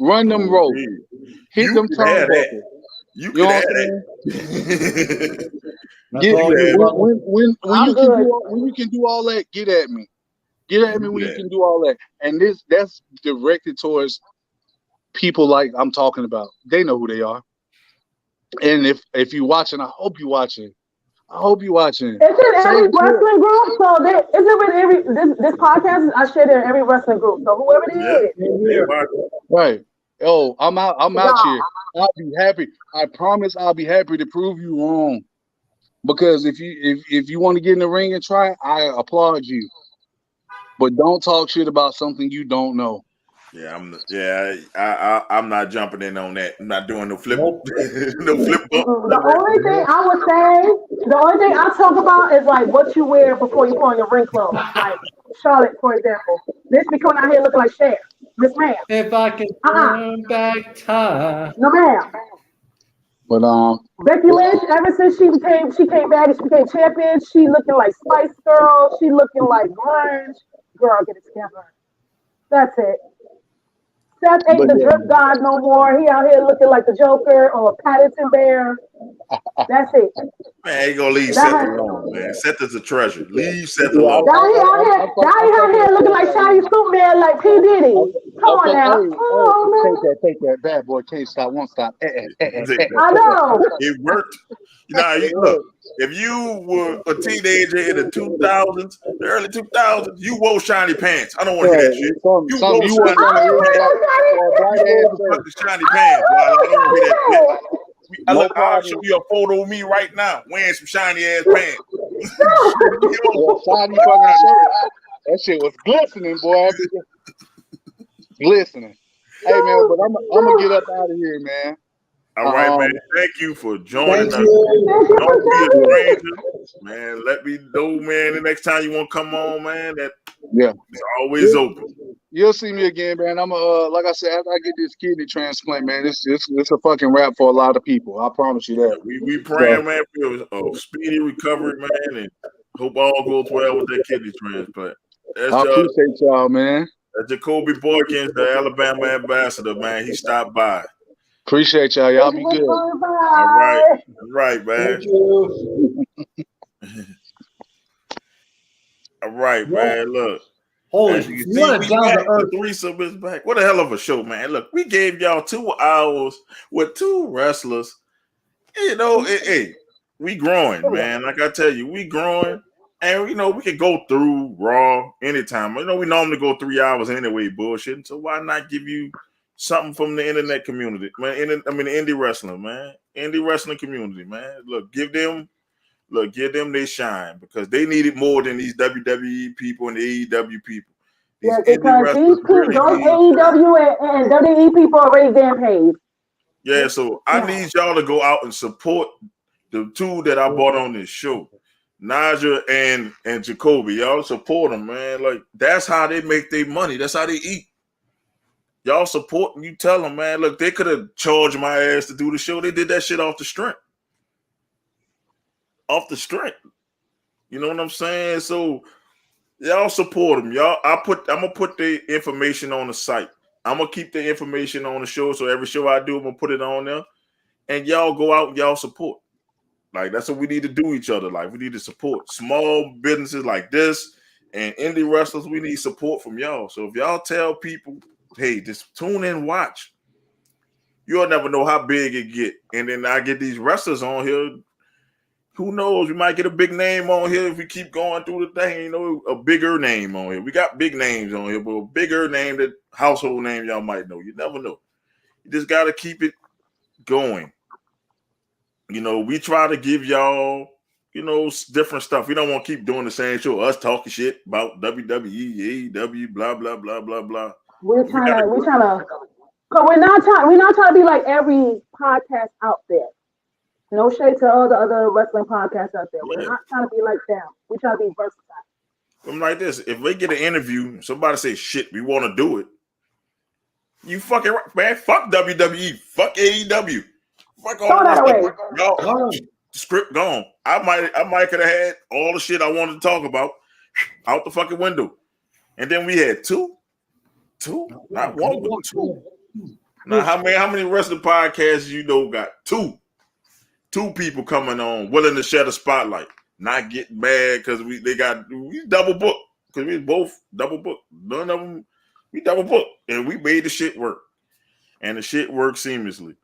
Run them ropes. Hit them turnbuckles. You can have that. When you can do all that, get at me. Get at me when you can do all that. And that's directed towards people like I'm talking about. They know who they are. And if you're watching, I hope you're watching. It's in every wrestling group. So it's in every this podcast. I share it in every wrestling group. So whoever it is, right. Oh, I'm out here. I'll be happy. I promise I'll be happy to prove you wrong. Because if you want to get in the ring and try, I applaud you. But don't talk shit about something you don't know. Yeah, I'm not jumping in on that. I'm not doing no flip. No flip bump. The only thing I would say, the only thing I talk about is like what you wear before you put on your ring clothes. Like Charlotte, for example. Bitch be coming out here looking like Cher. Miss ma'am. If I can turn back time. No ma'am. But Becky Lynch, ever since she came back and she became champion, she looking like Spice Girl. She looking like grunge. Girl, get it together. That's it. Seth ain't the drip god no more. He out here looking like the Joker or Paddington Bear. That's it. Man, you gonna leave Seth alone, man. Seth is a treasure. Leave Seth alone. Now he out here looking like Shiny Superman, like P. Diddy. Come on now. Take that. Bad boy can't stop, won't stop. I know. It worked. Look, if you were a teenager in the 2000s, the early 2000s, you wore shiny pants. I don't want to hear that shit. You wore shiny pants. I don't want to hear that shit. I'll show you a photo of me right now wearing some shiny ass pants. That shit was glistening, boy. Glistening. Hey man, but I'm gonna get up out of here, man. All right, man. Thank you for joining us. Don't be a stranger, man. Let me know, man. The next time you want to come on, man, it's always open. You'll see me again, man. I'm like I said, after I get this kidney transplant, man, it's a fucking wrap for a lot of people. I promise you that. We praying, man, for a speedy recovery, man, and hope all goes well with that kidney transplant. I appreciate y'all, man. That's Cody Boykins, the Alabama ambassador, man. He stopped by. Appreciate y'all. Y'all be good. All right, man. All right, man. Look. Holy shit. The threesome is back. What a hell of a show, man. Look, we gave y'all 2 hours with 2 wrestlers. You know, we growing, man. Like I tell you, we growing. And, we can go through Raw anytime. We normally go 3 hours anyway, bullshitting. So why not give you something from the internet community? Man, the indie wrestling, man. Indie wrestling community, man. Look, give them their shine because they need it more than these WWE people and the AEW people. Because these people, those AEW and WWE people already getting paid. Yeah, so I need y'all to go out and support the two that I brought on this show, Naja and Jacoby. Y'all support them, man. Like that's how they make their money. That's how they eat. Y'all support and you tell them, man. Look, they could have charged my ass to do the show. They did that shit off the strength. Off the strength. You know what I'm saying? So y'all support them. I'm gonna put the information on the site. I'm gonna keep the information on the show. So every show I do, I'm gonna put it on there. And y'all go out and y'all support. Like that's what we need to do each other. Like we need to support small businesses like this and indie wrestlers. We need support from y'all. So if y'all tell people, hey, just tune in, watch. You'll never know how big it get. And then I get these wrestlers on here. Who knows? We might get a big name on here if we keep going through the thing. You know, a bigger name on here. We got big names on here, but a bigger name, that household name y'all might know. You never know. You just got to keep it going. You know, we try to give y'all, you know, different stuff. We don't want to keep doing the same show. Us talking shit about WWE, AEW, blah blah blah blah blah. We're trying to, cause we're not trying to be like every podcast out there. No shade to all the other wrestling podcasts out there. We're not trying to be like them. We try to be versatile. I'm like this. If we get an interview, somebody say shit, we want to do it. You fucking right, man. Fuck WWE. Fuck AEW. Fuck all the y'all, script gone. I might could have had all the shit I wanted to talk about out the fucking window. And then we had two, not one, but two. Now how many wrestling podcasts you know got two people coming on willing to share the spotlight, not getting mad because we double booked because we both double booked. None of them we double booked and we made the shit work, and the shit worked seamlessly.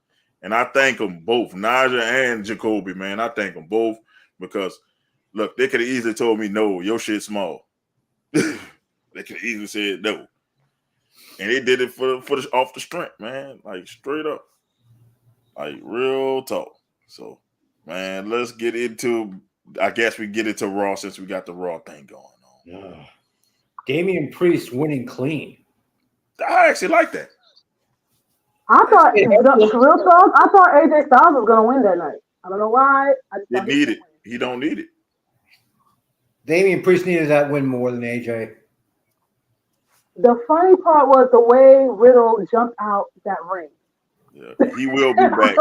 And I thank them both, Naja and Jacoby, man. I thank them both because, look, they could have easily told me, no, your shit's small. They could have easily said no. And they did it for off the strength, man. Like, straight up. Like, real talk. So, man, let's get into, I guess we get into Raw since we got the Raw thing going on. Damian Priest winning clean. I actually like that. I thought, real talk, I thought AJ Styles was going to win that night. I don't know why. I just didn't need it. He don't need it. Damian Priest needed that win more than AJ. The funny part was the way Riddle jumped out that ring. Yeah, he will be back.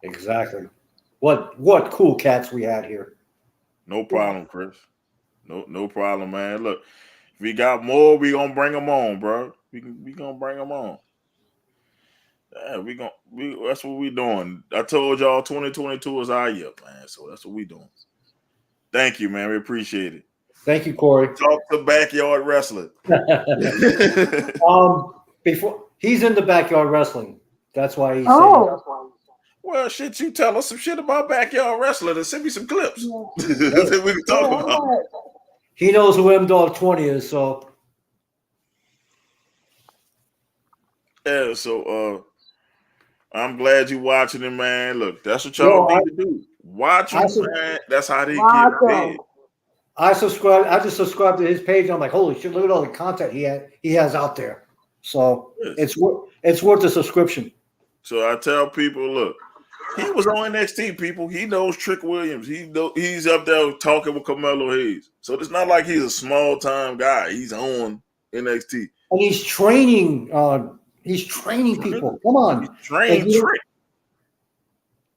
Exactly. What cool cats we had here. No problem, Chris. No problem, man. Look, if we got more, we gonna bring them on, bro. We gonna bring them on. Yeah, that's what we doing. I told y'all 2022 is our year, man. So that's what we doing. Thank you, man. We appreciate it. Thank you, Corey. Talk to backyard wrestling. Before he's in the backyard wrestling. That's why he's saying. Well, shit, you tell us some shit about backyard wrestling and send me some clips. That we can talk about. He knows who M-Dog 20 is, so. Yeah, so I'm glad you watching it, man. Look, that's what y'all need to do. Watch him, man. That's how they get paid. I just subscribed to his page. I'm like, holy shit, look at all the content he has out there. So it's worth the subscription. So I tell people, look, he was on NXT, people. He knows Trick Williams. He's up there talking with Carmelo Hayes. So it's not like he's a small time guy. He's on NXT. And he's training people. Come on. Train Trick.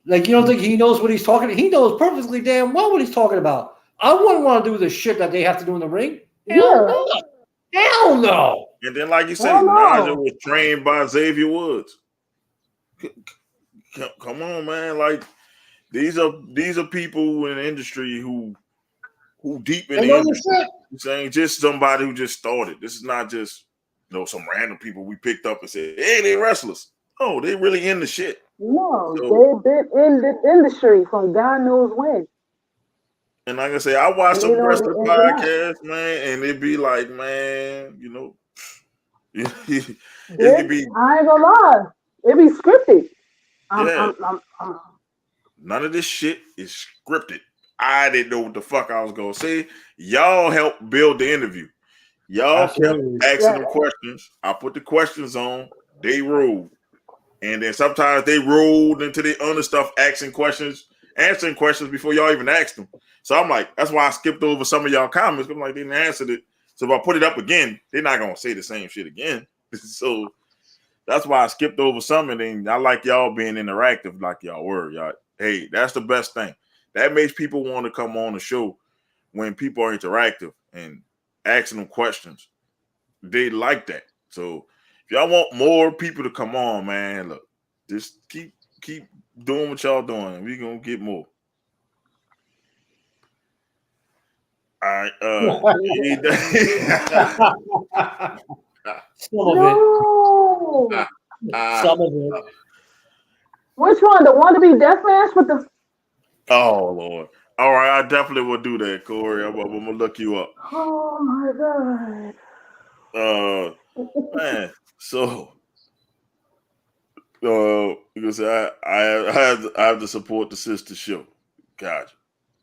Like, you don't think he knows what he's talking about? He knows perfectly damn well what he's talking about. I wouldn't want to do the shit that they have to do in the ring. Hell no. And then, like you said, Naja was trained by Xavier Woods. Come on, man. Like, these are people in the industry who deep in the industry. This ain't just somebody who just started. This is not just some random people we picked up and said, hey, they wrestlers. Oh, they really in the shit. No, they've been in this industry from God knows when. And like I say, I watch some wrestling podcasts, man, and it'd be like, man, it'd be. I ain't gonna lie, it'd be scripted. None of this shit is scripted. I didn't know what the fuck I was gonna say. Y'all helped build the interview. Y'all kept asking them questions. I put the questions on. They rolled. And then sometimes they rolled into the other stuff, answering questions before y'all even asked them. So I'm like, that's why I skipped over some of y'all comments. I'm like, they didn't answer it. So if I put it up again, they're not gonna say the same shit again. So that's why I skipped over some. And then I like y'all being interactive, like y'all were. Y'all, hey, that's the best thing. That makes people want to come on the show when people are interactive and asking them questions. They like that. So if y'all want more people to come on, man, look, just keep doing what y'all doing. We're gonna get more. All right. Some of it. Which one? The one to be death match with the? Oh Lord. All right, I definitely will do that, Corey. I'm gonna look you up. Oh my God. Man. So because I have to support the sister show. Gotcha.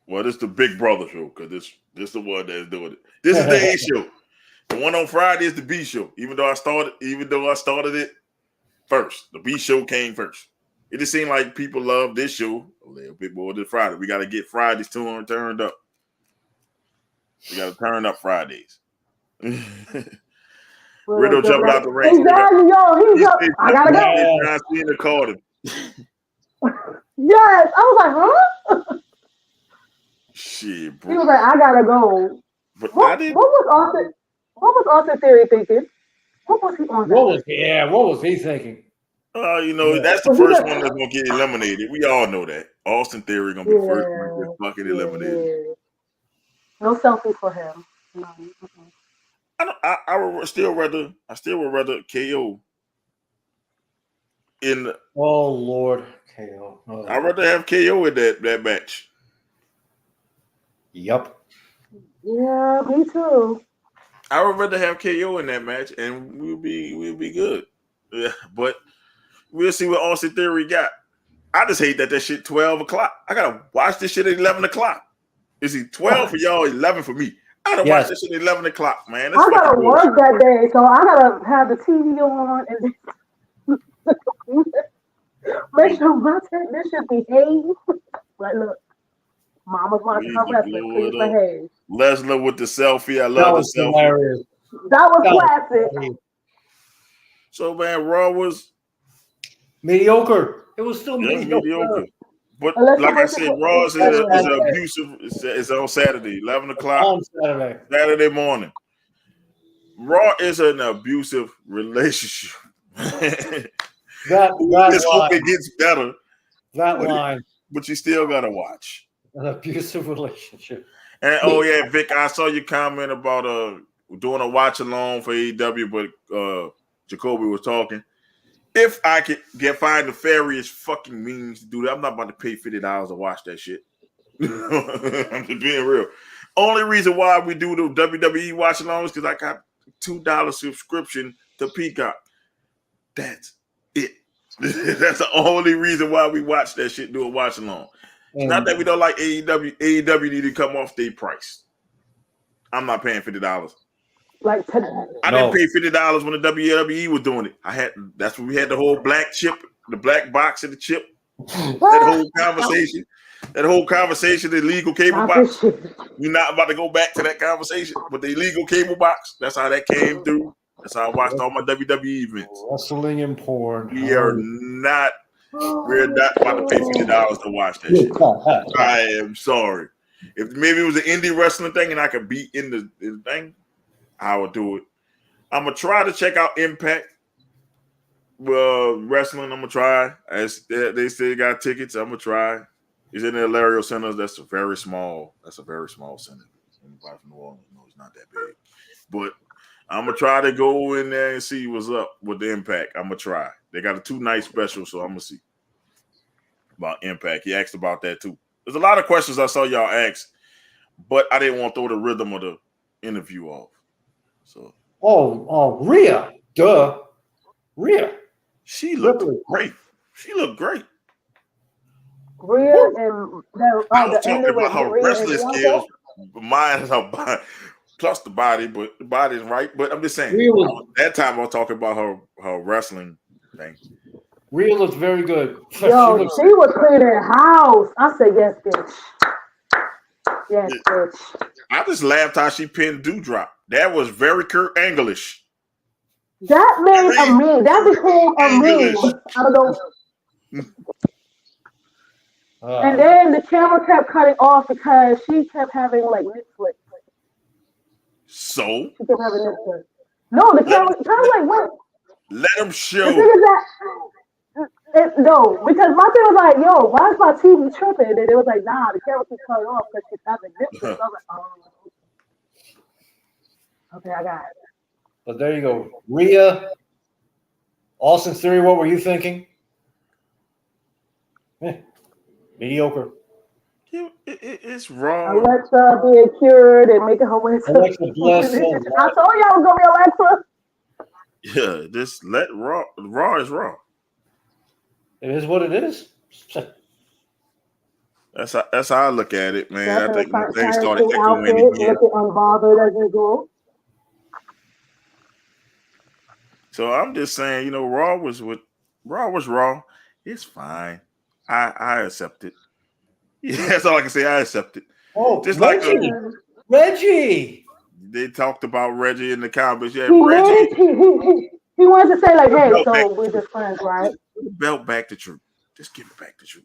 Well, this is the Big Brother show because this the one that's doing it. This is the A show. The one on Friday is the B show. Even though I started it first, the B show came first. It just seemed like people love this show a little bit more than Friday. We got to get Fridays turned up. We got to turn up Fridays. Riddle jumped out the ring. Exactly, yo, he's up. I gotta go. John Cena called him. Yes, I was like, huh? Shit, bro. He was like, I gotta go. But what was Austin Theory thinking? What was he on? What was he thinking? That's the first one that's gonna get eliminated. We all know that. Austin Theory gonna be the first one to get fucking eliminated. Yeah. No selfie for him. No. I would still rather KO in. Oh Lord, KO. Oh. I'd rather have KO in that match. Yep. Yeah, me too. I would rather have KO in that match, and we'll be good. Yeah, but we'll see what Austin Theory got. I just hate that shit 12 o'clock. I gotta watch this shit at 11 o'clock. Is he 12 for y'all? 11 for me. I gotta watch this shit at 11 o'clock, man. I gotta work that day, so I gotta have the TV on and make sure my technician behave. Like, look, Mama's watching her wrestling. Please behave. Lesnar with the selfie. I love the selfie. Hilarious. That was classic. So, man, Raw was mediocre. It was still mediocre. But like I said, Raw is abusive. It's on Saturday, 11 o'clock. On Saturday morning. Raw is an abusive relationship. That hope it gets better. That line. But you still gotta watch. An abusive relationship. And oh yeah, Vic, I saw your comment about doing a watch along for AEW, but Jacoby was talking. If I could find nefarious fucking means to do that, I'm not about to pay $50 to watch that shit. I'm just being real. Only reason why we do the WWE watch along is because I got $2 subscription to Peacock. That's it. That's the only reason why we watch that shit, do a watch along. It's not that we don't like AEW. AEW need to come off their price. I'm not paying $50. Like I didn't pay $50 when the WWE was doing it. That's when we had the whole black chip, the black box of the chip. That whole conversation, the illegal cable box. We're not about to go back to that conversation, but the illegal cable box, that's how that came through. That's how I watched all my WWE events. Wrestling and porn. We're not about to pay $50 to watch that shit. I am sorry. If maybe it was an indie wrestling thing and I could be in the thing, I would do it. I'm gonna try to check out Impact wrestling. I'm gonna try. As they still got tickets, I'm gonna try. It's in the Hilario Center. That's a very small center. Anybody from New Orleans knows it's not that big. But I'm gonna try to go in there and see what's up with the Impact. I'm gonna try. They got a 2-night special, so I'm gonna see about Impact. He asked about that too. There's a lot of questions I saw y'all ask, but I didn't want to throw the rhythm of the interview off. So, Rhea, duh, Rhea. She looked great. Rhea and I was talking about her wrestling skills, mine and her body, plus the body, but the body is right. But I'm just saying, that time I was talking about her wrestling thing. Rhea looked very good. Yo, she was cleaning house. I said, yes, bitch. Yes, bitch. I just laughed how she pinned Dewdrop. That was very Kurt Angle-ish. That made a meme. That became a meme. I don't know. And then the camera kept cutting off because she kept having like nip slips. So? She kept having nip slips. No, the camera kind of like what? Let them show. The thing is that no, because my thing was like, yo, why is my TV tripping? And it was like, nah, the camera keeps cutting off because she's having nip slips. I was like, oh. Okay, I got it. But there you go. Rhea, Austin Theory, what were you thinking? Mediocre. It's wrong. Alexa being cured and making her way to Alexa Bliss. I told you I was going to be Alexa. Yeah, just let Raw is Raw. It is what it is. That's how I look at it, man. I think when things started outfit, echoing again. looking unbothered as usual. So I'm just saying, Raw was Raw. It's fine. I accept it. Yeah, that's all I can say. I accept it. Oh, just Reggie. Reggie. They talked about Reggie in the Cowboys. Yeah, Reggie. He wanted to say like, hey, so we're just friends, right? Give the belt back to Truth. Just give it back to Truth.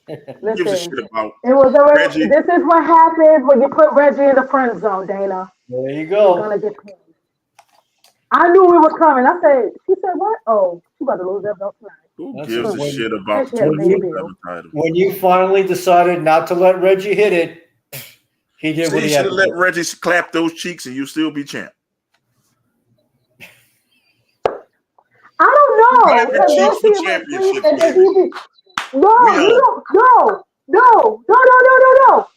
Listen, Gives a shit about it was already, Reggie. This is what happens when you put Reggie in the friend zone, Dana. There you go. You're gonna get paid. I knew it was coming. I said, she said what? Oh, she about to lose that belt tonight. Who gives a shit about the title? When you finally decided not to let Reggie hit it, he did what he had to do. You should have let Reggie clap those cheeks and you still be champ. I don't know. No.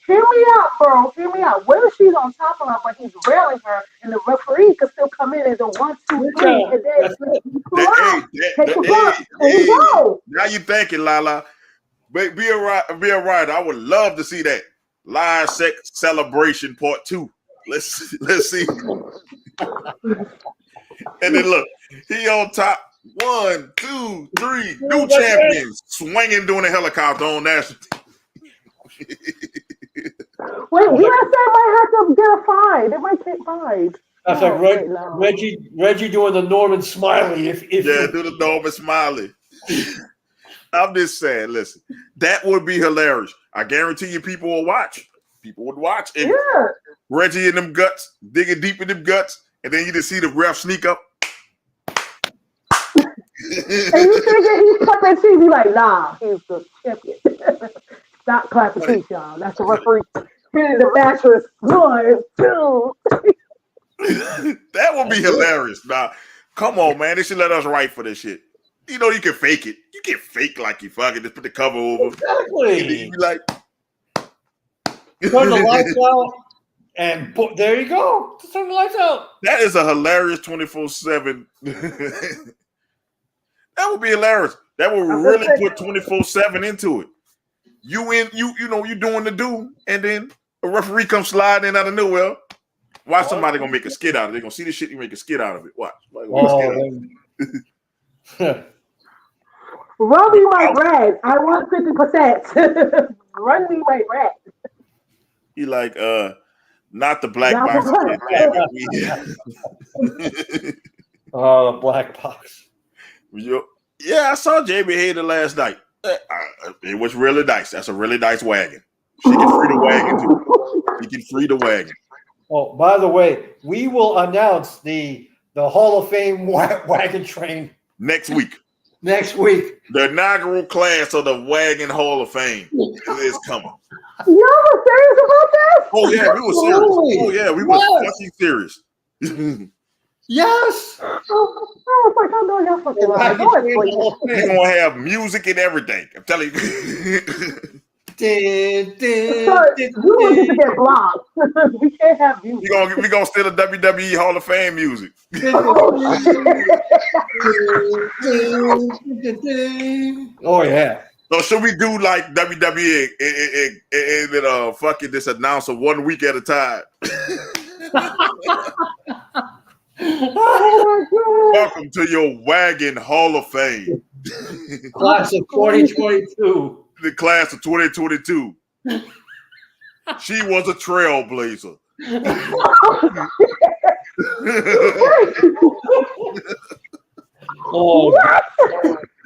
Hear me out, bro. Hear me out. What if she's on top of her, but he's railing her, and the referee could still come in and do 1, 2, 3, and then go. Now you thinking, LaLa. But be a right. I would love to see that live sex celebration part 2. Let's see. And then look, he on top. 1, 2, 3, new champions swinging doing a helicopter on national. Wait, USA might have to get a fine. They might get fined. That's like Reggie doing the Norman Smiley. Do the Norman Smiley. I'm just saying, listen, that would be hilarious. I guarantee you, people will watch. People would watch. And Reggie in them guts, digging deep in them guts, and then you just see the ref sneak up. And you thinking he's clapping cheese? He's like, nah, he's the champion. Stop clapping cheese, y'all. That's the referee hitting the mattress. 1, 2. That would be hilarious. Nah, come on, man. They should let us write for this shit. You can fake it. You can fake like you fucking just put the cover over. Exactly. And then you be like, turn the lights out, and there you go. Just turn the lights out. That is a hilarious 24/7. That would be hilarious. That would really put 24/7 into it. You doing the do, and then a referee comes sliding in out of nowhere. Watch somebody gonna make a skit out of it. They're gonna see this shit, you make a skit out of it. Watch. Run me my red. I want 50%. Run me my red. He like, not the black box. Oh, the black box. Yeah, I saw Jamie Hayter last night. It was really nice. That's a really nice wagon. She can free the wagon too. She can free the wagon. Oh, by the way, we will announce the Hall of Fame wagon train next week. The inaugural class of the Wagon Hall of Fame is coming. Y'all were serious about this? Oh yeah, we were serious. Oh yeah, we were fucking serious. Yes. I was like, I know y'all fucking lying. We're gonna have music and everything. I'm telling you. You want to get blocked. We can't have music. We gonna steal the WWE Hall of Fame music. Oh yeah. So should we do like WWE and fucking this announcer 1 week at a time? Oh my God. Welcome to your wagon Hall of Fame. Class of 2022. The class of 2022. She was a trailblazer. Oh,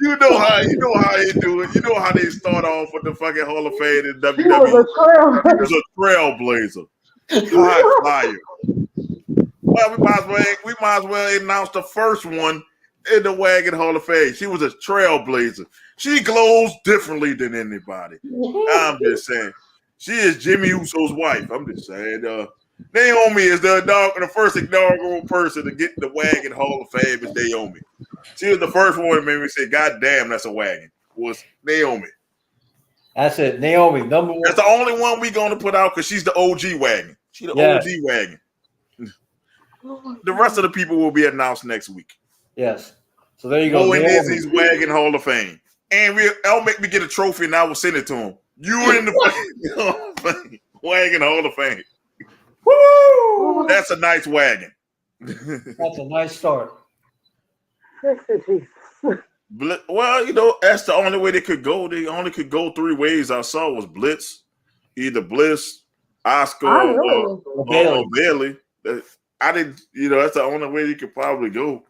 You know how they do it. You know how they start off with the fucking Hall of Fame in She was WWE. a He was a trailblazer. High flyer. Well, we might as well announce the first one in the Wagon Hall of Fame. She was a trailblazer. She glows differently than anybody. I'm just saying. She is Jimmy Uso's wife. I'm just saying. Naomi is the first inaugural person to get the Wagon Hall of Fame is Naomi. She was the first one that made me say, God damn, that's a wagon. Was Naomi. that's it. Naomi, number one. That's the only one we're going to put out because she's the OG wagon. She's the Yes. OG wagon. The rest of the people will be announced next week. Yes. So there you go. Go in Naomi. Izzy's Wagon Hall of Fame. And I'll make me get a trophy and I will send it to him. You in the fucking Hall of Fame. Wagon Hall of Fame. Woo! That's a nice wagon. That's a nice start. Well, you know, that's the only way they could go. They only could go three ways I saw was Blitz, either Bliss, Oscar, or Bailey. I didn't, you know, that's the only way they could probably go.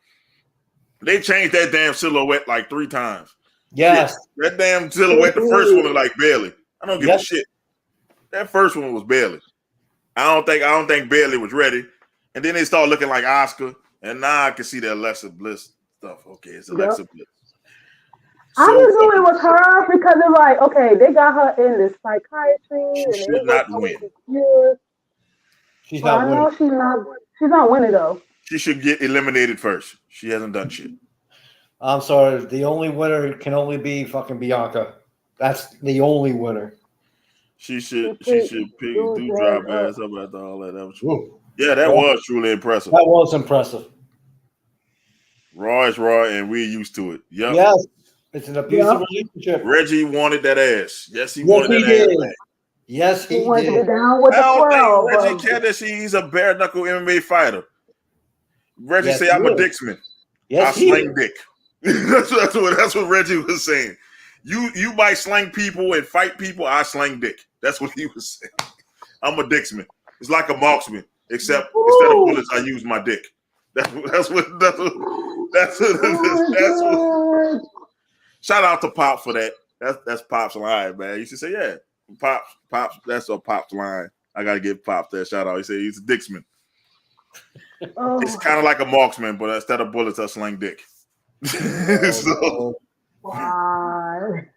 They changed that damn silhouette like 3 times. Yes. Yeah, that damn silhouette, the first one was like Bailey. I don't give a shit. That first one was Bailey. I don't think Bailey was ready. And then they start looking like Oscar. And now I can see the Alexa Bliss stuff. Okay, it's Alexa Bliss. I just knew it was her because it's like, okay, they got her in this psychiatry. She should not win. She's not winning. She's not winning though. She should get eliminated first. She hasn't done shit. I'm sorry. The only winner can only be fucking Bianca. That's the only winner. She should pick do drop ass up after all that. That was true. Yeah, that was truly impressive. That was impressive. Raw is raw, and we're used to it. Yep. Yes. It's an abusive relationship. Reggie wanted that ass. Yes, he wanted that ass back. Yes, he wanted did. to be down with I don't the crowd. think Reggie cared that he's a bare knuckle MMA fighter. Reggie say I'm a dicksman. Yes, I sling dick. that's what Reggie was saying. You might sling people and fight people. I sling dick. That's what he was saying. I'm a dicksman. It's like a marksman, except instead of bullets, I use my dick. That's what. Shout out to Pop for that. That's Pop's line, man. You should say, yeah, Pops. That's a Pop's line. I gotta give Pop that shout out. He said he's a dicksman. It's kind of like a marksman, but instead of bullets, I sling dick. So, why?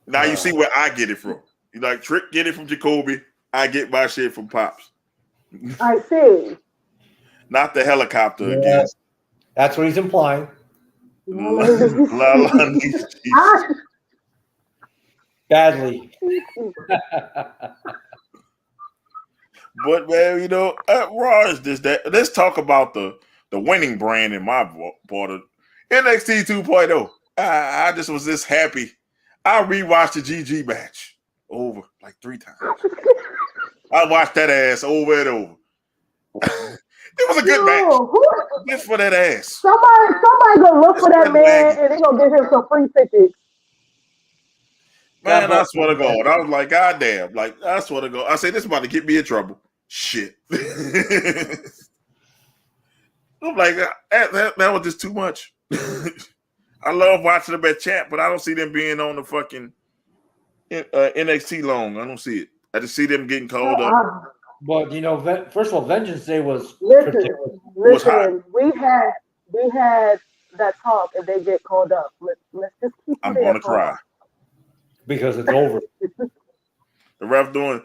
Now you see where I get it from. You like Trick get it from Jacoby. I get my shit from Pops. I see. Not the helicopter again. That's what he's implying. LaLa needs Jesus. Badly. But man, you know, Raw is this that. Let's talk about the winning brand in my part of NXT 2.0. I just was this happy. I rewatched the GG match over like 3 times. I watched that ass over and over. It was a good match. Just for that ass. Somebody gonna look for that man and they gonna give him some free tickets. Man, I swear to God. I was like, God damn. Like, I swear to God. I said, this is about to get me in trouble. Shit. I'm like, that was just too much. I love watching them at chat, but I don't see them being on the fucking NXT long. I don't see it. I just see them getting called up. But you know, first of all, Vengeance Day was listen. We had that talk. If they get called up, let's just keep. I'm gonna cry because it's over. The ref doing.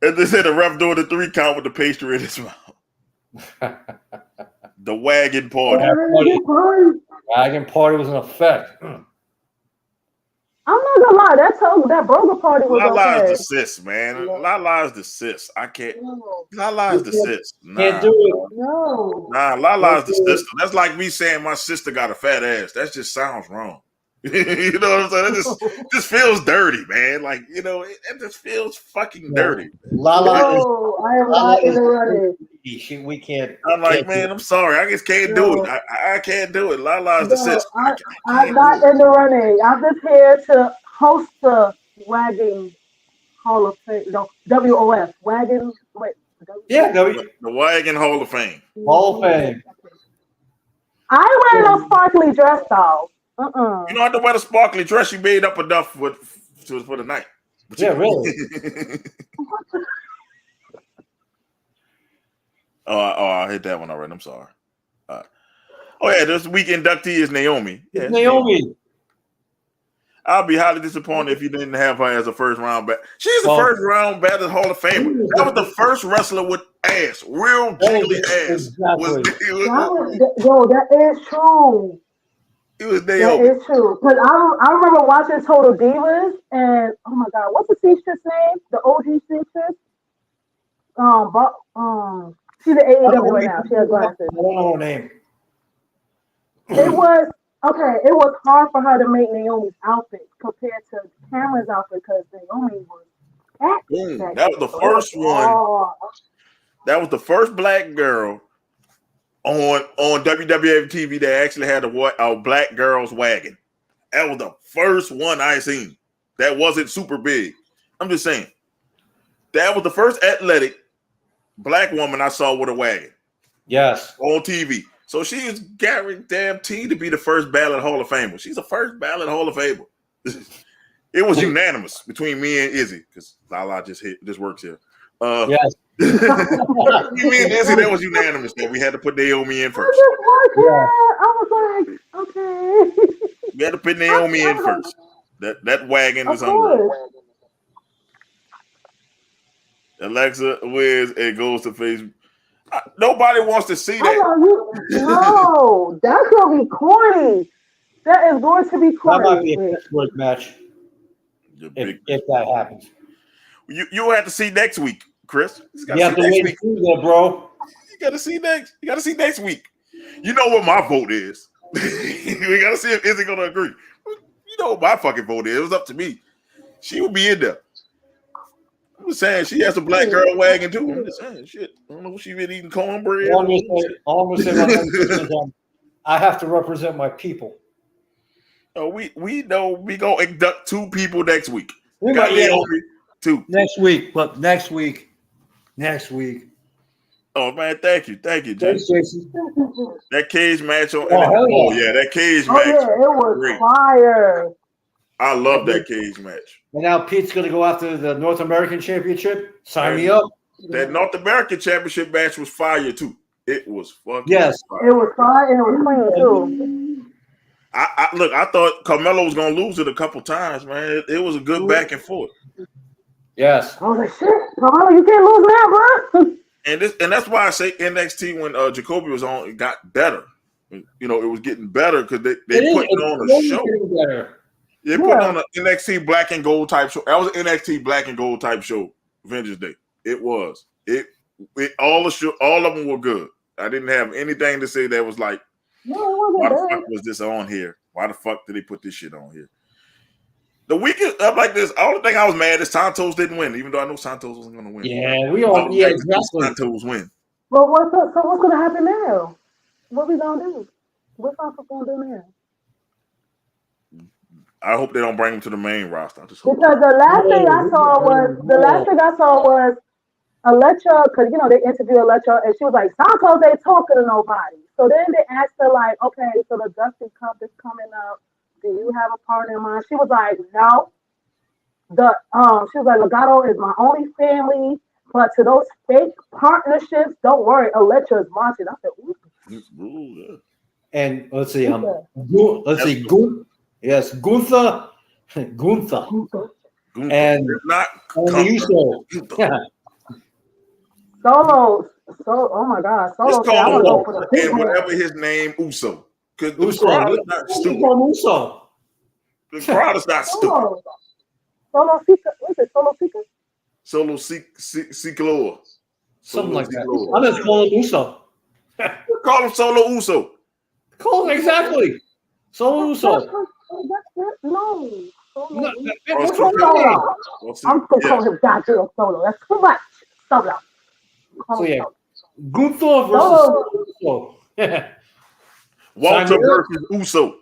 They said the ref doing the 3 count with the pastry in his mouth. The wagon party. Wagon party was in effect. I'm not gonna lie, that burger party was LaLa okay. is the sis, man. LaLa is the sis. I can't. LaLa is the sis. Can't do it. No. Nah, LaLa is the sister. That's like me saying my sister got a fat ass. That just sounds wrong. You know what I'm saying? It just feels dirty, man. Like, it just feels fucking dirty. LaLa No, I am not in the running. We can't. I'm like, man, I'm sorry. I just can't do it. I can't do it. LaLa is the sis. I'm not in the running. I'm just here to host the Wagon Hall of Fame. No, WOF. Wagon. Wait. The Wagon Hall of Fame. Hall of Fame. I ain't wearing no sparkly dress, though. You don't have to wear the sparkly dress. You made up enough for the night. Yeah, really. I hit that one already. I'm sorry. Oh yeah, this week inductee is Naomi. Yeah, Naomi. I'll be highly disappointed if you didn't have her as a first round bat. She's the first round battle Hall of Famer. That was the first wrestler with ass, real jiggly ass. Exactly. That is true. It was That is true. Because I remember watching Total Divas, and oh my God, what's the seamstress name? The OG seamstress. She's at AEW right now. She has glasses. I don't know her name. It was hard for her to make Naomi's outfit compared to Cameron's outfit because Naomi was that was the first one. That was the first black girl on WWF TV that actually had a black girl's wagon. That was the first one I seen. That wasn't super big. I'm just saying. That was the first athletic black woman I saw with a wagon. Yes. On TV. So she is guaranteed to be the first ballot Hall of Famer. She's the first ballot Hall of Famer. It was unanimous between me and Izzy because LaLa just works here. Yes. Me and Izzy, that was unanimous that we had to put Naomi in first. I was like, okay. We had to put Naomi in first. That wagon is unreal. Alexa Wiz, it goes to Facebook. Nobody wants to see that. No, that's gonna be corny. That is going to be corny. That might be a Pittsburgh match. If that happens. You'll have to see next week, Chris. You have to wait next week, bro. You gotta see next week. You know what my vote is. We gotta see if Izzy gonna agree. You know what my fucking vote is. It was up to me. She would be in there. I'm just saying she has a black girl wagon too. I'm just saying shit. I don't know if she been eating cornbread. All I'm saying, I have to represent my people. Oh, we know we gonna induct 2 people next week. We got two next week. But next week. Oh man, thank you, Thanks, Jason. That cage match on. That cage match. Yeah, it was great. fire. I love that cage match. And now Pete's going to go after the North American Championship. Sign me up. That North American Championship match was fire too. It was fucking. Yes, fire. It was fire and it was clean too. I thought Carmelo was gonna lose it a couple times, man. It was a good back and forth. Yes. I was like, shit, Carmelo, you can't lose now, bro. And that's why I say NXT when Jacoby was on, it got better. You know, it was getting better because they put it on a show. They put on an NXT Black and Gold type show. That was an NXT Black and Gold type show, Avengers Day. It was. All of them were good. I didn't have anything to say that was like, why the fuck was this on here? Why the fuck did they put this shit on here? The weekend up like this, all the thing I was mad is Santos didn't win, even though I know Santos wasn't going to win. Yeah, we all exactly. Santos win. Well, what's going to happen now? What we going to do? What's Santos going to do now? I hope they don't bring him to the main roster. Because the last thing I saw was Electra, because they interviewed Electra and she was like, Santos ain't talking to nobody. So then they asked her like, okay, so the Dusty Cup is coming up. Do you have a partner in mind? She was like, no. She was like, Legato is my only family, but to those fake partnerships, don't worry, Electra is watching. I said, ooh. And let's see, Yes, Gunther. And not Uso. Solo. Oh my God, Solo. And whatever his name, Uso. Because the crowd is not stupid. Uso. The crowd is not stupid. Solo Sika. What is it? Solo Sika? Solo Sikoa. Something like that. I'm just calling Uso. Call him Solo Uso. Call him exactly. Solo Uso. No. What's Solo. wrong? I'm gonna call him goddamn Solo. That's too much. Solo. So yeah, Gunther versus Solo. Walter versus Uso.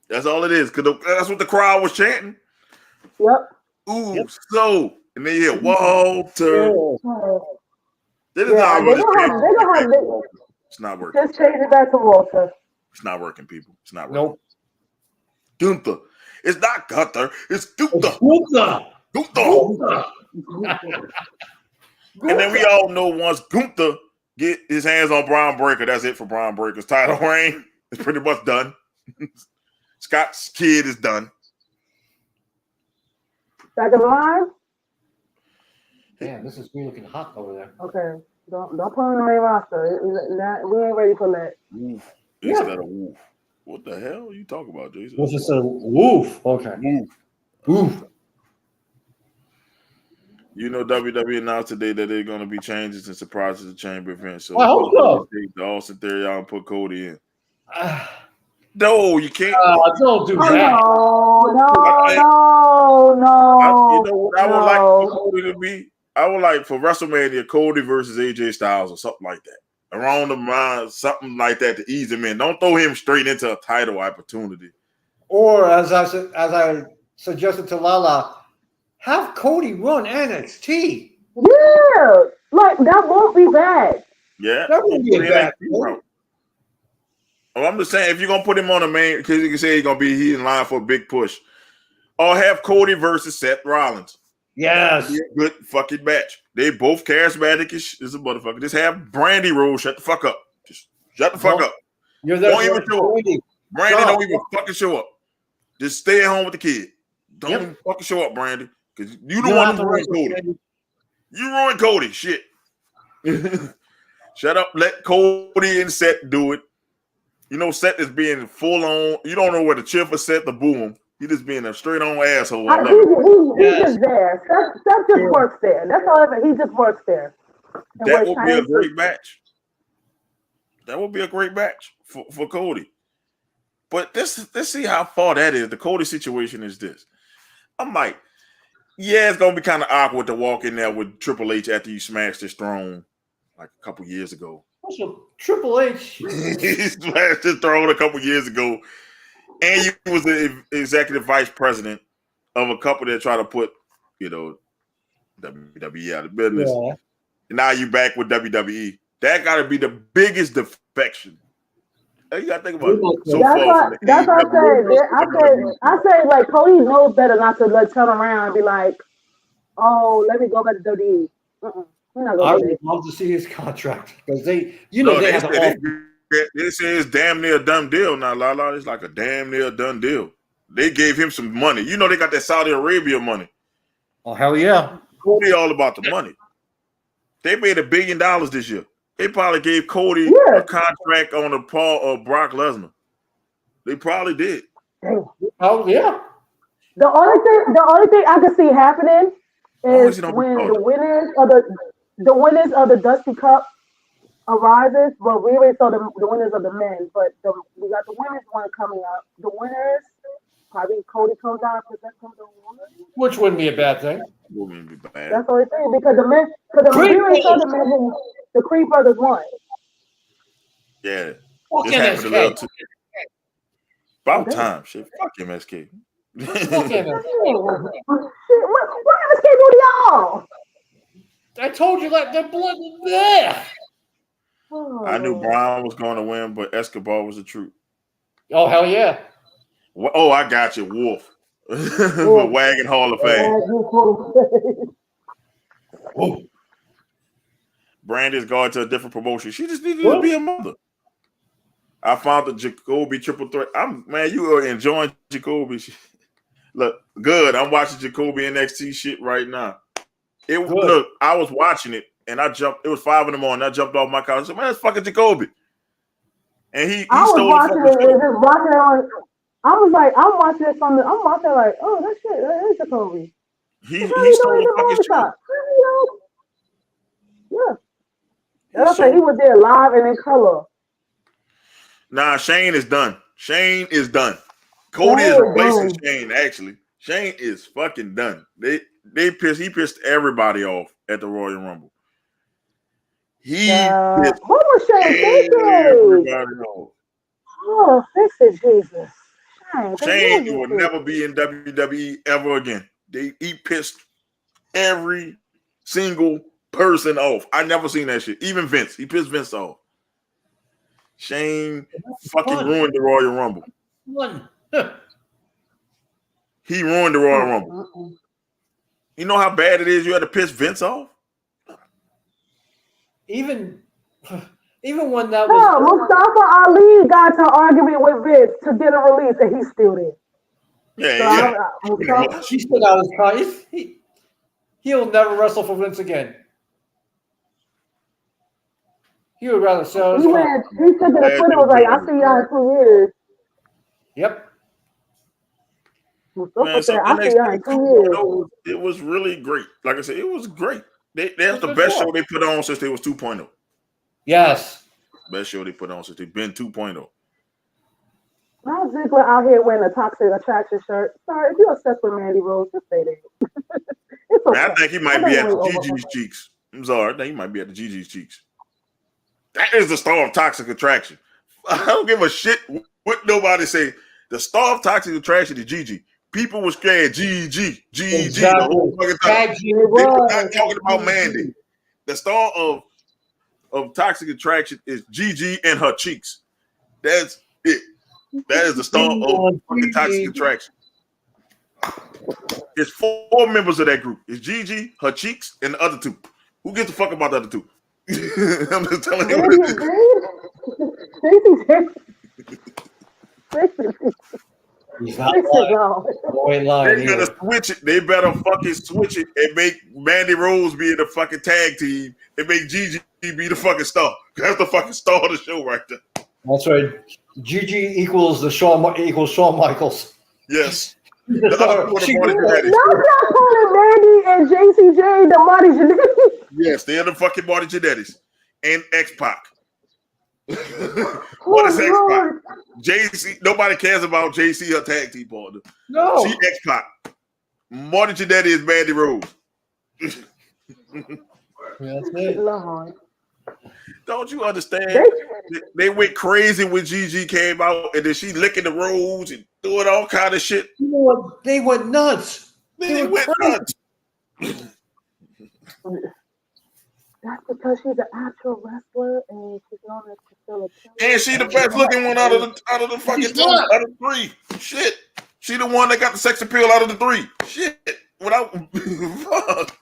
That's all it is. Cause that's what the crowd was chanting. Yep. Uso, and then you hear Walter. They're gonna have it's not working. Just change it back to Walter. It's not working, people. It's not working. Nope. Gunther. It's not Gunther. It's Gunther. Gunther. And then we all know once Gunther get his hands on Braun Breaker, that's it for Braun Breaker's title reign. It's pretty much done. Scott's kid is done. Back of the line? Damn, this is me looking hot over there. Okay. Don't put on the main roster. We ain't ready for that. Instead of woof. What the hell are you talking about, Jason? What's this? A woof. Okay. Woof. You know, WWE announced today that they're going to be changes and surprises to chamber event. So I hope so. Take the Austin Theory out and put Cody in. No, you can't. Don't do that. No. You know what I would like for Cody to be? I would like for WrestleMania Cody versus AJ Styles or something like that. Around the mind, something like that to ease him in. Don't throw him straight into a title opportunity. Or as I suggested to LaLa, have Cody run NXT. Yeah, like that won't be bad. Yeah, that won't be bad. Well, I'm just saying if you're gonna put him on the main, because you can say he's in line for a big push, or have Cody versus Seth Rollins. Yes, good fucking match. They both charismatic as a motherfucker. Just have Brandy Rose shut the fuck up. Just shut the fuck up. You're there. Don't even show up. Brandy don't even fucking show up. Just stay at home with the kid. Don't even fucking show up, Brandy, because you the one who ruined Cody. You ruined Cody. Shit. Shut up. Let Cody and Seth do it. You know, Seth is being full on. You don't know where to cheer for Seth to boo him. He just being a straight on asshole. He's just there. Seth just works there. That's all. He just works there. That would be a great match. That would be a great match for Cody. But let's see how far that is. The Cody situation is this. I'm like, yeah, it's gonna be kind of awkward to walk in there with Triple H after you smashed his throne like a couple years ago. Triple H. He smashed his throne a couple years ago. And you was the executive vice president of a company that tried to put, WWE out of business. Yeah. And now you back with WWE. That got to be the biggest defection. You got to think about it. That's what I said, like, Cody knows better not to turn around and be like, oh, let me go back to WWE. I would love to see his contract because they have they say it's damn near a done deal now, LaLa. It's like a damn near done deal. They gave him some money. You know they got that Saudi Arabia money. Oh, hell yeah. Cody all about the money. They made $1 billion this year. They probably gave Cody a contract on the Paul or Brock Lesnar. They probably did. Oh, yeah. The only thing I can see happening is when the winners of the Dusty Cup arises. Well, we already saw the winners of the men, but we got the women's one coming up. The winners, probably Cody comes down and presents them the women. Which wouldn't be a bad thing. Wouldn't be bad. That's the only thing, because we already saw the Creed brothers won. Yeah. This happened a little too. About time. Shit. Fuck MSK. What MSK do to y'all? I told you that the blood is there. I knew Brown was going to win, but Escobar was the truth. Oh, hell yeah. Oh, I got you, Wolf. The Wagon Hall of Fame. Brandy's going to a different promotion. She just needed to be a mother. I found the Jacoby triple threat. You are enjoying Jacoby. Look, good. I'm watching Jacoby NXT shit right now. Look, I was watching it and I jumped. It was 5 a.m. I jumped off my couch. I said, man, that's fucking Jacoby. And he stole watching it. I was like, I'm watching it like, oh, that shit, that is Jacoby. He stole the fucking shot. Yeah. That's like he was there live and in color. Nah, Shane is done. Shane is done. Cody is replacing Shane. Actually, Shane is fucking done. He pissed everybody off at the Royal Rumble. What was Shane thinking? Oh, fix it, Jesus. Shane will never be in WWE ever again. He pissed every single person off. I never seen that shit. Even Vince. He pissed Vince off. Shane fucking ruined the Royal Rumble. He ruined the Royal Rumble. You know how bad it is you had to piss Vince off? Even when that was Mustafa Ali got to argument with Vince to get a release, and he's still there. He stood out his time. He'll never wrestle for Vince again. He would rather sell his car. He took it to Twitter and was like, "I'll see y'all in 2 years." Yep. Man, so I'll see y'all in 2 years. It was really great. Like I said, it was great. That's the best show they put on since they was 2.0. Yes. Best show they put on since they've been 2.0. Now Ziggler out here wearing a Toxic Attraction shirt. Sorry, if you're obsessed with Mandy Rose, just say that. It's okay. Man, I think he might be at the Gigi's cheeks. I'm sorry, I think he might be at the Gigi's cheeks. That is the star of Toxic Attraction. I don't give a shit what nobody say. The star of Toxic Attraction is Gigi. People were scared. GG the whole fucking time. They were not talking about Mandy. The star of Toxic Attraction is Gigi and her cheeks. That's it. That is the star of fucking Toxic Attraction. There's 4 members of that group. It's Gigi, her cheeks, and the other 2. Who gives a fuck about the other 2? I'm just telling you. They better switch it. They better fucking switch it and make Mandy Rose be in the fucking tag team and make Gigi be the fucking star. That's the fucking star of the show right there. That's right. Gigi equals Shawn Michaels. Yes. Now stop calling Mandy and JCJ the Marty Jannetty. Yes, they're the fucking Marty Jannetty and X-Pac. What is X-Pac? JC. Nobody cares about JC, her tag team partner. No. She X-Pac. Marty Jannetty is Mandy Rose. That's it. Don't you understand? They went crazy when Gigi came out, and then she licking the rolls and doing all kind of shit. You know what? They went nuts. They went nuts. That's because she's an actual wrestler and she's known as Priscilla. And she the best looking one out of the fucking 2 out of 3. Shit. She the one that got the sex appeal out of the 3. Shit. Fuck.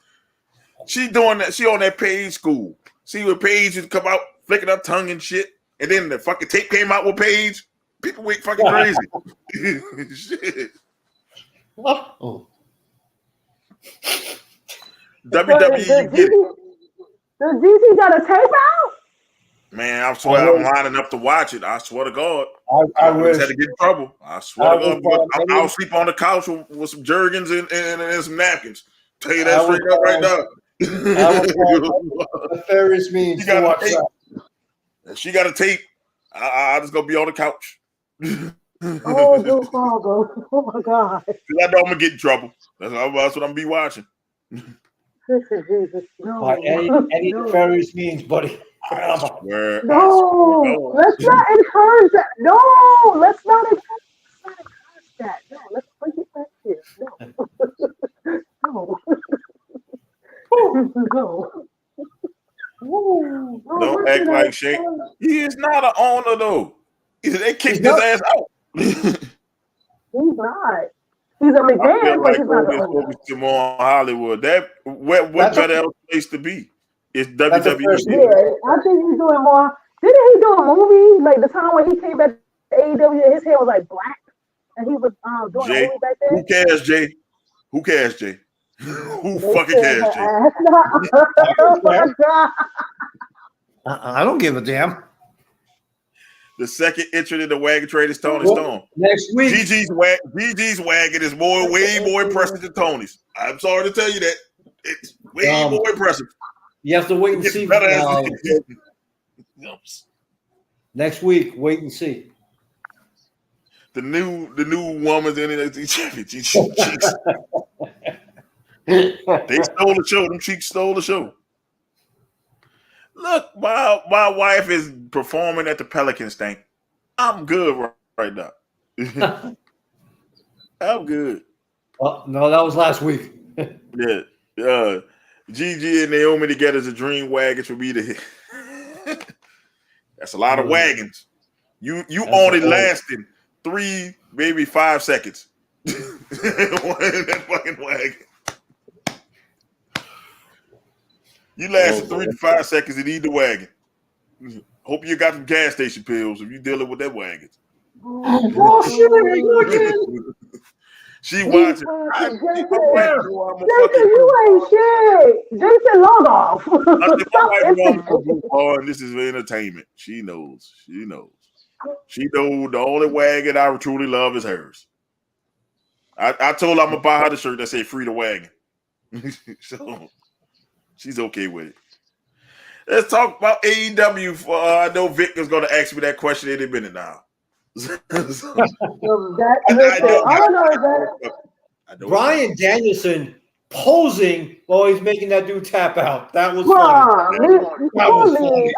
She doing that. She on that Paige school. See when Paige would come out flicking her tongue and shit, and then the fucking tape came out with Paige. People went fucking crazy. Shit. Oh. WWE get it. Does GG got a tape out? Man, I swear I'm lining up to watch it. I swear to God. I wish. Had to get in trouble. I swear to God. I'll sleep on the couch with some jergens and some napkins. Tell you that straight up right now. Nefarious means to watch that. She got a tape. I just gonna be on the couch. Oh, no father. Oh my God. I know I'm gonna get in trouble. That's what I'm gonna be watching. Jesus. No. Any nefarious means, buddy. I swear. No, let's not encourage that. No, let's not encourage that. No, let's bring it back here. No. No. Don't act like Shane. He is not an owner though. They kicked his ass out. He's not. He's a McMahon, but he's not an owner. More Hollywood. What better place to be? It's WWE. Yeah, I think he's doing more. Didn't he do a movie like the time when he came back to AEW and his hair was like black and he was doing Jay, a movie back there? Who cares, Jay? Who cares, Jay? Who fucking cares, Jay? I don't give a damn. The second entrant in the wagon trade is Tony Storm. Next week, GG's wagon is way more impressive than Tony's. I'm sorry to tell you that. It's way more impressive. You have to wait and see. Next week, wait and see. The new woman's in it. They stole the show. Them cheeks stole the show. Look, my wife is performing at the Pelican Stank. I'm good right now. I'm good. Oh, no, that was last week. Yeah. Gigi and Naomi together is a dream wagon for me to hit. That's a lot of wagons. You only lasting 3, maybe 5 seconds. That fucking wagon. You lasted 3 to 5 seconds in either wagon. Hope you got some gas station pills if you dealing with that wagon. Oh shit! She watching. Jason, you ain't shit. Jason, log off. And this is entertainment. She knows. She knows the only wagon I truly love is hers. I told her I'm gonna buy her the shirt that say "Free the Wagon," so she's okay with it. Let's talk about AEW. I know Vic is gonna ask me that question any minute now. Bryan Danielson posing while he's making that dude tap out. That was funny. I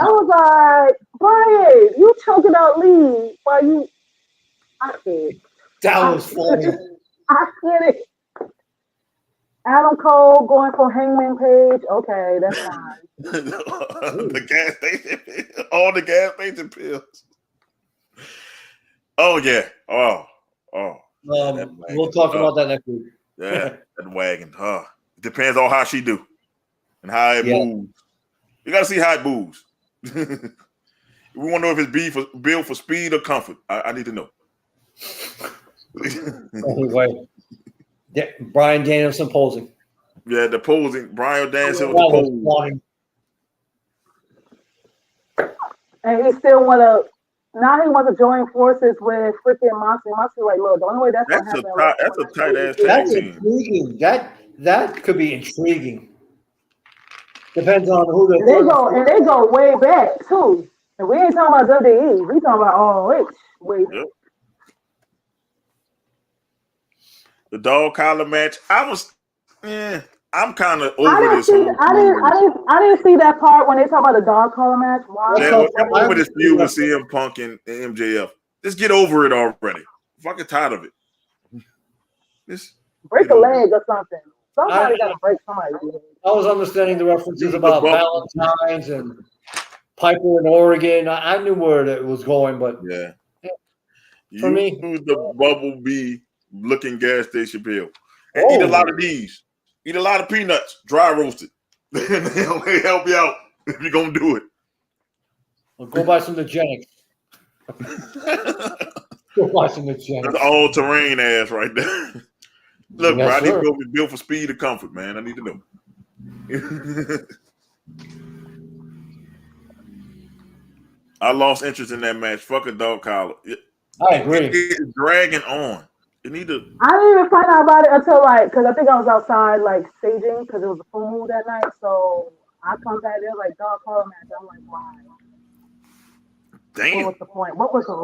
was like, Bryan, you choking out Lee while you. That was funny. I get it. Adam Cole going for Hangman Page. Okay, that's fine. The gas station, all the gas station pills. Oh yeah. Oh. We'll talk about that next week. Yeah, that wagon. It depends on how she do and how it moves. You gotta see how it moves. We want to know if it's built for speed or comfort. I need to know. Anyway, Bryan Danielson posing. Yeah, the posing. Bryan Danielson was posing. And he still now he wants to join forces with freaking Moxley. Moxley, like, look, the only way that's gonna happen. That's a tight ass tag team. Intriguing. That could be intriguing. Depends on who they go way back too. And we ain't talking about WWE. We talking about ROH. Way back. The dog collar match. I'm kind of over this. I didn't see that part when they talk about the dog collar match. Why? I'm over this feud with CM Punk and MJF. Just get over it already. I'm fucking tired of it. Break a leg or something. Somebody got to break somebody's leg. I was understanding the references about Valentine's and Piper in Oregon. I knew where it was going, but for me, the bubble bee looking gas station pill and eat a lot of these. Eat a lot of peanuts, dry roasted. They'll help you out if you're gonna do it. Well, go buy some Nugenics. Go buy some Nugenics. That's all terrain ass right there. Look, bro, I need to be built for speed or comfort, man. I need to know. I lost interest in that match. Fuck a dog collar. I agree. It's dragging on. I didn't even find out about it until because I think I was outside staging because it was a full moon that night. So I come back there dog collar match. I'm like, why? Damn. What was the point? What was the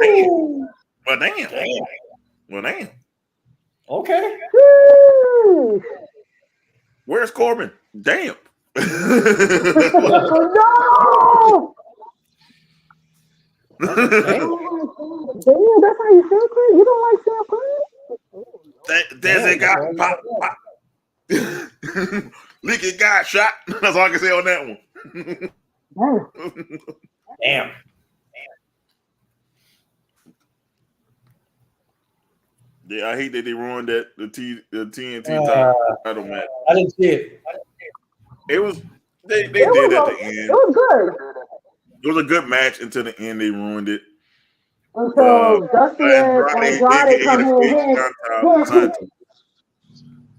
reason? Well, damn. Okay. Woo! Where's Corbin? Damn. No! Damn, that's how you feel, Chris? You don't like Sam Chris? There's a guy pop. Licky got shot. That's all I can say on that one. Damn. Yeah, I hate that they ruined the TNT title match. I didn't see it. It was they did at the end. It was good. It was a good match until the end. They ruined it. Until Dusty and Andrade come in here.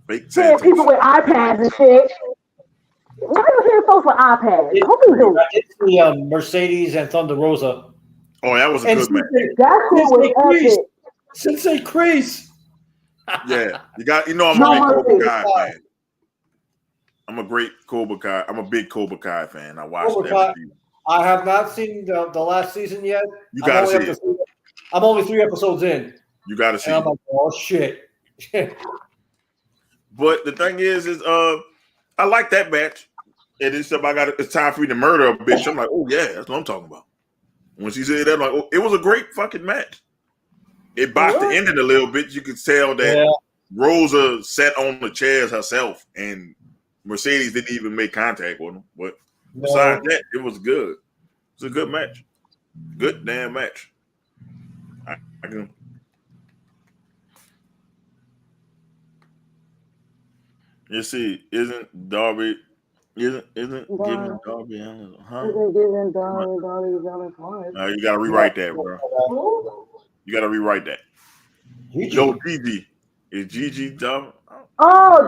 People with iPads and shit. Why do you hear folks with iPads? I hope you do. I did see Mercedes and Thunder Rosa. Oh, that was a good match. That's what was epic. Sensei Chris. Yeah, I'm a great Cobra Kai fan. I'm a great Cobra Kai. I'm a big Cobra Kai fan. I watched that. I have not seen the last season yet. You gotta see it. I'm only 3 episodes in. You got to see. And I'm like, oh shit. But the thing is I like that match. And it's it's time for me to murder a bitch. I'm like, oh yeah, that's what I'm talking about. When she said that, I'm like, oh, it was a great fucking match. It botched the ending a little bit. You could tell that Rosa sat on the chairs herself, and Mercedes didn't even make contact with him. But besides that, it was good. It was a good match. Good damn match. I can. You see, isn't Darby giving Darby Allin, huh? Isn't giving Darby Allin points. No, you gotta rewrite that, bro. You gotta rewrite that. Yo, Gigi. Is Gigi Darby? Oh,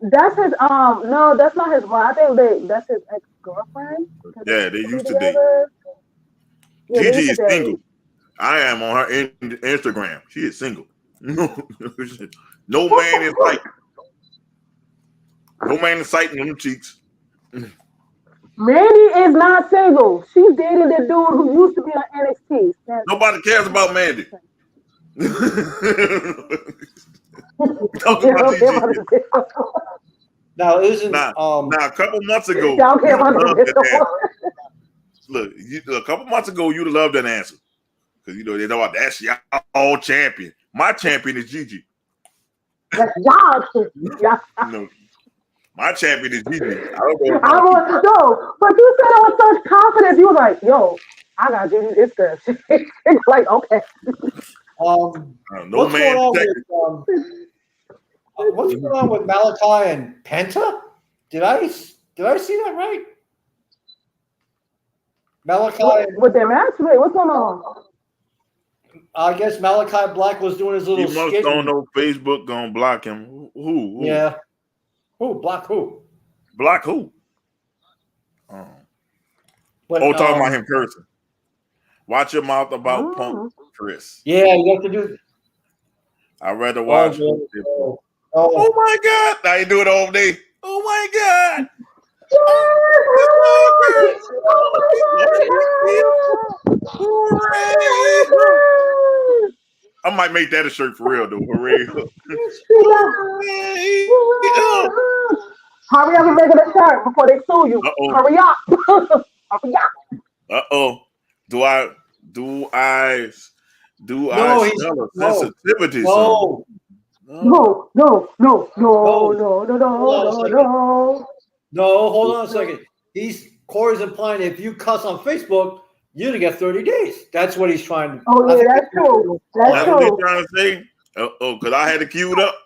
that's his no, that's not his wife. I think that's his ex-girlfriend. Yeah, they used to date. Yeah, Gigi is single. I am on her Instagram. She is single. No man in sight. No man in sight in them cheeks. Mandy is not single. She's dating the dude who used to be on NXT. Nobody cares about Mandy. Now isn't now a couple months ago. Look, a couple months ago, you'd have loved that answer because they know that's y'all champion. My champion is Gigi. That's y'all. No, my champion is Gigi. No, but you said it with such confidence. You were like, "Yo, I got Gigi. It's good." Like, okay. What's going on with Malachi and Penta? Did I see that right? Malachi with their match? Wait, what's going on? I guess Malachi Black was doing his little skit. He must don't know Facebook gonna block him. Who? Yeah. Who? Block who? Block who? Talking about him cursing. Watch your mouth about Punk, Chris. Yeah, you have to do. I'd rather watch. Oh my God! Now you do it all day. Oh my God! I might make that a shirt for real, though. Hooray! Hurry up and make it a shirt before they sue you. Hurry up! Hurry up! Do I smell a sensitivity? No. No, hold on a second. Corey's implying if you cuss on Facebook, you're gonna get 30 days. That's what he's trying to. Oh yeah, that's true. That's what he's trying to say. Because I had it queued up.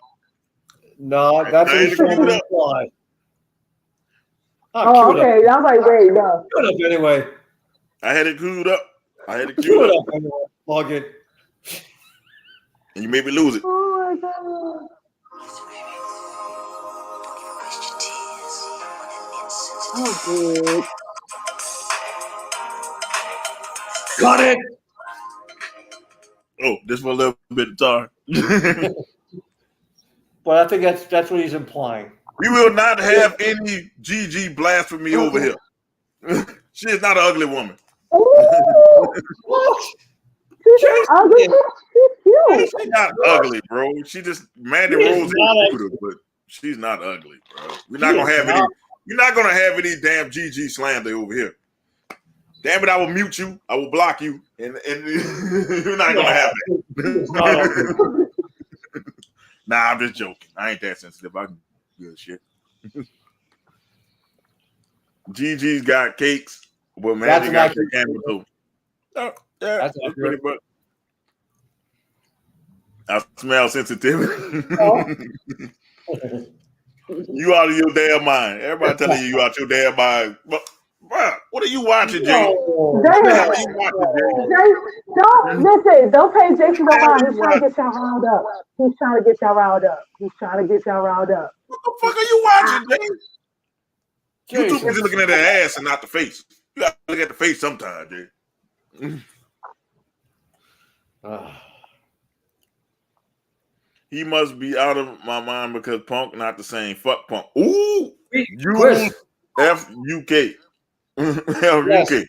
No, that's what he's trying to imply. Okay. I was like, wait, no. Queued up anyway. I had it queued up. Anyway. Log it. And you made me lose it. Oh my God. Oh, good. Got it. Oh, this was a little bit of time. But I think that's what he's implying. We will not have any Gigi blasphemy over here. She is not an ugly woman. What? She's ugly. She's cute. She's not ugly, bro. She just Mandy Rose is cute, but she's not ugly, bro. We're not gonna have any. You're not gonna have any damn Gigi slander over here. Damn it! I will mute you. I will block you, and you're not gonna have that. Nah, I'm just joking. I ain't that sensitive. I can good shit. Gigi's got cakes, but Mandy got the camera too. Oh, yeah, that's pretty much. I smell sensitivity. You out of your damn mind. Everybody telling you out your damn mind. But, bro, what are you watching, Jay? Don't listen. Don't pay Jason no mind. He's trying to get y'all riled up. He's trying to get y'all riled up. What the fuck are you watching, Jay? You too busy looking at the ass and not the face. You got to look at the face sometime, Jay. He must be out of my mind because Punk not the same. Fuck Punk. Ooh, use FUK. FUK.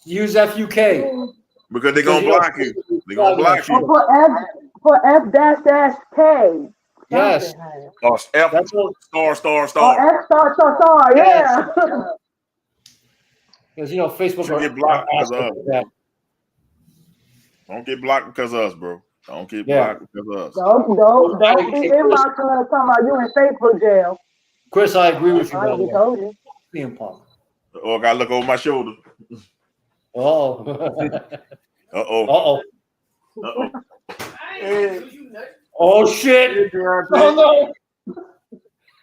Use FUK because they're gonna block you. They gonna block you. For F dash dash K. Yes. Or F That's what, star. Or F star. Yeah. because Facebook You get blocked because of us. Don't get blocked because of us, bro. Don't get blocked because of us. Don't be inboxing us talking about you in Facebook jail. Chris, I agree with you. I told you. CM Punk. Oh, I gotta look over my shoulder. Oh. Uh-oh. Hey. Oh shit! Oh no!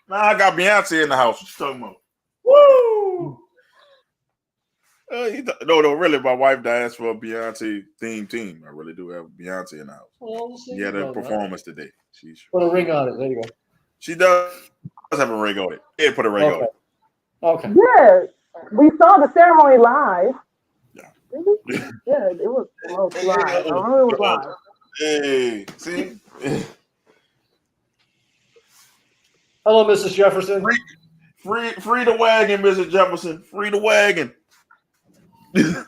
Nah, I got Beyonce in the house. What you talking about? Woo! No, really, my wife asked for a Beyonce theme team. I really do have Beyonce in the house. Well, she had a performance today. Put a ring on it. There you go. She does have a ring on it. Yeah, put a ring on it. Okay. Yeah, we saw the ceremony live. Yeah. Yeah, it was live. I remember it was live. Hey, see? Hello, Mrs. Jefferson. Free the wagon, Mrs. Jefferson. Free the wagon. Hey,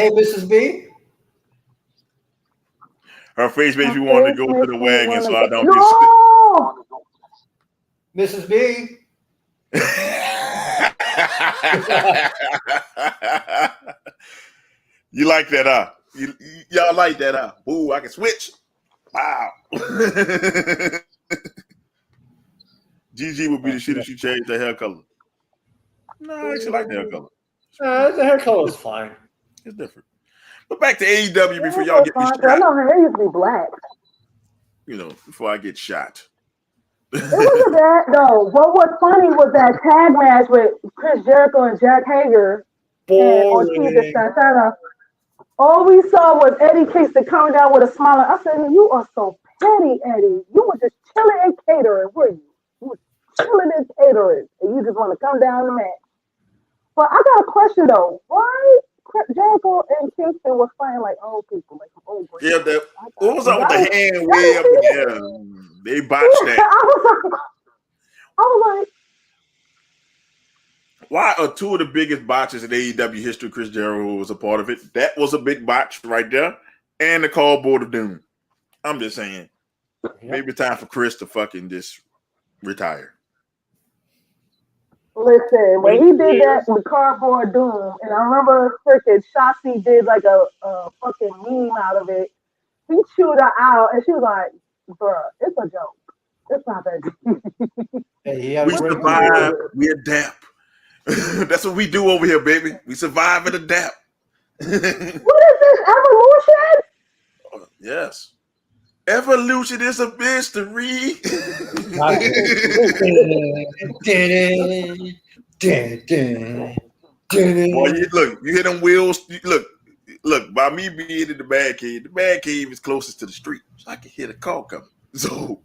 Mrs. B. Her face makes me want to go to the wagon, so I don't get Mrs. B. You like that, huh? Y'all like that, huh? Ooh, I can switch. Wow. Gigi would be the shit if she changed her hair color. No, I actually like the hair color. The hair color is fine. It's different. But back to AEW before y'all get me shot. I know her hair used to be black. Before I get shot. It wasn't that though. What was funny was that tag match with Chris Jericho and Jack Hager and Ortiz Santana. All we saw was Eddie Kingston coming down with a smile. I said, "You are so petty, Eddie. You were just chilling and catering, were you? You were chilling and catering, and you just want to come down the match." But I got a question though. Why Jericho and Kingston was fighting like old people, like old boys? Yeah, what was up with the hand way up in the air? They botched that. I was like, why are two of the biggest botches in AEW history? Chris Jericho was a part of it. That was a big botch right there. And the cardboard of doom. I'm just saying. Maybe it's time for Chris to fucking just retire. Listen, when he did that with cardboard doom, and I remember freaking Shotzi did like a fucking meme out of it. He chewed her out, and she was like, "Bruh, it's a joke. It's not that deep." Hey, we survive. We adapt. That's what we do over here, baby. We survive and adapt. What is this, evolution? Yes. Evolution is a mystery. Boy, you hear them wheels. Look, by me being in the man cave is closest to the street. So I can hear the car coming. So,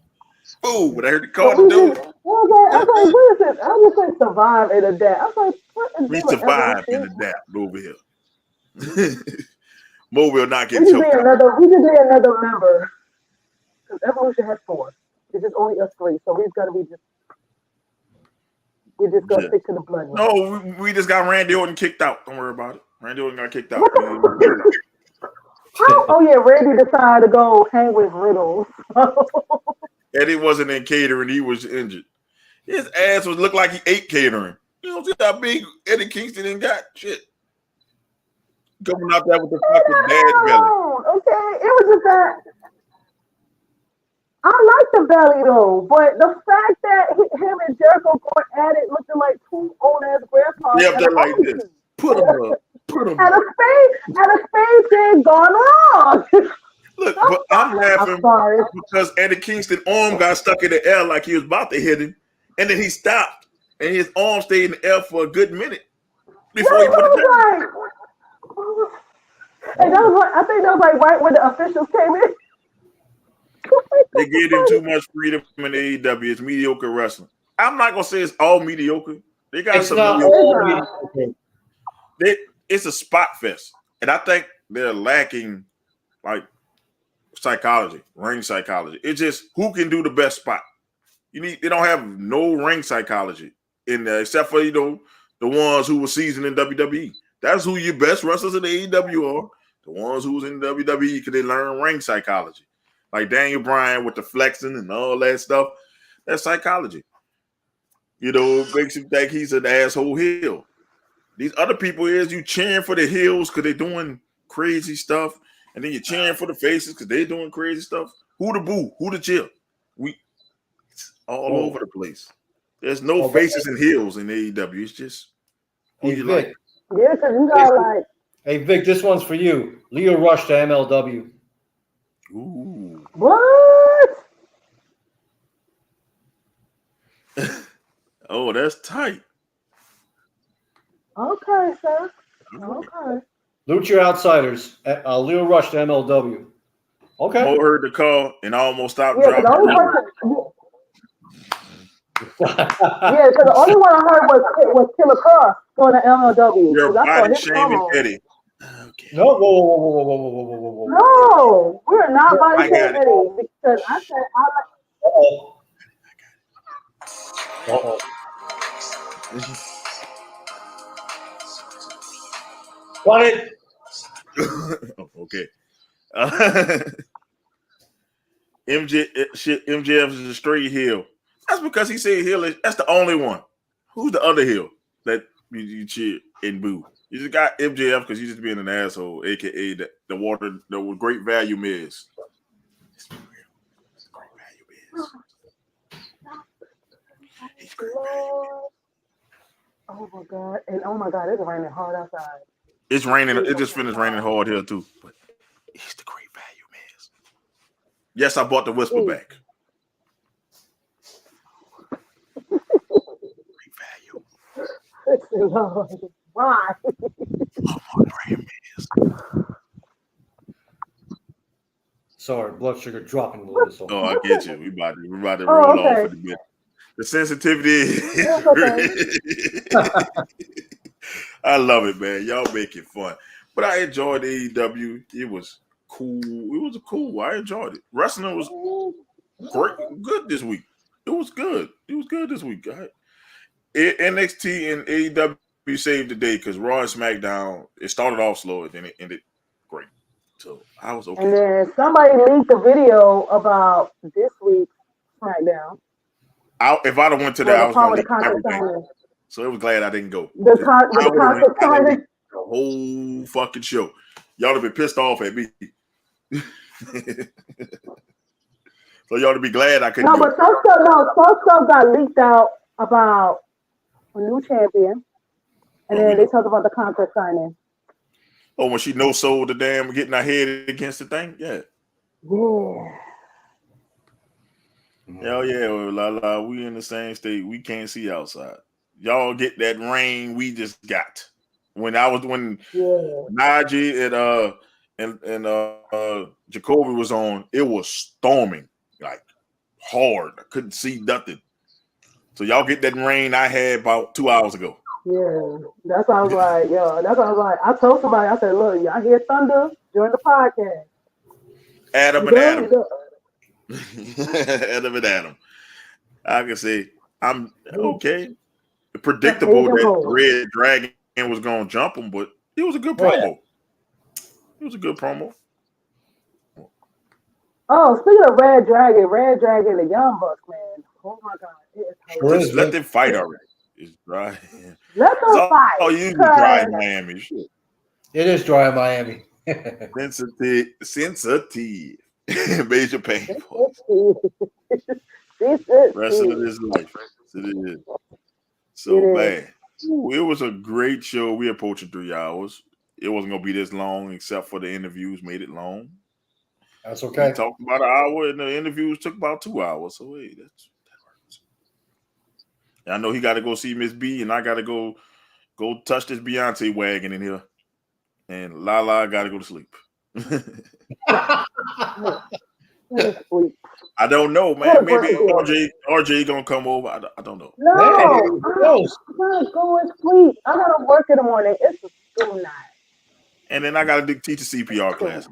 when I heard the car, I was like, what is this? I was like, survive and adapt. I was like, what is we this? survive and adapt over here. Mo will not get choked. We just need another member. Because Evolution has 4. It's just only us 3. So we're just gonna stick to the blood. No, we just got Randy Orton kicked out. Don't worry about it. Randy Orton got kicked out. Randy decided to go hang with Riddle. Eddie wasn't in catering, he was injured. His ass looked like he ate catering. You don't see how big Eddie Kingston ain't got shit. Coming out there with the fucking dad belly. Okay, it was just that. I like the belly though, but the fact that him and Jericho going at it looking like 2 old ass grandpas. Yeah, they're like this. Put them up. And a space ain't gone wrong. Look, but I'm laughing because Eddie Kingston's arm got stuck in the air like he was about to hit him, and then he stopped, and his arm stayed in the air for a good minute before he put it down. And that was I think that was like right when the officials came in. They gave him too much freedom in AEW. It's mediocre wrestling. I'm not gonna say it's all mediocre. They got some mediocre. It's a spot fest, and I think they're lacking like psychology, ring psychology. It's just who can do the best spot. They don't have no ring psychology in there except for the ones who were seasoned in WWE. That's who your best wrestlers in the AEW are. The ones who's in WWE, because they learn ring psychology. Like Daniel Bryan with the flexing and all that stuff. That's psychology. You know, it makes him think he's an asshole heel. These other people is you cheering for the heels because they're doing crazy stuff, and then you're cheering for the faces because they're doing crazy stuff. Who to boo? Who to chill? It's all over the place. There's no faces and heels in AEW. It's just who you Vic. like. Yeah, because you got like. Hey Vic, this one's for you. Leo Rush to MLW. Ooh. What? Oh, that's tight. Okay, sir. Okay. Lucha Outsiders. Leo Rush to MLW. Okay. Mo heard the call and almost stopped Yeah, the only dropping. because the only one I heard was Killer Cross going to MLW. You're I saw body his shaming promo. Eddie. Okay. No, whoa. No, we're not body shaming Eddie because I said I like. Uh-oh. Got it. Okay. MJF is a straight heel. That's because he said heel. That's the only one. Who's the other heel that you cheer and boo? You just got MJF because he's just being an asshole, aka the great value Miz. He's great value. Oh my god! And oh my god, it's raining hard outside. It's raining. It just finished raining hard here too. But he's the great value Miz. Yes, I bought the whisper back. Great value. Why? Sorry, blood sugar dropping a little bit. Oh, I get you. We about to roll off in a bit. The sensitivity. I love it, man. Y'all make it fun. But I enjoyed AEW. It was cool. It was cool. I enjoyed it. Wrestling was great, good this week. It was good. It was good this week. NXT and AEW saved the day because Raw and SmackDown, it started off slow and then it ended great. So I was okay. And then somebody leaked a video about this week's SmackDown. If I'd have went to that, I was going to leak everything. So it was glad I didn't go. The contract signing. The whole fucking show. Y'all have been pissed off at me. So y'all to be glad I couldn't. No, but some stuff got leaked out about a new champion, and then they talked about the contract signing. Oh, when she no-sold the damn getting her head against the thing, yeah. Hell yeah, LaLa, we in the same state. We can't see outside. Y'all get that rain we just got. When Najee and Jacoby was on, it was storming like hard. I couldn't see nothing. So y'all get that rain I had about 2 hours ago. Yeah, that's why I was like, I told somebody, I said, look, y'all hear thunder during the podcast. Adam and Adam. Adam and Adam. I can say I'm okay. Predictable that Red Dragon was gonna jump him, but it was a good promo. It was a good promo. Oh, speaking of Red Dragon, the Young Bucks, man. Oh my god. Just let them fight already. It's dry. Let them fight. Oh, you dry in Miami. Shit. It is dry in Miami. Sensitive. Major pain. Rest of his life. It is. So bad. It was a great show. We're approaching 3 hours. It wasn't gonna be this long, except for the interviews made it long. That's okay. We talked about an hour, and the interviews took about 2 hours. So hey, that hurts. And I know he got to go see Miss B, and I got to go touch this Beyonce wagon in here, and LaLa got to go to sleep. I don't know, man. Maybe RJ gonna come over. I don't know. No, I'm not going to sleep. I gotta work in the morning. It's a school night. And then I gotta teach a CPR class.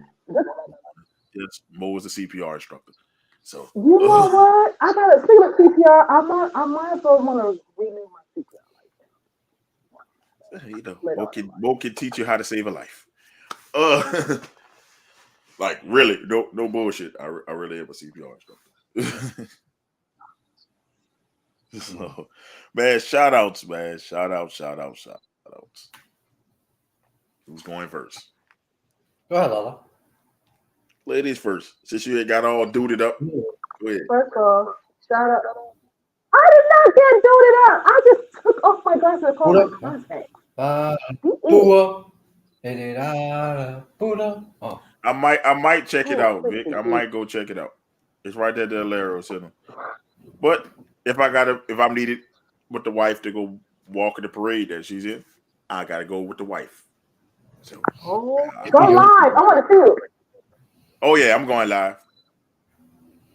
Yes, Mo is a CPR instructor. So you know what? I gotta speak of CPR. I might as well want to renew my CPR. You know, Mo can teach you how to save a life. Like really, no bullshit. I really am a CPR instructor. So, man, shout outs, man. Shout outs. Who's going first? Go ahead, LaLa. Ladies first. Since you got all duded up, go ahead. First off, shout out. I did not get duded up. I just took off my glasses and called my contacts. Oh. I might check it out, Vic. I might go check it out. It's right there at the Alero Center. But if I'm needed with the wife to go walk in the parade that she's in, I gotta go with the wife. So go live. I want to see it. Oh yeah, I'm going live.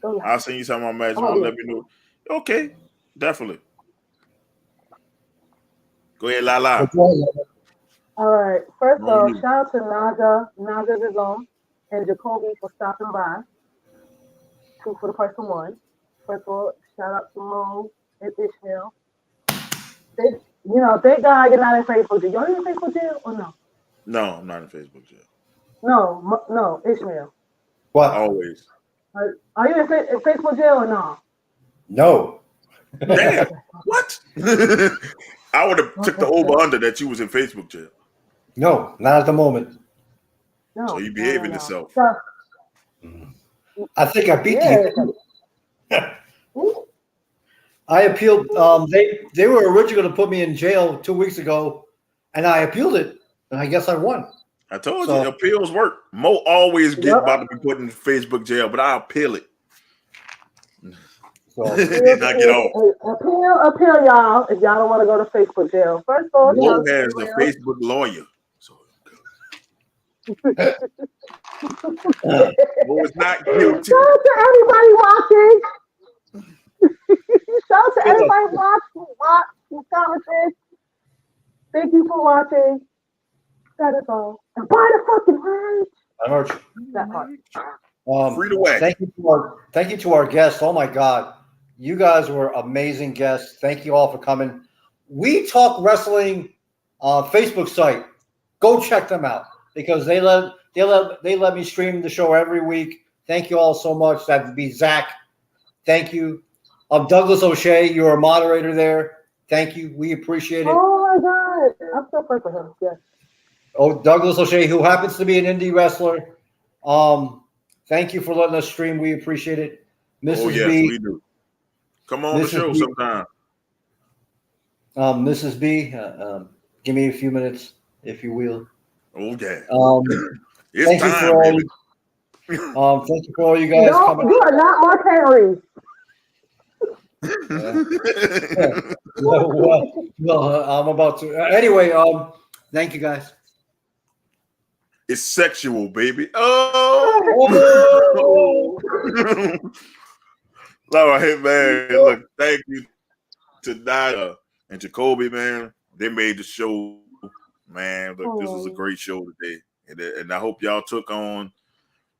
Go live. I'll send you some on my message. Let me know. Okay, definitely. Go ahead, LaLa. All right. First off, shout out to Najasism and Jacoby for stopping by. 2 for the price of 1. First of all, shout out to Mo and Ishmael. Thank God you're not in Facebook jail. Y'all in Facebook jail or no? No, I'm not in Facebook jail. No, Ishmael. What? Always. Are you in Facebook jail or no? No. Damn. What? I would have took the over under that you was in Facebook jail. No, not at the moment. No. So you behaving yourself. I think I beat you. I appealed. They were originally going to put me in jail 2 weeks ago, and I appealed it, and I guess I won. I told you appeals work. Mo always get about to be put in Facebook jail, but I appeal it. So did not get off. Appeal, y'all. If y'all don't want to go to Facebook jail, first of all, Mo has a Facebook lawyer. So Mo is not guilty. Shout out to everybody watching. Shout out to everybody watching commenting. Thank you for watching. That is all. And buy the fucking merch. That part. Free to way. Thank you to our guests. Oh my God, you guys were amazing guests. Thank you all for coming. We Talk Wrestling Facebook site. Go check them out because they let me stream the show every week. Thank you all so much. That'd be Zach. Thank you. Douglas O'Shea, you're a moderator there. Thank you. We appreciate it. Oh my God, I'm so proud of him. Yes. Oh, Douglas O'Shea, who happens to be an indie wrestler. Thank you for letting us stream. We appreciate it. Mrs. Oh, yes, B. we do. Come on the show sometime. Mrs. B, give me a few minutes, if you will. Oh, yeah. Thank you for all thank you for all you guys coming. You are not Mark Henry. Well, I'm about to. Anyway, thank you guys. It's sexual, baby. All right, man. Look, thank you to Naya and Jacoby, man. They made the show, man. Look, this was a great show today, and I hope y'all took on,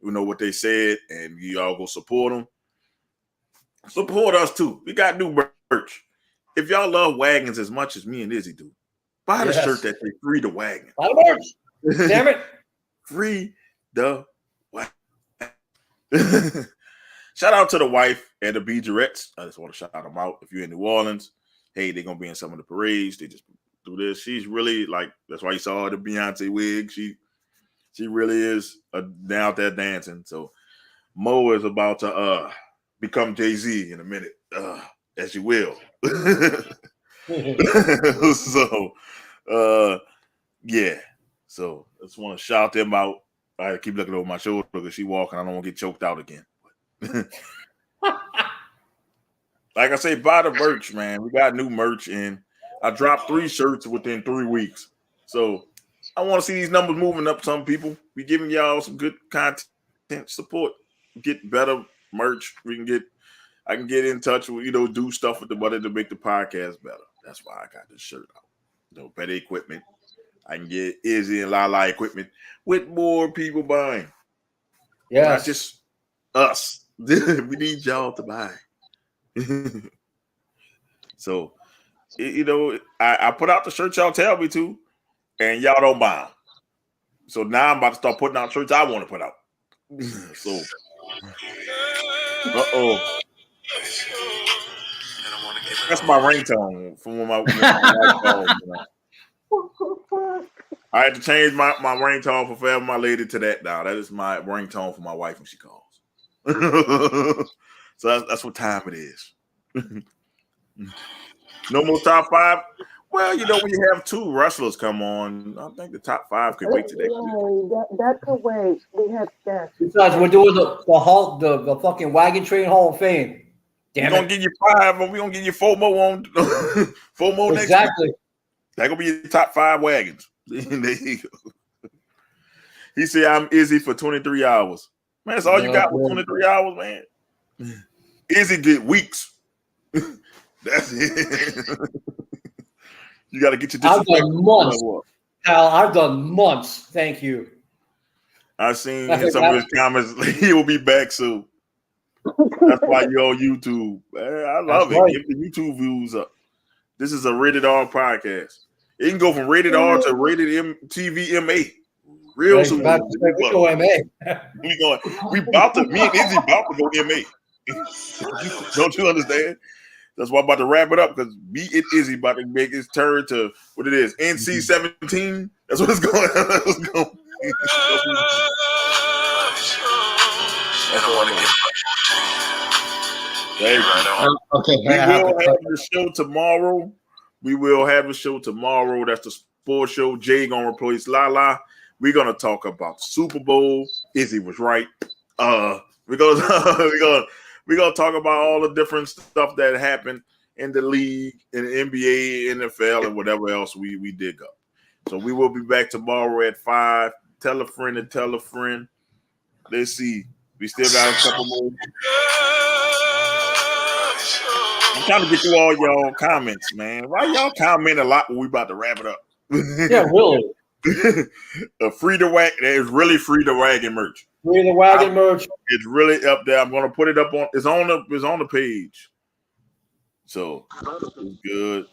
what they said, and y'all go support them. Support us too. We got new merch. If y'all love wagons as much as me and Izzy do, buy the shirt that they free the wagon. Buy the merch. Damn it. Free the wagon. Shout out to the wife and the Beagerettes. I just want to shout them out. If you're in New Orleans, hey, they're gonna be in some of the parades. They just do this. She's really that's why you saw her the Beyonce wig. She really is out there dancing. So Mo is about to become Jay-Z in a minute, as you will. So yeah. So I just want to shout them out. I keep looking over my shoulder because she's walking. I don't want to get choked out again. Like I say, buy the merch, man. We got new merch in. I dropped 3 shirts within 3 weeks. So I want to see these numbers moving up. Some people. We giving y'all some good content support. Get better merch. I can get in touch with, do stuff with the buddy to make the podcast better. That's why I got this shirt out. Better equipment. I can get Izzy and LaLa equipment with more people buying. Yeah. Not just us. We need y'all to buy. So, I put out the shirts y'all tell me to, and y'all don't buy them. So now I'm about to start putting out shirts I want to put out. So, that's my ringtone from when my wife calls. I had to change my ringtone for Forever My Lady to that now. That is my ringtone for my wife when she calls. So that's what time it is. No more top 5. Well, when you have 2 wrestlers come on, I think the top 5 could wait today. That could wait. We have guests. Besides, we're doing the fucking Wagon Train Hall of Fame. We're gonna give you 5, and we're gonna give you 4 more on 4 more next week. Exactly. That gonna be your top 5 wagons. There you go. He said, "I'm Izzy for 23 hours." Man, that's all you got for 23 hours, man. Izzy get weeks. That's it. You got to get your disrespect. I've done months. Al, I've done months. Thank you. I've seen in some of his comments, he will be back soon. That's why you're on YouTube. Man, I love it. Give the YouTube views up. This is a rated R podcast. It can go from rated R to rated TV MA. Real soon. We go MA. Me and Izzy about to go MA. Don't you understand? That's why I'm about to wrap it up, because me and Izzy about to make his turn to what it is, NC-17. That's what it's going. That's what's going. Okay. We will have the show tomorrow. That's the sports show. Jay gonna replace LaLa. We're gonna talk about the Super Bowl. Izzy was right. We're gonna talk about all the different stuff that happened in the league, in the NBA, NFL, and whatever else we dig up. So we will be back tomorrow at 5. Tell a friend and tell a friend. Let's see. We still got a couple more. I'm trying to get through all y'all comments, man. Why y'all comment a lot when we about to wrap it up? Yeah, really. Free the Wagon. There's really Free the Wagon merch. Free the Wagon merch. It's really up there. I'm gonna put it up on. It's on the page. So it's good.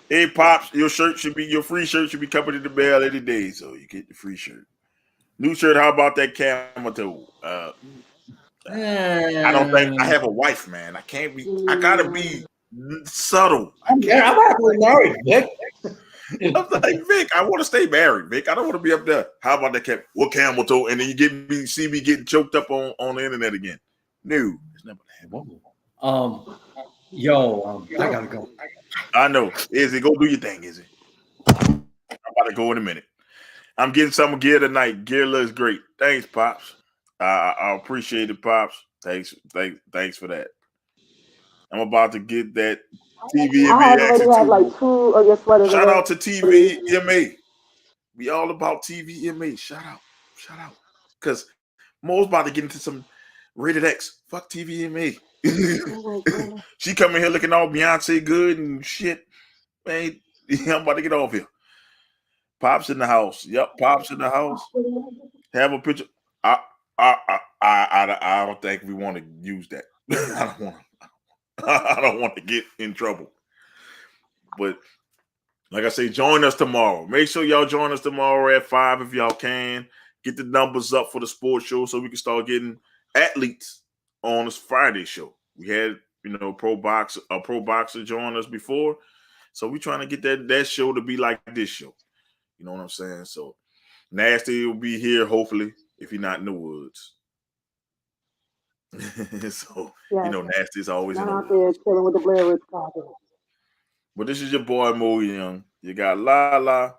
Hey, Pops, your free shirt should be coming in the mail any day, so you get the free shirt. New shirt. How about that camel toe? I don't think I have a wife, man. I can't be. I gotta be subtle. I'm happily married, Vic. I'm like, Vic, I want to stay married, Vic. I don't want to be up there. How about that camel? What camel toe? And then you see me getting choked up on the internet again. No, it's never happened. I gotta go. I know. Izzy, go do your thing, Izzy. I'm about to go in a minute. I'm getting some gear tonight. Gear looks great. Thanks, Pops. I appreciate it, Pops. Thanks for that. I'm about to get that TVMA. I already have like 2 of your sweaters. Shout out to TVMA. We all about TVMA. Shout out. Because Mo's about to get into some rated X. Fuck TVMA. She coming here looking all Beyonce good and shit. Man, I'm about to get off here. Pops in the house. Yep, Pops in the house. Have a picture. I don't think we want to use that. I don't want to get in trouble. But like I say, join us tomorrow. Make sure y'all join us tomorrow at 5 if y'all can. Get the numbers up for the sports show so we can start getting athletes on this Friday show. We had, a pro boxer join us before. So we're trying to get that show to be like this show. You know what I'm saying? So Nasty will be here, hopefully, if he's not in the woods. So, Nasty's always in the woods. There chilling with the Blair Witch Project. But this is your boy Mo Young. You got LaLa,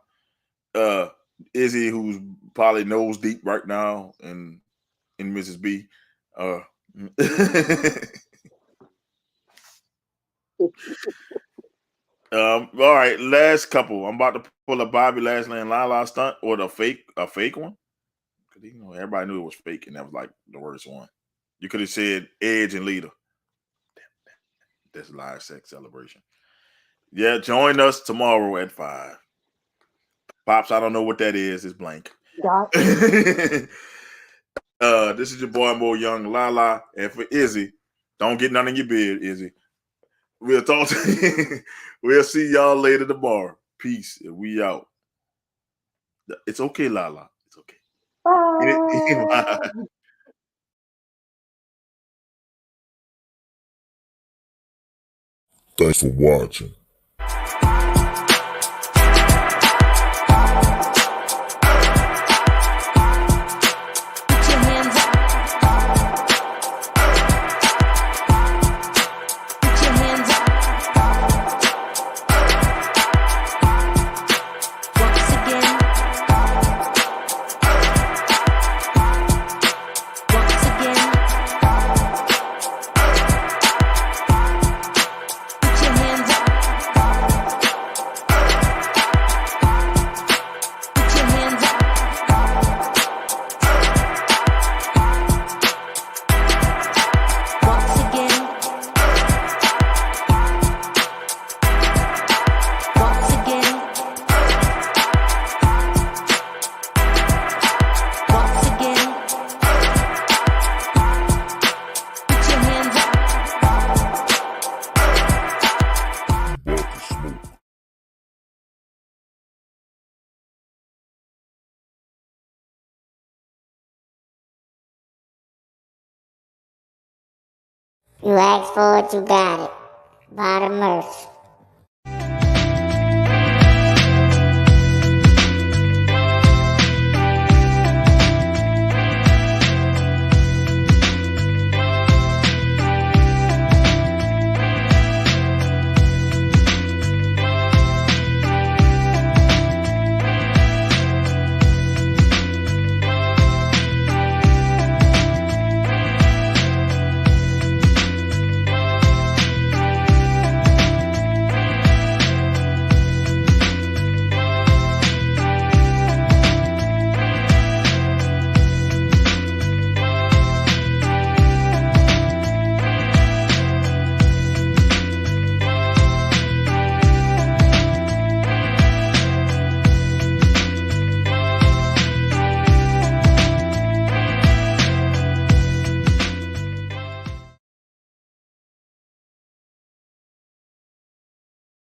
Izzy, who's probably nose deep right now in Mrs. B. All right, last couple. I'm about to pull a Bobby Lashley and LaLa stunt or a fake one. Because everybody knew it was fake, and that was like the worst one. You could have said Edge and Lita. That's live sex celebration. Yeah, join us tomorrow at 5. Pops, I don't know what that is. It's blank. This is your boy Mo Young, LaLa, and for Izzy, don't get none in your beard, Izzy. We'll talk to you. We'll see y'all later tomorrow. Peace. We out. It's okay, LaLa. Bye. Thanks for watching. You asked for it, you got it. Bottom Earth.